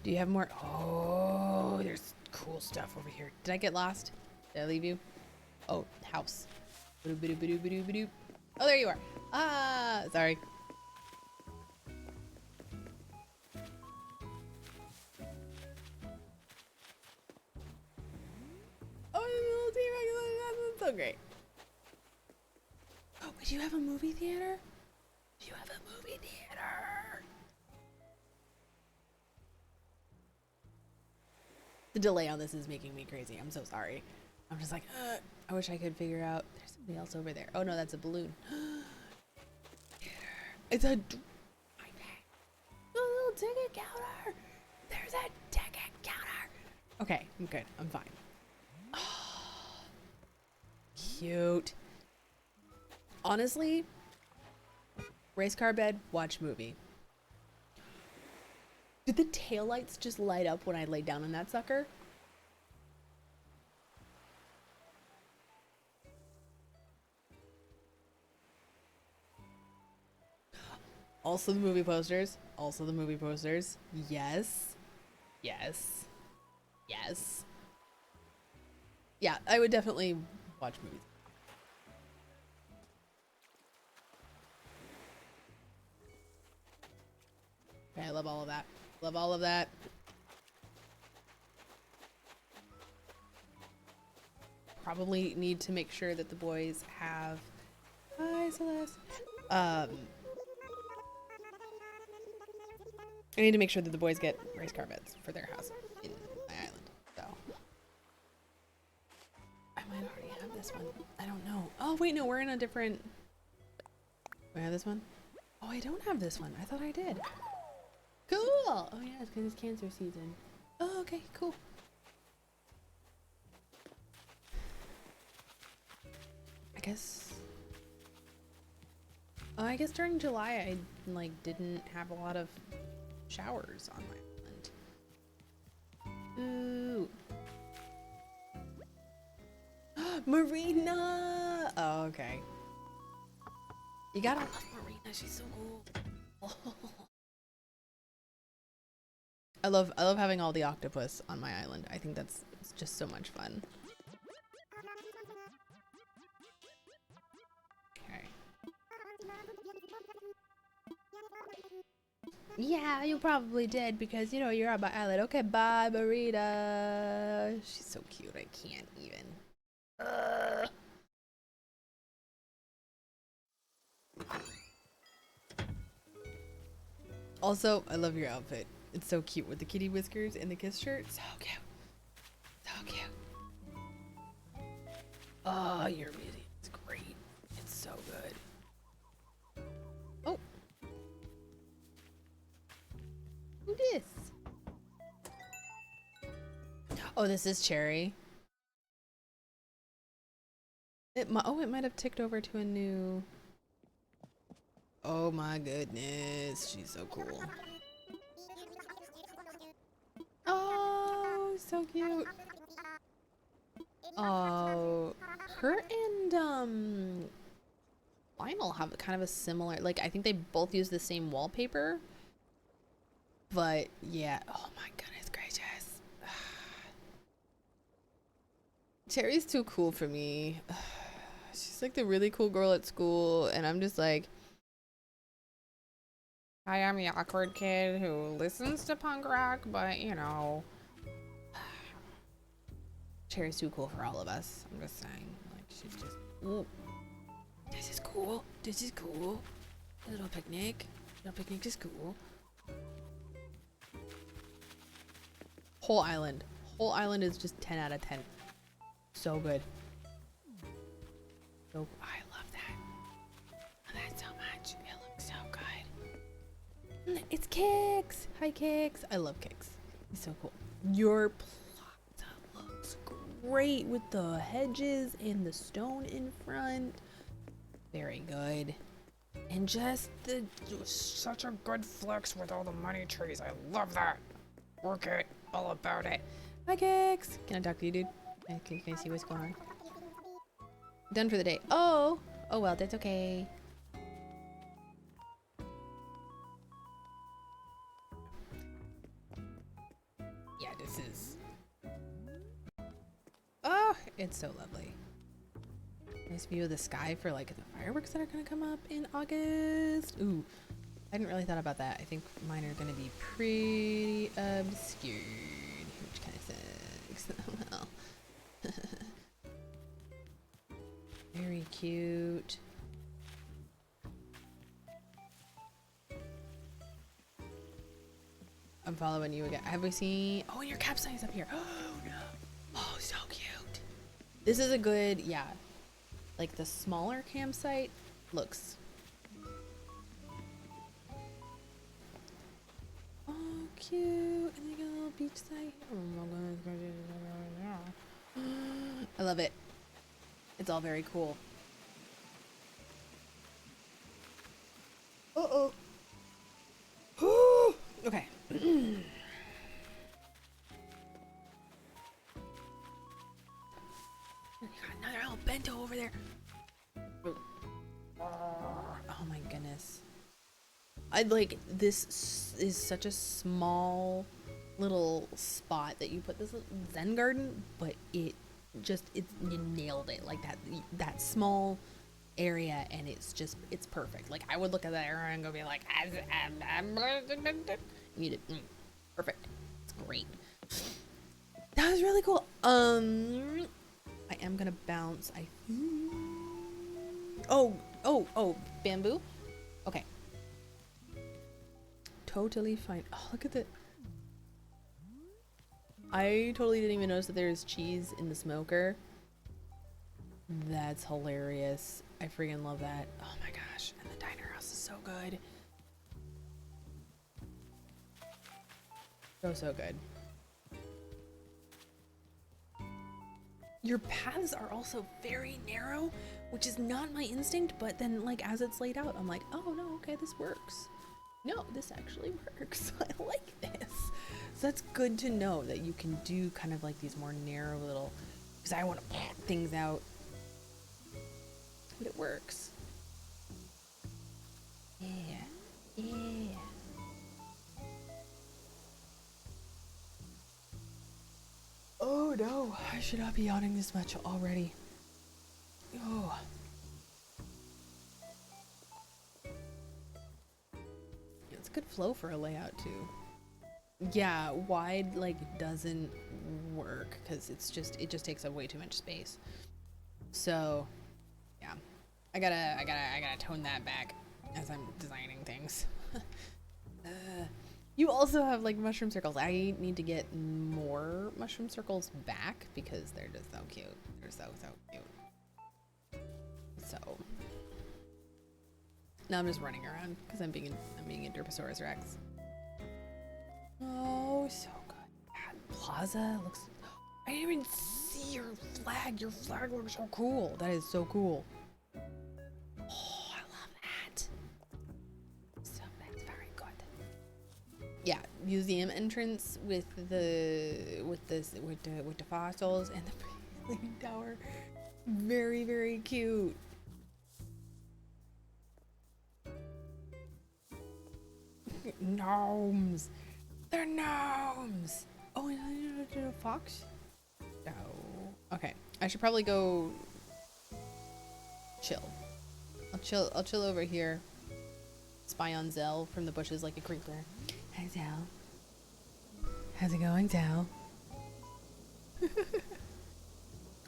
Do you have more? Oh, there's cool stuff over here. Did I get lost? Did I leave you? Oh, house. Oh, there you are. Ah, sorry. So great. Oh, do you have a movie theater? Do you have a movie theater? The delay on this is making me crazy. I'm so sorry. I'm just like, I wish I could figure out. There's somebody else over there. Oh no, that's a balloon. It's a little ticket counter. There's a ticket counter. Okay, I'm good. I'm fine. Oh, cute. Honestly, race car bed, watch movie. Did the taillights just light up when I laid down on that sucker? Also the movie posters. Also the movie posters. Yes. Yes. Yes. Yeah, I would definitely watch movies. Okay, I love all of that. Love all of that. Probably need to make sure that the boys have. Hi, Celeste. I need to make sure that the boys get race car beds for their house in my island. So I might already have this one. I don't know. Oh wait, no, we're in a different. Do I have this one? Oh, I don't have this one. I thought I did. Cool. Oh yeah, it's because it's cancer season. Oh, okay, cool. I guess. Oh, I guess during July I like didn't have a lot of showers on my island. Ooh. Marina! Oh, okay. You gotta love Marina, she's so cool. I love having all the octopus on my island. I think it's just so much fun. Okay. Yeah, you probably did because you know you're on my island. Okay, bye, Marina. She's so cute. I can't even. Also, I love your outfit. It's so cute with the kitty whiskers and the kiss shirt. So cute. So cute. Oh, your music is great. It's so good. Oh. Who this? Oh, this is Cherry. It might have ticked over to a new. Oh my goodness, she's so cool. Oh, so cute. Oh, her and Lionel have kind of a similar, like I think they both use the same wallpaper. But yeah, oh my goodness gracious. Cherry's too cool for me. She's like the really cool girl at school and I'm just like, I am the awkward kid who listens to punk rock, but you know. Cherry's too cool for all of us. I'm just saying. Like, she's just. Ooh. This is cool. This is cool. A little picnic. Little picnic is cool. Whole island. Whole island is just 10 out of 10. So good. So I love that. I love that so much. It looks so good. It's Kix. Hi, Kix. I love Kix. He's so cool. Your plaza looks great with the hedges and the stone in front. Very good. And just the Such a good flex with all the money trees. I love that. Work it. All about it. Hi, Kix. Can I talk to you, dude? Can I see what's going on? Done for the day. Oh. Oh, well, that's okay. Yeah, this is... Oh, it's so lovely. Nice view of the sky for, like, the fireworks that are going to come up in August. Ooh. I hadn't really thought about that. I think mine are going to be pretty obscured, which kind of sucks. Well. really cute. I'm following you again. Have we seen? Oh, your capsize up here. Oh no! Oh, so cute. This is a good, yeah. Like the smaller campsite looks. Oh, cute. And they got a little beach site. Oh my goodness. I love it. It's all very cool. Uh-oh. Okay. Another little bento over there. Oh my goodness. I'd like, this is such a small little spot that you put this Zen garden, but you nailed it. Like that small area, and it's perfect. Like I would look at that area and go be like, you did perfect. It's great. That was really cool. I am gonna bounce. Oh, bamboo. Okay. Totally fine. Oh, look at that. I totally didn't even notice that there's cheese in the smoker. That's hilarious. I freaking love that. Oh my gosh. And the diner house is so good. So good. Your paths are also very narrow, which is not my instinct, but then like as it's laid out, I'm like, oh no, okay, this works. No, this actually works. I like this. So that's good to know that you can do kind of like these more narrow little, because I want to pack things out. But it works. Yeah. Yeah. Oh no, I should not be yawning this much already. Oh. It's good flow for a layout too. Yeah, wide like doesn't work because it just takes up way too much space. So yeah, I gotta tone that back as I'm designing things. You also have like mushroom circles. I need to get more mushroom circles back because they're just so cute. They're so cute. So now I'm just running around because I'm being a Derposaurus Rex. Oh, so good. That plaza looks. I didn't even see your flag. Your flag looks so cool. That is so cool. Oh, I love that. So that's very good. Yeah, museum entrance with the fossils and the leaning tower. Very cute. Gnomes. They're gnomes. Oh, and a fox. No. Okay, I should probably go chill. I'll chill over here. Spy on Zell from the bushes like a creeper. Hi, Zell. How's it going, Zell?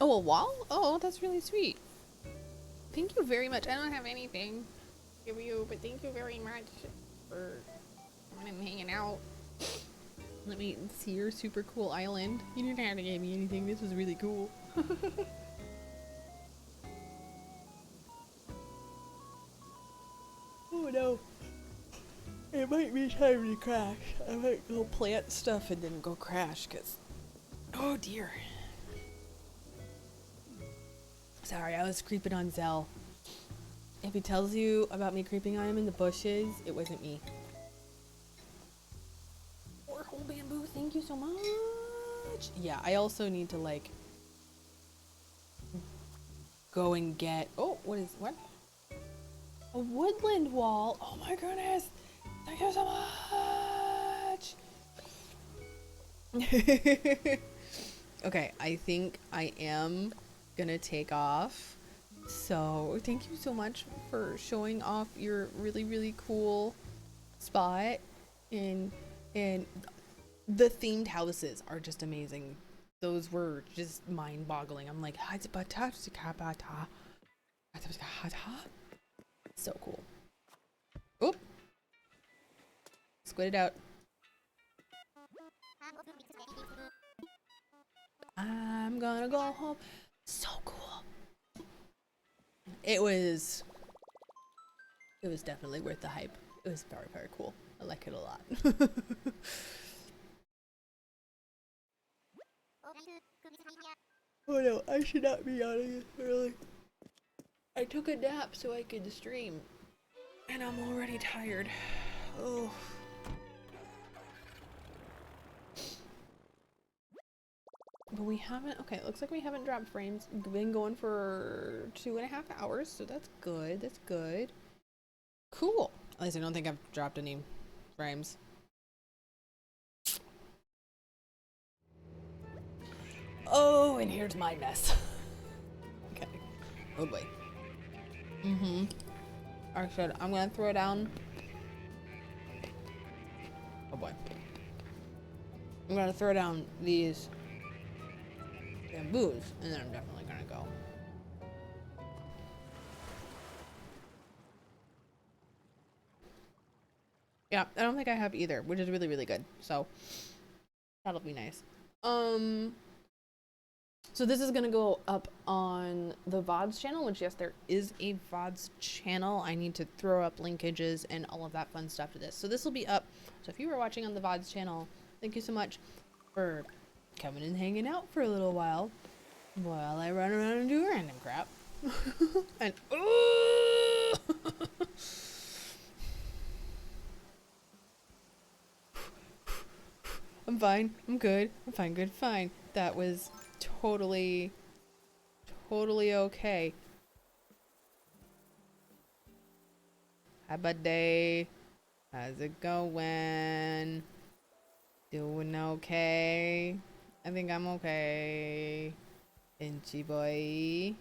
Oh, a wall? Oh, that's really sweet. Thank you very much. I don't have anything to give you, but thank you very much for coming and hanging out. Let me see your super cool island. You didn't have to give me anything. This was really cool. Oh no. It might be time to crash. I might go plant stuff and then go crash because... Oh dear. Sorry, I was creeping on Zell. If he tells you about me creeping on him in the bushes, it wasn't me. Or whole bamboo, thank you so much. Yeah, I also need to like go and get... Oh, what? A woodland wall. Oh my goodness. Thank you so much. Okay, I think I am gonna take off. So thank you so much for showing off your really cool spot, and the themed houses are just amazing. Those were just mind-boggling. I'm like, So cool. Oop. Squid it out. I'm gonna go home. So cool. It was definitely worth the hype. It was very, very cool. I like it a lot. Oh no, I should not be yawning early. I took a nap so I could stream. And I'm already tired. Oh. But we haven't, okay, it looks like we haven't dropped frames. Been going for 2.5 hours, so that's good. That's good. Cool. At least I don't think I've dropped any frames. Oh, and here's my mess. Okay. Oh boy. I said I'm gonna throw down. Oh boy. I'm gonna throw down these bamboos, and then I'm definitely gonna go. Yeah, I don't think I have either, which is really, really good. So that'll be nice. So this is gonna go up on the VODs channel, which yes, there is a VODs channel. I need to throw up linkages and all of that fun stuff to this. So this will be up. So if you were watching on the VODs channel, thank you so much for coming and hanging out for a little while I run around and do random crap. And ooh! I'm fine. I'm good. I'm fine. Good. Fine. That was totally okay. Hi, buddy. How's it going? Doing okay? I think I'm okay. Inchy boy.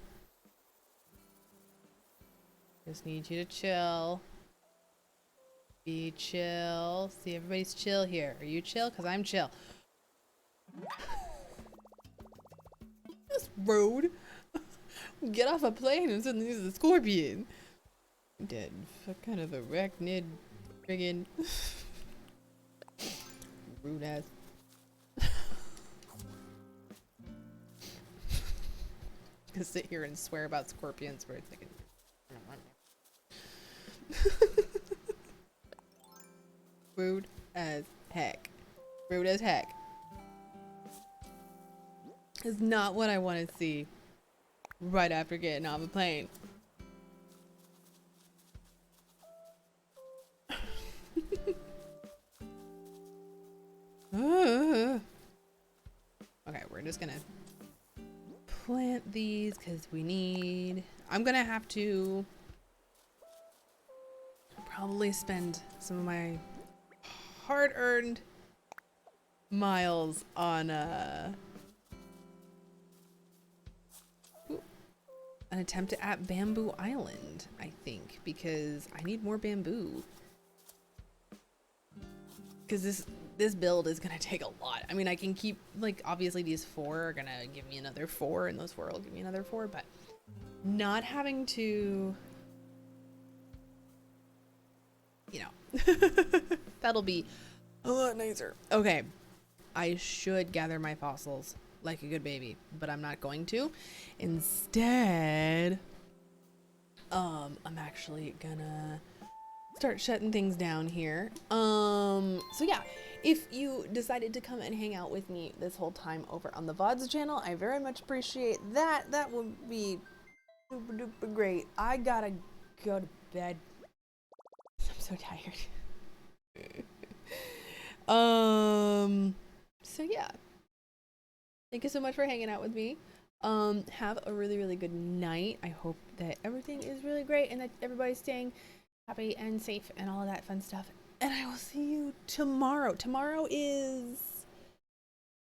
Just need you to chill. Be chill. See, everybody's chill here. Are you chill? Because I'm chill. This road. Get off a plane and suddenly there's a scorpion. Dead. What kind of arachnid friggin' rude ass. Gonna sit here and swear about scorpions for a second. Rude as heck. Rude as heck. Is not what I want to see right after getting off a plane. Okay, we're just gonna plant these because we need. I'm gonna have to probably spend some of my hard-earned miles on an attempt at Bamboo Island, I think, because I need more bamboo. Because this build is gonna take a lot. I mean, I can keep, like, obviously these 4 are gonna give me another 4, and those 4 will give me another 4, but not having to, you know, that'll be a lot nicer. Okay, I should gather my fossils like a good baby, but I'm not going to. Instead, I'm actually gonna start shutting things down here. So yeah, if you decided to come and hang out with me this whole time over on the VODs channel, I very much appreciate that. That would be super duper great. I gotta go to bed. I'm so tired. So yeah. Thank you so much for hanging out with me. Have a really, really good night. I hope that everything is really great and that everybody's staying happy and safe and all of that fun stuff. And I will see you tomorrow. Tomorrow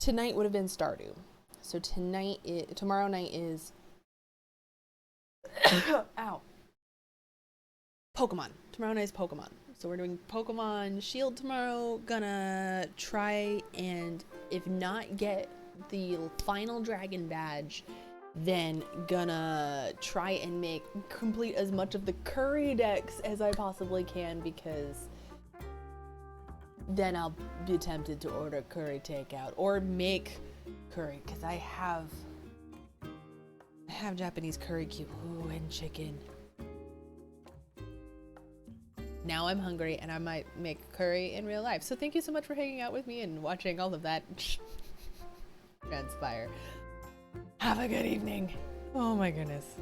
tonight would have been Stardew. So tomorrow night is ow. Pokemon. Tomorrow night is Pokemon. So we're doing Pokemon Shield tomorrow. Gonna try and, if not get the final dragon badge Then gonna try and complete as much of the curry decks as I possibly can, because then I'll be tempted to order curry takeout or make curry, because I have Japanese curry cube. Ooh, and chicken. Now I'm hungry and I might make curry in real life. So thank you so much for hanging out with me and watching all of that transpire. Have a good evening. Oh my goodness.